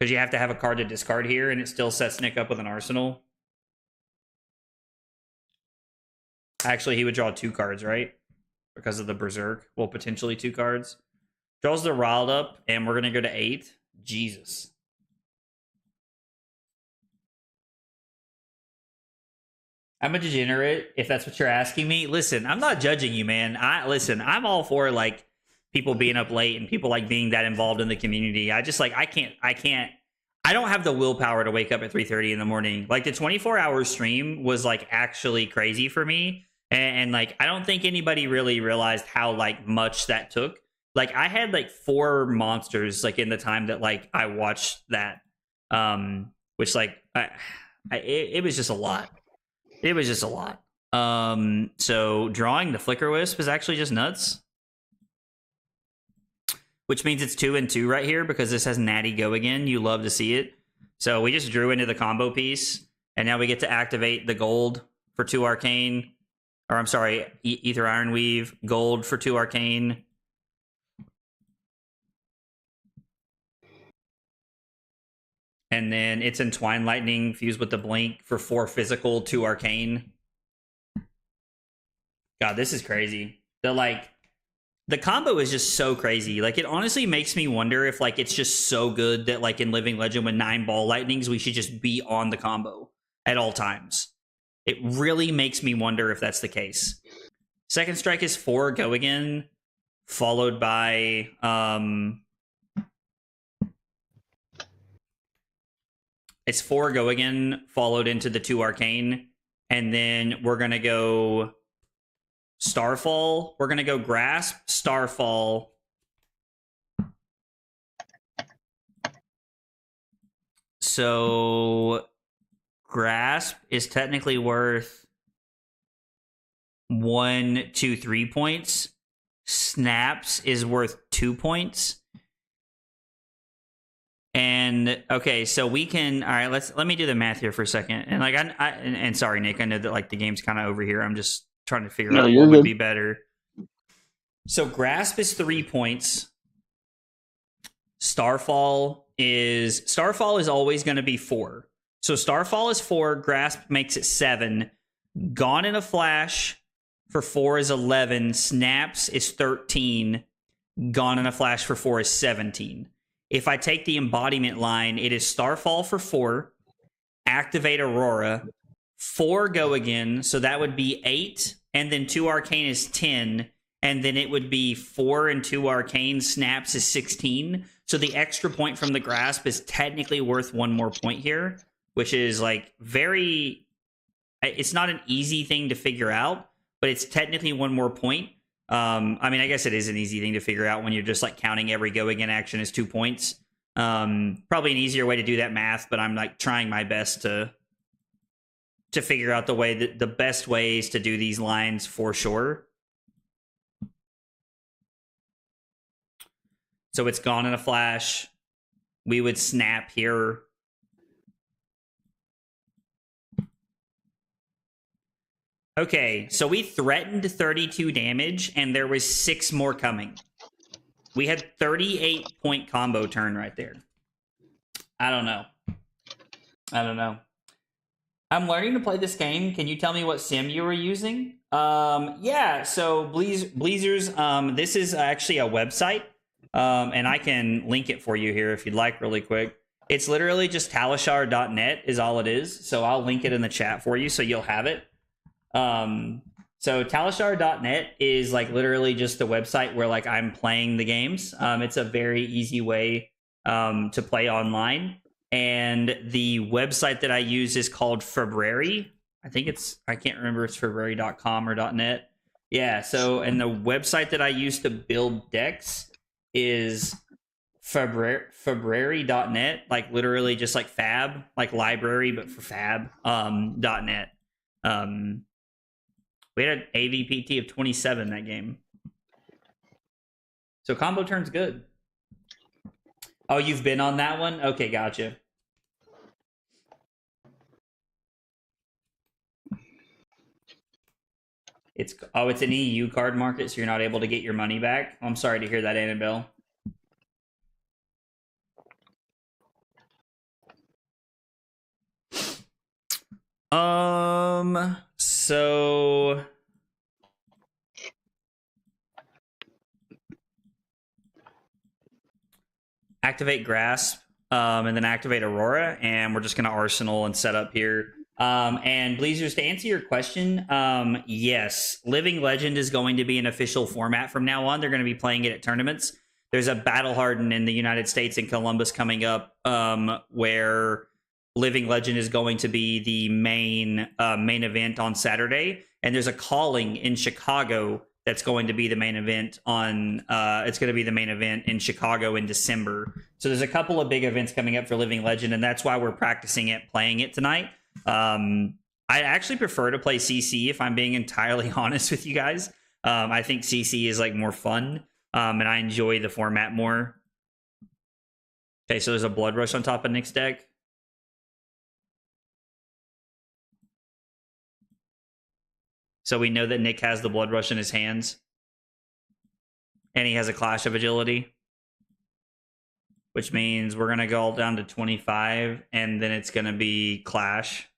A: you have to have a card to discard here, and it still sets Nick up with an arsenal. Actually, he would draw 2 cards, right? Because of the Berserk. Well, potentially 2 cards. Draws the Riled Up, and we're going to go to 8. Jesus. I'm a degenerate, if that's what you're asking me. Listen, I'm not judging you, man. I'm all for, like, people being up late and people, like, being that involved in the community. I just, like, I don't have the willpower to wake up at 3:30 in the morning. Like, the 24-hour stream was, like, actually crazy for me. And, like, I don't think anybody really realized how, like, much that took. Like, I had, like, 4 monsters, like, in the time that, like, I watched that. Which, like, it was just a lot. It was just a lot. So drawing the Flicker Wisp is actually just nuts. Which means it's 2 and 2 right here because this has Natty Go again. You love to see it. So we just drew into the combo piece. And now we get to activate the gold for 2 Arcane. Or I'm sorry, Ether Ironweave. Gold for 2 Arcane. And then it's Entwined Lightning fused with the Blink for 4 physical, 2 arcane. God, this is crazy. The combo is just so crazy. Like, it honestly makes me wonder if, like, it's just so good that, like, in Living Legend with 9 Ball Lightnings, we should just be on the combo at all times. It really makes me wonder if that's the case. Second strike is 4 Go again, followed by it's 4 Go again, followed into the 2 Arcane. And then we're going to go Starfall. We're going to go Grasp, Starfall. So Grasp is technically worth 1, 2, 3 points. Snaps is worth 2 points. And okay, so we can. All right, let me do the math here for a second. And like, and sorry, Nick, I know that like the game's kind of over here. I'm just trying to figure out what would be better. So Grasp is 3 points. Starfall is always going to be 4. So Starfall is 4. Grasp makes it 7. Gone in a Flash for 4 is 11. Snaps is 13. Gone in a Flash for 4 is 17. If I take the embodiment line, it is Starfall for 4, activate Aurora, 4 Go again, so that would be 8, and then 2 Arcane is 10, and then it would be 4 and 2 Arcane, Snaps is 16. So the extra point from the Grasp is technically worth 1 more point here, which is like very... It's not an easy thing to figure out, but it's technically 1 more point. I mean, I guess it is an easy thing to figure out when you're just like counting every Go again action as 2 points. Probably an easier way to do that math, but I'm like trying my best to figure out the best ways to do these lines for sure. So it's Gone in a Flash. We would snap here. Okay, so we threatened 32 damage, and there was 6 more coming. We had 38-point combo turn right there. I don't know. I'm learning to play this game. Can you tell me what sim you were using? Yeah, so Bleezers, this is actually a website, and I can link it for you here if you'd like really quick. It's literally just talishar.net is all it is. So I'll link it in the chat for you so you'll have it. So talishar.net is like literally just the website where like I'm playing the games. It's a very easy way to play online. And the website that I use is called February. I can't remember if it's February.com or .net. Yeah, so, and the website that I use to build decks is February.net, like literally just like fab, like library, but for fab, .net. We had an AVPT of 27 that game. So combo turn's good. Oh, you've been on that one? Okay, gotcha. It's an EU card market, so you're not able to get your money back. I'm sorry to hear that, Annabelle. So activate Grasp, and then activate Aurora, and we're just gonna Arsenal and set up here. And Bleezers, to answer your question, yes, Living Legend is going to be an official format from now on. They're going to be playing it at tournaments. There's a Battle Harden in the United States in Columbus coming up, where Living Legend is going to be the main event on Saturday, and there's a Calling in Chicago that's going to be the main event on. It's going to be the main event in Chicago in December. So there's a couple of big events coming up for Living Legend, and that's why we're practicing it, playing it tonight. I actually prefer to play CC if I'm being entirely honest with you guys. I think CC is like more fun, and I enjoy the format more. Okay, so there's a Blood Rush on top of Nick's deck. So we know that Nick has the Blood Rush in his hands. And he has a Clash of Agility. Which means we're going to go down to 25, and then it's going to be Clash.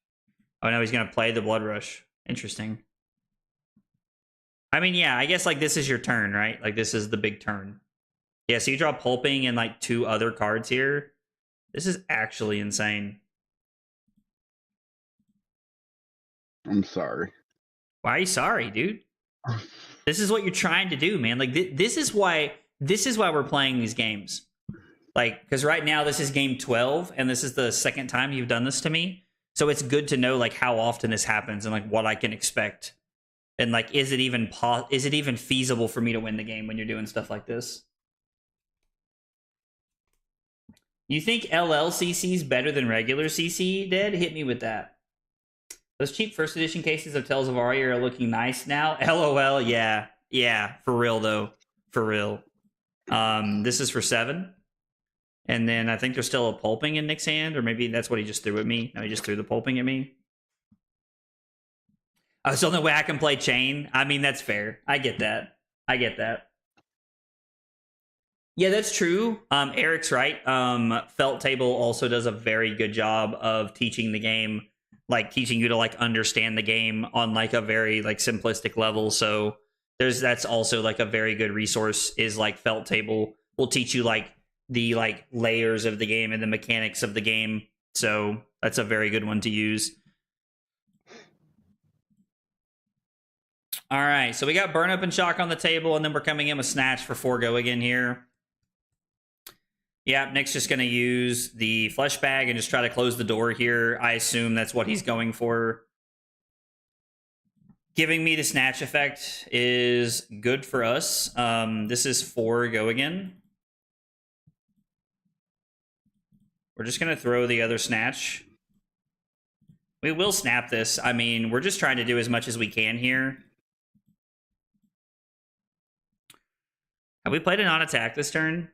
A: Oh, no, he's going to play the Blood Rush. Interesting. I mean, yeah, I guess, like, this is your turn, right? Like, this is the big turn. Yeah, so you draw Pulping and, like, 2 other cards here. This is actually insane.
B: I'm sorry.
A: Why are you sorry, dude? This is what you're trying to do, man. Like, this is why we're playing these games. Like, because right now this is game 12, and this is the second time you've done this to me. So it's good to know, like, how often this happens and, like, what I can expect. And, like, is it even feasible for me to win the game when you're doing stuff like this? You think LLCC is better than regular CC, Dead? Hit me with that. Those cheap first edition cases of Tales of Aria are looking nice now. LOL, yeah. Yeah, for real, though. For real. This is for 7. And then I think there's still a Pulping in Nick's hand, or maybe that's what he just threw at me. No, he just threw the Pulping at me. Oh, so the only way I can play Chain? I mean, that's fair. I get that. I get that. Yeah, that's true. Eric's right. Felt Table also does a very good job of teaching the game, like teaching you to like understand the game on like a very like simplistic level. So that's also like a very good resource, is like Felt Table will teach you like the like layers of the game and the mechanics of the game. So that's a very good one to use. All right, so we got Burn Up and Shock on the table, and then we're coming in with Snatch for 4 go again here. Yeah, Nick's just going to use the Flesh Bag and just try to close the door here. I assume that's what he's going for. Giving me the Snatch effect is good for us. This is 4 go again. We're just going to throw the other Snatch. We will snap this. I mean, we're just trying to do as much as we can here. Have we played a non-attack this turn?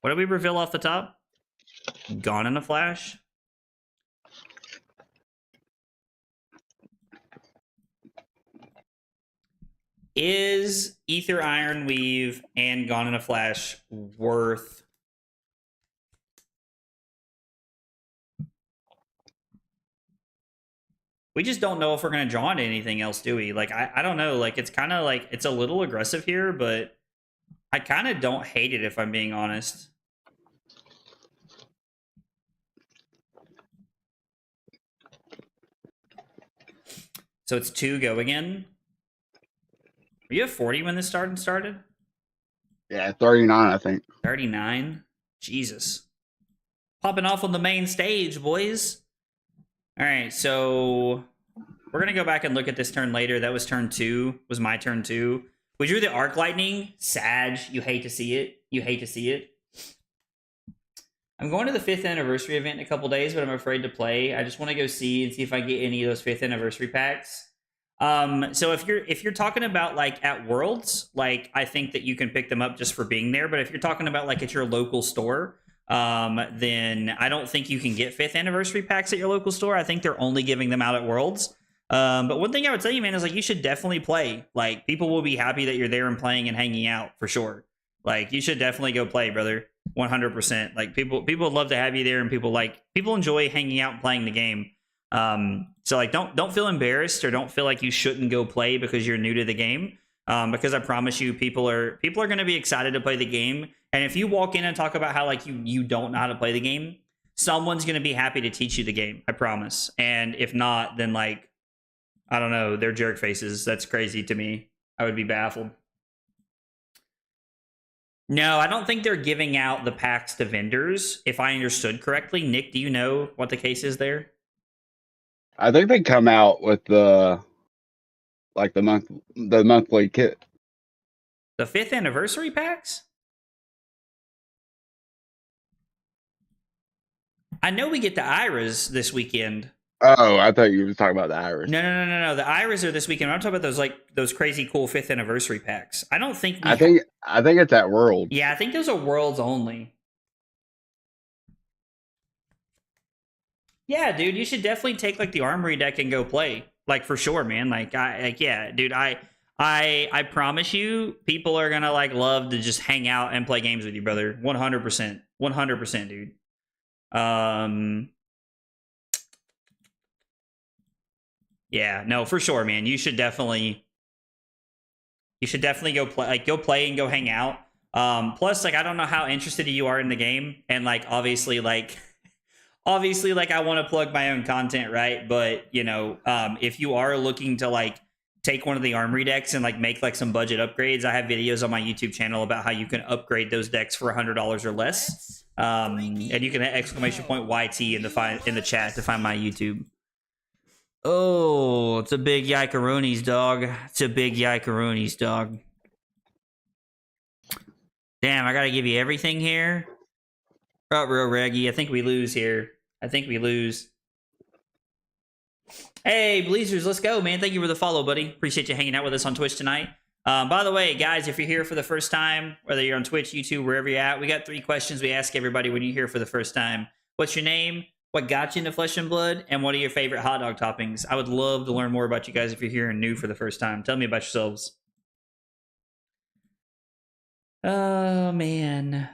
A: What did we reveal off the top? Gone in a Flash? Is Ether Iron Weave and Gone in a Flash worth... We just don't know if we're going to draw into anything else, do we? Like, I don't know. Like, it's kind of like... It's a little aggressive here, but I kind of don't hate it, if I'm being honest. So it's 2 go again. Were you at 40 when this started?
B: Yeah, 39, I think.
A: 39? Jesus. Popping off on the main stage, boys. All right, so we're going to go back and look at this turn later. That was turn 2. Was my turn 2. We drew the Arc Lightning. Sag, you hate to see it. You hate to see it. I'm going to the 5th anniversary event in a couple days, but I'm afraid to play. I just want to go see if I get any of those 5th anniversary packs. So if you're talking about like at Worlds, like I think that you can pick them up just for being there. But if you're talking about like at your local store, then I don't think you can get 5th anniversary packs at your local store. I think they're only giving them out at Worlds. But one thing I would tell you, man, is like you should definitely play. Like people will be happy that you're there and playing and hanging out for sure. Like you should definitely go play, brother. 100%. Like people would love to have you there, and people enjoy hanging out and playing the game. So like don't feel embarrassed or don't feel like you shouldn't go play because you're new to the game. Because I promise you, people are going to be excited to play the game. And if you walk in and talk about how like you don't know how to play the game, someone's going to be happy to teach you the game. I promise. And if not, then like I don't know, they're jerk faces. That's crazy to me. I would be baffled. No, I don't think they're giving out the packs to vendors, if I understood correctly. Nick, do you know what the case is there?
B: I think they come out with the monthly kit.
A: The 5th anniversary packs? I know we get the Iras this weekend.
B: Oh, I thought you were talking about the Iris.
A: No. The Iras are this weekend. I'm talking about those crazy cool 5th anniversary packs. I don't think
B: I think it's at World.
A: Yeah, I think those are Worlds only. Yeah, dude, you should definitely take like the Armory deck and go play. Like for sure, man. Yeah, dude, I promise you, people are gonna like love to just hang out and play games with you, brother. 100%. 100%, dude. Yeah, no, for sure, man. You should definitely go play, like go play and go hang out. Plus, like I don't know how interested you are in the game, and like obviously, like I want to plug my own content, right? But you know, if you are looking to like take one of the Armory decks and like make like some budget upgrades, I have videos on my YouTube channel about how you can upgrade those decks for $100 or less. And you can !YT in the chat to find my YouTube. Oh, it's a big yikaroonies, dog. It's a big yikaroonies, dog. Damn, I gotta give you everything here. Oh, real reggy. I think we lose here. I think we lose. Hey, Bleezers, let's go, man. Thank you for the follow, buddy. Appreciate you hanging out with us on Twitch tonight. By the way, guys, if you're here for the first time, whether you're on Twitch, YouTube, wherever you're at, we got 3 questions we ask everybody when you're here for the first time. What's your name? What got you into Flesh and Blood? And what are your favorite hot dog toppings? I would love to learn more about you guys if you're here and new for the first time. Tell me about yourselves. Oh, man.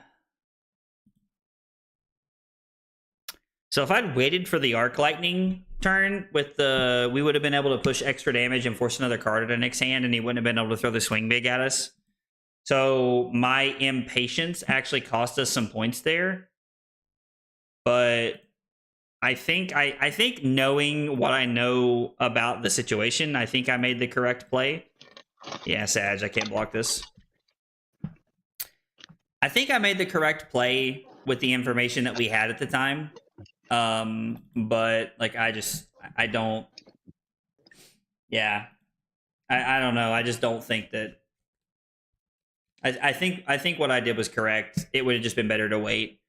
A: So if I'd waited for the Arc Lightning turn with we would have been able to push extra damage and force another card into Nick's hand, and he wouldn't have been able to throw the swing big at us. So my impatience actually cost us some points there. But I think knowing what I know about the situation, I think I made the correct play. Yeah, Sag, I can't block this. I think I made the correct play with the information that we had at the time. But like I don't. Yeah, I don't know. I just don't think that. I think what I did was correct. It would have just been better to wait.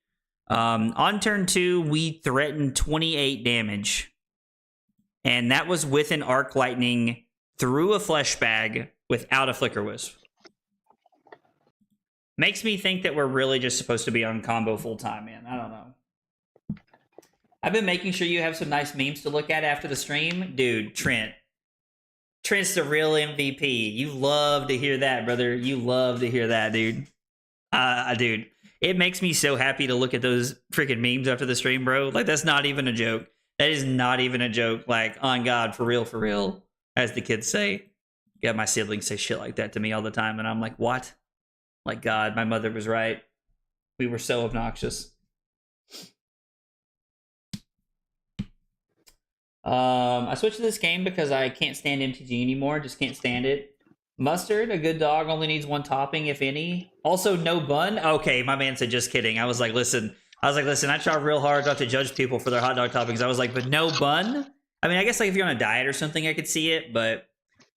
A: On turn 2, we threatened 28 damage. And that was with an Arc Lightning through a Flesh Bag without a Flicker Wisp. Makes me think that we're really just supposed to be on combo full time, man. I don't know. I've been making sure you have some nice memes to look at after the stream. Dude, Trent's the real MVP. You love to hear that, brother. You love to hear that, dude. Dude, it makes me so happy to look at those freaking memes after the stream, bro. Like, that's not even a joke. That is not even a joke. Like, on God, for real, as the kids say. Yeah, my siblings say shit like that to me all the time, and I'm like, what? Like, God, my mother was right. We were so obnoxious. I switched to this game because I can't stand MTG anymore. Just can't stand it. Mustard, a good dog, only needs one topping, if any. Also, no bun. Okay, my man said just kidding. I was like, listen. I try real hard not to judge people for their hot dog toppings. I was like, but no bun? I mean, I guess like if you're on a diet or something, I could see it. But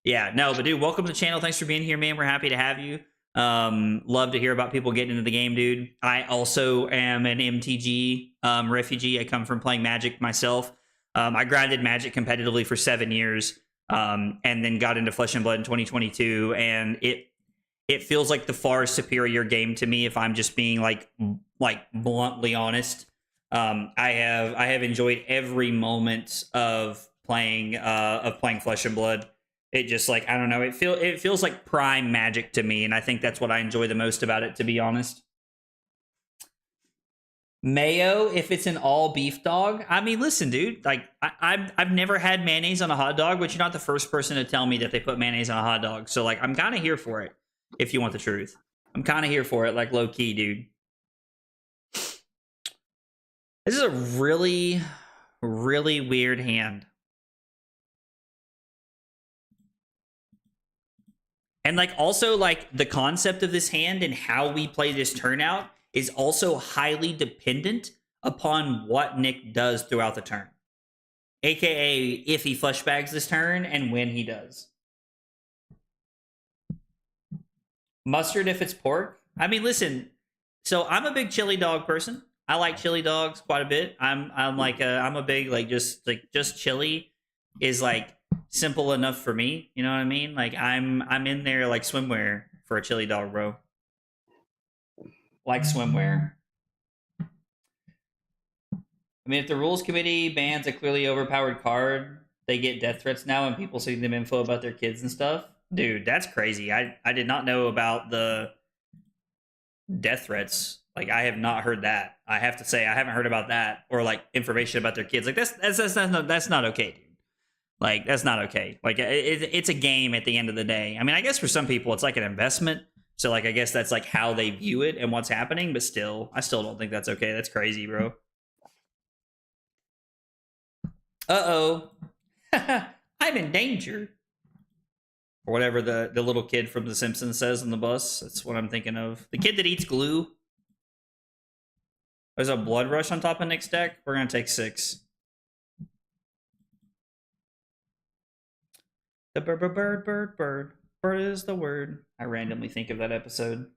A: yeah, no. But dude, welcome to the channel. Thanks for being here, man. We're happy to have you. Love to hear about people getting into the game, dude. I also am an MTG refugee. I come from playing Magic myself. I grinded Magic competitively for 7 years, and then got into Flesh and Blood in 2022, and it feels like the far superior game to me. If I'm just being like bluntly honest, I have enjoyed every moment of playing Flesh and Blood. It just like, I don't know, it feels like prime Magic to me, and I think that's what I enjoy the most about it, to be honest. Mayo, if it's an all beef dog. I mean, listen, dude. Like, I've never had mayonnaise on a hot dog, but you're not the first person to tell me that they put mayonnaise on a hot dog. So, like, I'm kind of here for it. If you want the truth, I'm kind of here for it. Like, low key, dude. This is a really, really weird hand. And like, also, like, the concept of this hand and how we play this turnout is also highly dependent upon what Nick does throughout the turn. AKA if he fleshbags this turn and when he does. Mustard if it's pork. I mean, listen. So I'm a big chili dog person. I like chili dogs quite a bit. I'm a big like just chili is like simple enough for me. You know what I mean? Like I'm in there like swimwear for a chili dog, bro. Like swimwear. I mean, if the rules committee bans a clearly overpowered card, they get death threats now and people sending them info about their kids and stuff. Dude, that's crazy. I did not know about the death threats. Like, I have not heard that. I have to say, I haven't heard about that, or like information about their kids. Like, that's not okay, dude. Like, that's not okay. Like, it's a game at the end of the day. I mean, I guess for some people it's like an investment. So like, I guess that's like how they view it and what's happening. But still, I still don't think that's okay. That's crazy, bro. Uh-oh. I'm in danger. Or whatever the little kid from The Simpsons says on the bus. That's what I'm thinking of. The kid that eats glue. There's a blood rush on top of Nick's deck. We're going to take 6. The bird. Bird is the word. I randomly think of that episode.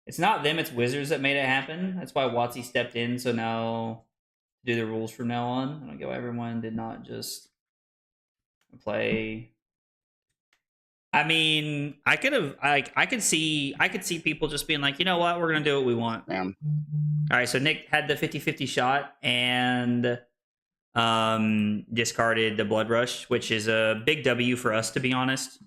A: It's not them, it's Wizards that made it happen. That's why Watsy stepped in, so now do the rules from now on. I don't go, everyone did not just play. I mean, I could see people just being like, you know what, we're gonna do what we want.
B: Damn.
A: All right, so Nick had the 50-50 shot and discarded the blood rush, which is a big W for us, to be honest.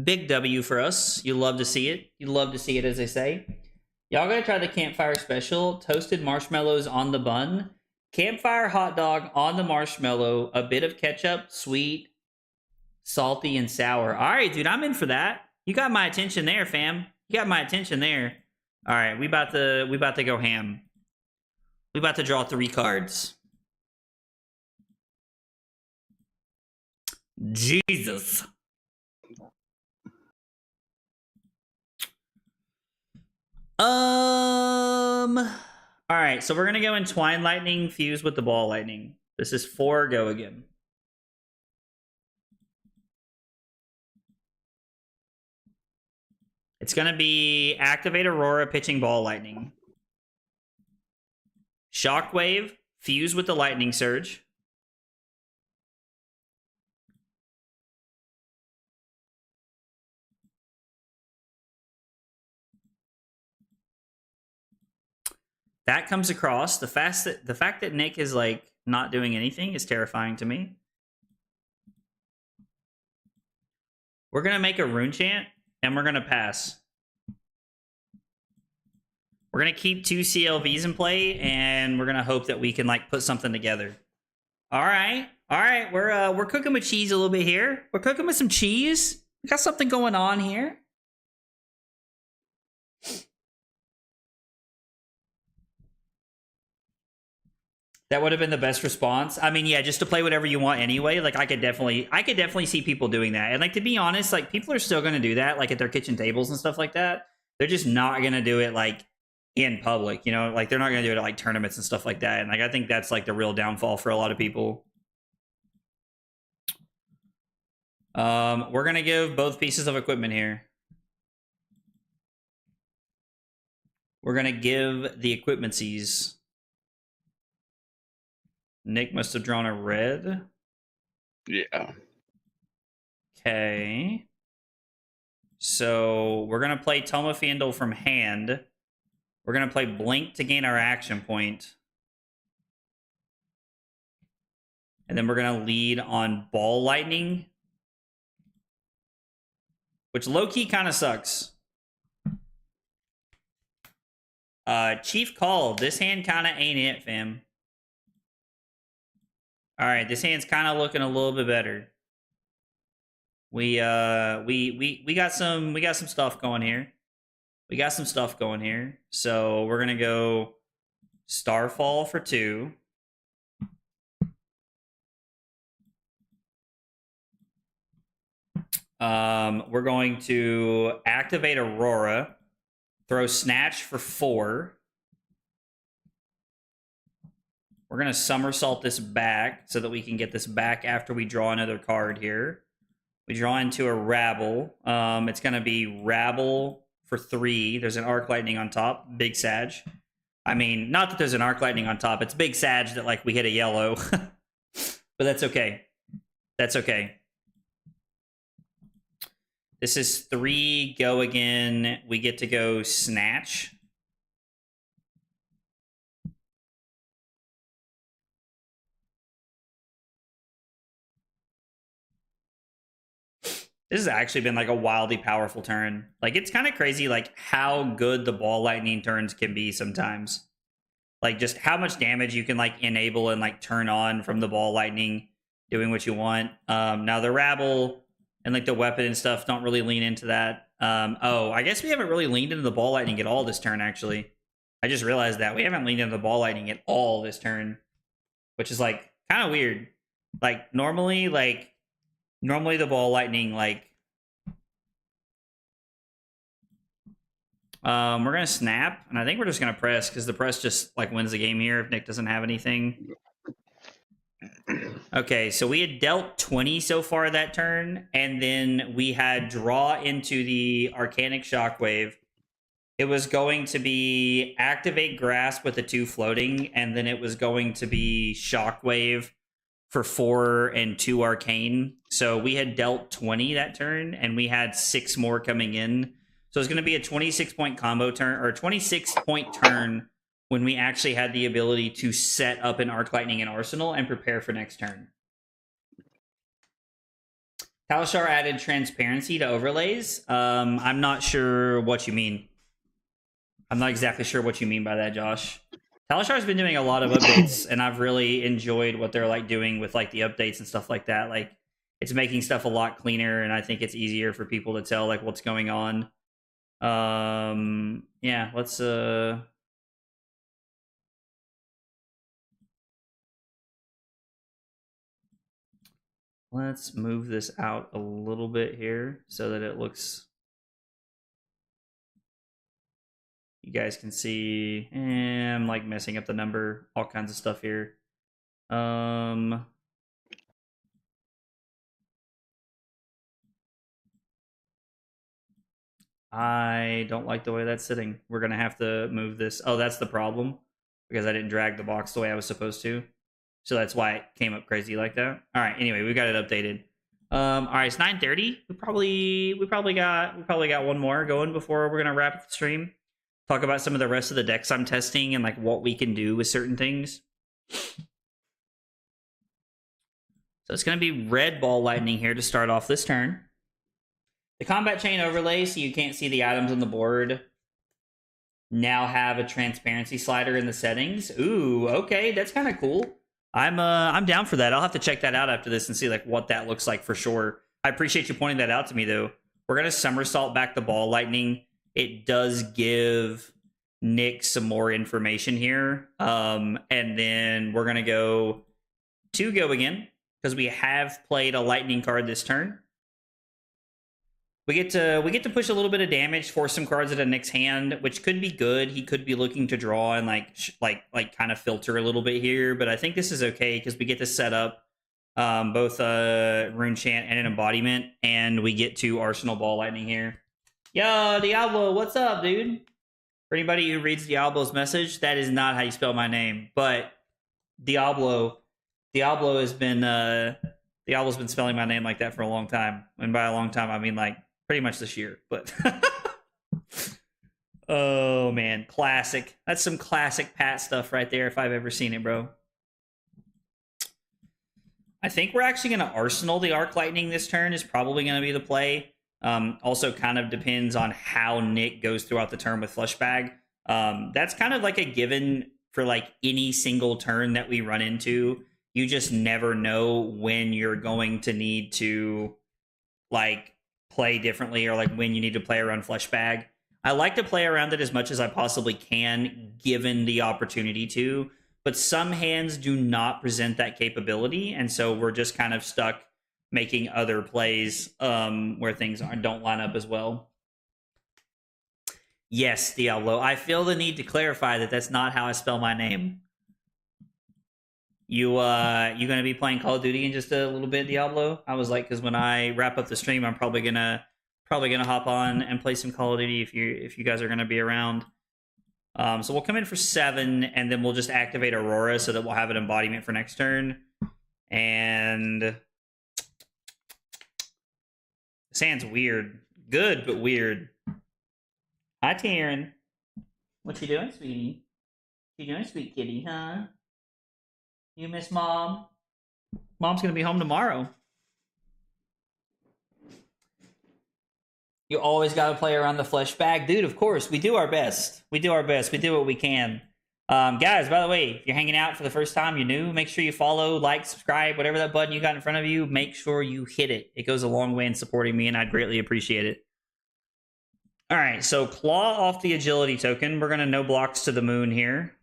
A: Big W for us. You love to see it. You love to see it, as they say. Y'all gotta try the campfire special. Toasted marshmallows on the bun. Campfire hot dog on the marshmallow. A bit of ketchup, sweet, salty, and sour. All right, dude, I'm in for that. You got my attention there, fam. You got my attention there. All right, we about to go ham. We about to draw 3 cards. Jesus. All right, so we're gonna go in Twine Lightning fused with the Ball Lightning. This is 4 go again. It's gonna be Activate Aurora pitching Ball Lightning. Shockwave fused with the Lightning Surge. That comes across. The fact that Nick is like not doing anything is terrifying to me. We're gonna make a rune chant and we're gonna pass. We're gonna keep 2 CLVs in play and we're gonna hope that we can like put something together. All right, we're cooking with cheese a little bit here. We're cooking with some cheese. We got something going on here. That would have been the best response. I mean, yeah, just to play whatever you want anyway. Like I could definitely see people doing that. And like to be honest, like people are still going to do that, like at their kitchen tables and stuff like that. They're just not going to do it like in public, you know, like they're not going to do it at like tournaments and stuff like that. And like I think that's like the real downfall for a lot of people. We're going to give both pieces of equipment here. We're going to give the equipmentsies. Nick must have drawn a red.
B: Yeah.
A: Okay. So we're going to play Toma Fandle from hand. We're going to play Blink to gain our action point. And then we're going to lead on Ball Lightning, which low-key kind of sucks. Chief Call. This hand kind of ain't it, fam. All right, this hand's kind of looking a little bit better. We got some stuff going here. We got some stuff going here. So we're gonna go Starfall for 2. We're going to activate Aurora, throw Snatch for 4. We're going to somersault this back so that we can get this back after we draw another card here. We draw into a Rabble. It's going to be Rabble for 3. There's an Arc Lightning on top. Big Sag. I mean, not that there's an Arc Lightning on top. It's Big Sag that, like, we hit a yellow. But that's okay. That's okay. This is 3. Go again. We get to go Snatch. This has actually been like a wildly powerful turn. Like it's kind of crazy like how good the Ball Lightning turns can be sometimes. Like just how much damage you can like enable and like turn on from the Ball Lightning doing what you want. Now the Rabble and like the weapon and stuff don't really lean into that. Oh, I guess we haven't really leaned into the Ball Lightning at all this turn actually. I just realized that. We haven't leaned into the Ball Lightning at all this turn, which is like kind of weird. Like normally the Ball Lightning, like, we're going to snap, and I think we're just going to press, because the press just, like, wins the game here if Nick doesn't have anything. Okay, so we had dealt 20 so far that turn, and then we had draw into the Arcanic Shockwave. It was going to be activate Grasp with the 2 floating, and then it was going to be Shockwave for 4 and 2 Arcane. So we had dealt 20 that turn, and we had 6 more coming in. So it's going to be a 26-point combo turn, or a 26-point turn when we actually had the ability to set up an Arc Lightning in Arsenal and prepare for next turn. Talishar added transparency to overlays. I'm not sure what you mean. I'm not exactly sure what you mean by that, Josh. Talishar's been doing a lot of updates, and I've really enjoyed what they're like doing with like the updates and stuff like that. Like, it's making stuff a lot cleaner, and I think it's easier for people to tell like what's going on. Yeah, let's move this out a little bit here so that it looks. You guys can see, I'm like messing up the number, all kinds of stuff here. I don't like the way that's sitting. We're gonna have to move this. Oh, that's the problem, because I didn't drag the box the way I was supposed to. So that's why it came up crazy like that. All right, anyway, we got it updated. All right, it's 9:30. We probably got one more going before we're gonna wrap up the stream. Talk about some of the rest of the decks I'm testing and like what we can do with certain things. So it's going to be red Ball Lightning here to start off this turn. The combat chain overlay, so you can't see the items on the board, now have a transparency slider in the settings. Ooh, okay, that's kind of cool. I'm down for that. I'll have to check that out after this and see like what that looks like for sure. I appreciate you pointing that out to me though. We're going to somersault back the Ball Lightning. It does give Nick some more information here. And then we're going to go again because we have played a lightning card this turn. We get to push a little bit of damage, force some cards into Nick's hand, which could be good. He could be looking to draw and like kind of filter a little bit here, but I think this is okay because we get to set up both a rune chant and an embodiment, and we get to Arsenal Ball Lightning here. Yo, Diablo, what's up, dude? For anybody who reads Diablo's message, that is not how you spell my name, but Diablo has been Diablo's been spelling my name like that for a long time, and by a long time I mean like pretty much this year. But oh man, classic. That's some classic Pat stuff right there if I've ever seen it, bro. I think we're actually going to Arsenal the Arc Lightning this turn is probably going to be the play. Also kind of depends on how Nick goes throughout the turn with Flush Bag. That's kind of like a given for like any single turn that we run into. You just never know when you're going to need to like play differently or like when you need to play around Flush Bag. I like to play around it as much as I possibly can given the opportunity to, but some hands do not present that capability, and so we're just kind of stuck making other plays where things don't line up as well. Yes, Diablo. I feel the need to clarify that that's not how I spell my name. You gonna be playing Call of Duty in just a little bit, Diablo? I was like, because when I wrap up the stream, I'm probably gonna hop on and play some Call of Duty if you guys are gonna be around. So we'll come in for 7, and then we'll just activate Aurora so that we'll have an embodiment for next turn. And this hand's weird. Good, but weird. Hi, Taryn. What you doing, sweetie? You doing, sweet kitty, huh? You miss Mom? Mom's gonna be home tomorrow. You always got to play around the Flesh Bag. Dude, of course. We do our best. We do our best. We do what we can. Guys, by the way, if you're hanging out for the first time, you're new, make sure you follow, like, subscribe, whatever that button you got in front of you, make sure you hit it. It goes a long way in supporting me, and I'd greatly appreciate it. All right, so claw off the agility token. We're going to no blocks to the moon here.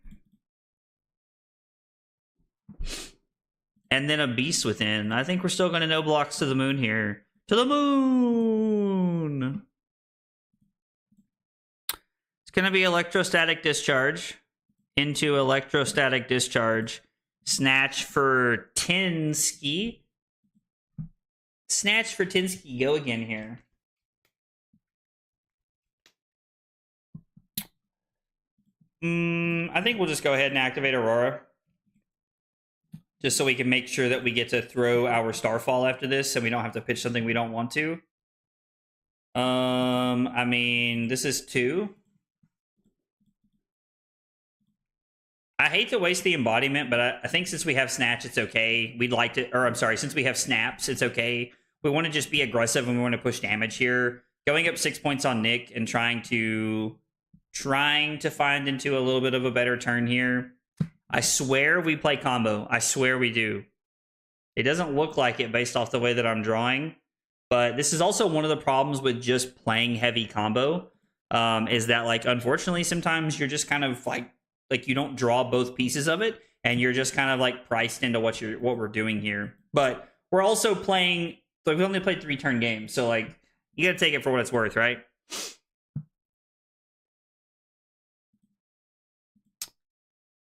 A: And then a beast within. I think we're still going to no blocks to the moon here. To the moon! It's going to be electrostatic discharge into electrostatic discharge. Snatch for Tinsky. Snatch for Tinsky. Go again here. I think we'll just go ahead and activate Aurora. Just so we can make sure that we get to throw our Starfall after this and we don't have to pitch something we don't want to. I mean, this is 2. I hate to waste the embodiment, but I think since we have Snatch, it's okay. We'd like to, or I'm sorry, since we have Snaps, it's okay. We want to just be aggressive and we want to push damage here. Going up 6 points on Nick and trying to find into a little bit of a better turn here. I swear we play combo. I swear we do. It doesn't look like it based off the way that I'm drawing, but this is also one of the problems with just playing heavy combo, is that, like, unfortunately, sometimes you're just kind of like you don't draw both pieces of it, and you're just kind of like priced into what we're doing here. But we're also playing, like, we only played 3-turn games, so like you gotta take it for what it's worth, right?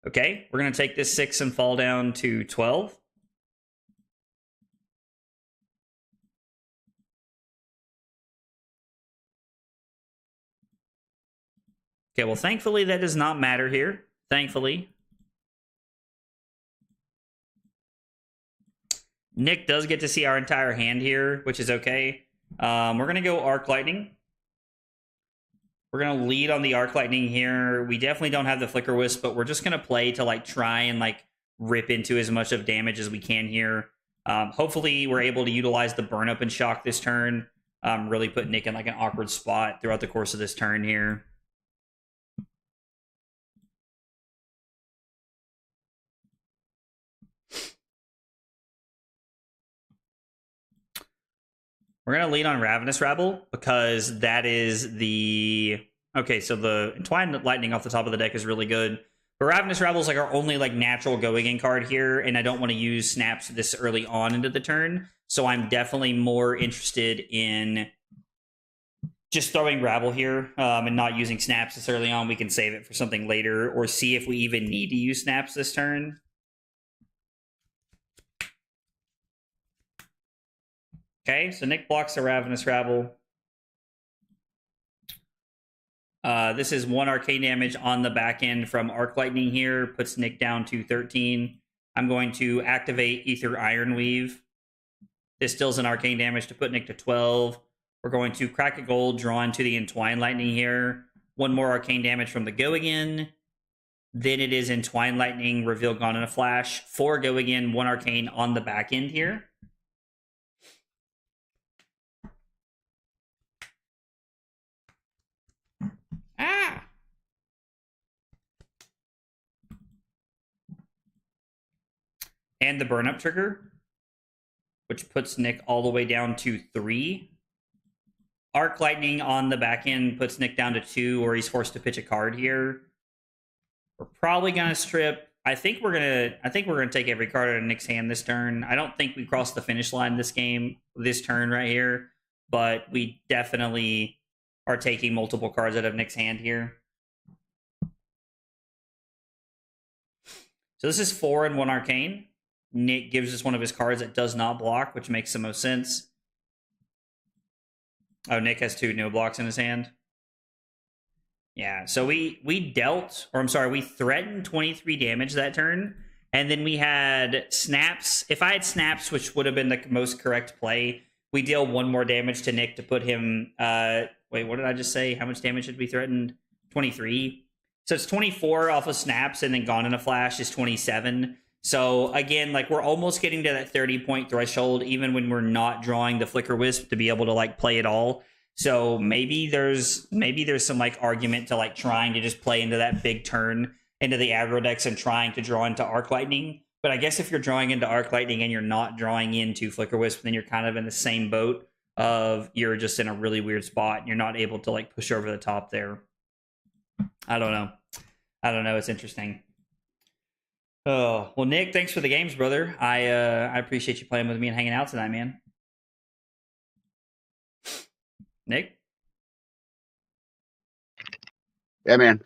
A: Okay, we're going to take this 6 and fall down to 12. Okay, well, thankfully that does not matter here. Thankfully. Nick does get to see our entire hand here, which is okay. We're going to go Arc Lightning. We're going to lead on the Arc Lightning here. We definitely don't have the Flicker Wisp, but we're just going to play to like try and like rip into as much of damage as we can here. Hopefully we're able to utilize the Burn Up and Shock this turn. Really put Nick in like an awkward spot throughout the course of this turn here. We're going to lead on Ravenous Rabble because that is the Okay, so the Entwined Lightning off the top of the deck is really good. But Ravenous Rabble is like our only like natural going-in card here, and I don't want to use snaps this early on into the turn. So I'm definitely more interested in just throwing Rabble here and not using snaps this early on. We can save it for something later or see if we even need to use snaps this turn. Okay, so Nick blocks the Ravenous Rabble. This is 1 arcane damage on the back end from Arc Lightning here. Puts Nick down to 13. I'm going to activate Ether Ironweave. This deals an arcane damage to put Nick to 12. We're going to crack a gold, draw into the Entwined Lightning here. 1 more arcane damage from the Go Again. Then it is Entwined Lightning, reveal Gone in a Flash. 4 Go Again, 1 arcane on the back end here. And the burn up trigger, which puts Nick all the way down to 3. Arc Lightning on the back end puts Nick down to 2, or he's forced to pitch a card here. We're probably gonna strip. I think we're gonna take every card out of Nick's hand this turn. I don't think we crossed the finish line this game, this turn right here, but we definitely are taking multiple cards out of Nick's hand here. So this is 4 and 1 arcane. Nick gives us one of his cards that does not block, which makes the most sense. Oh, Nick has 2 no blocks in his hand. Yeah, so we threatened 23 damage that turn, and then we had snaps. If I had snaps, which would have been the most correct play, we deal 1 more damage to Nick to put him... wait, what did I just say? How much damage did we threaten? 23. So it's 24 off of snaps, and then Gone in a Flash is 27. So again, like we're almost getting to that 30-point threshold, even when we're not drawing the Flicker Wisp to be able to like play it all. So maybe there's some like argument to like trying to just play into that big turn into the aggro decks and trying to draw into Arc Lightning. But I guess if you're drawing into Arc Lightning and you're not drawing into Flicker Wisp, then you're kind of in the same boat of you're just in a really weird spot and you're not able to like push over the top there. I don't know. It's interesting. Oh, well, Nick, thanks for the games, brother. I appreciate you playing with me and hanging out tonight, man. Nick?
B: Yeah, man.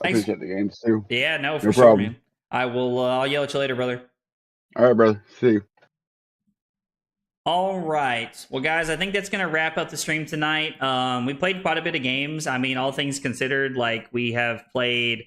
A: Thanks.
B: I appreciate the games, too.
A: Yeah, no, for
B: No
A: sure,
B: problem.
A: man. I will, I'll yell at you later, brother.
B: All right, brother. See you.
A: All right. Well, guys, I think that's going to wrap up the stream tonight. We played quite a bit of games. I mean, all things considered, like we have played...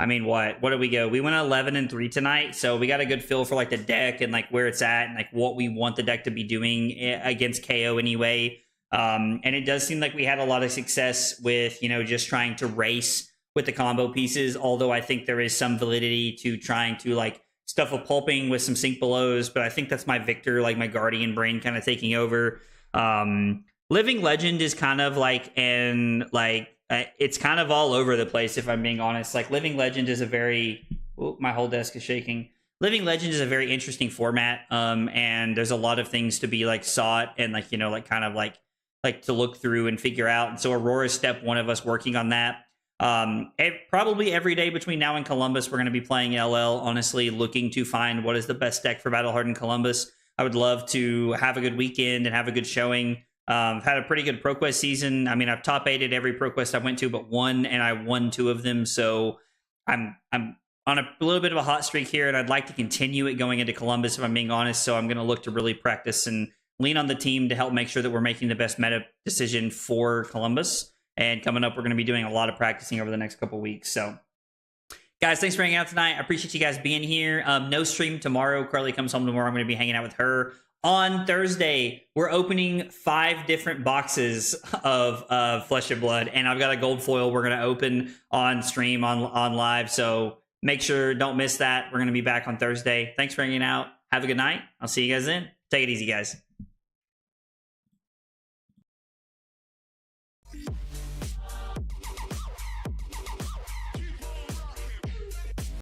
A: I mean, what did we go? We went 11-3 tonight, so we got a good feel for like the deck and like where it's at and like what we want the deck to be doing against KO anyway. And it does seem like we had a lot of success with, you know, just trying to race with the combo pieces. Although I think there is some validity to trying to like stuff a pulping with some sync belows, but I think that's my Victor, like my Guardian brain kind of taking over. Living Legend is kind of like it's kind of all over the place, if I'm being honest. Like Living Legend is a very... Oh, my whole desk is shaking. Living Legend is a very interesting format, and there's a lot of things to be like sought and like, you know, like kind of like to look through and figure out. And so Aurora's step 1 of us working on that. Probably every day between now and Columbus, we're going to be playing LL, honestly, looking to find what is the best deck for Battle Hardened Columbus. I would love to have a good weekend and have a good showing. I've had a pretty good ProQuest season. I mean, I've top 8'd every ProQuest I went to but 1, and I won 2 of them. So I'm on a little bit of a hot streak here, and I'd like to continue it going into Columbus, if I'm being honest. So I'm going to look to really practice and lean on the team to help make sure that we're making the best meta decision for Columbus. And coming up, we're going to be doing a lot of practicing over the next couple weeks. So, guys, thanks for hanging out tonight. I appreciate you guys being here. No stream tomorrow. Carly comes home tomorrow. I'm going to be hanging out with her. On Thursday, we're opening 5 different boxes of Flesh and Blood, and I've got a gold foil we're going to open on stream, on live. So make sure, don't miss that. We're going to be back on Thursday. Thanks for hanging out. Have a good night. I'll see you guys then. Take it easy, guys.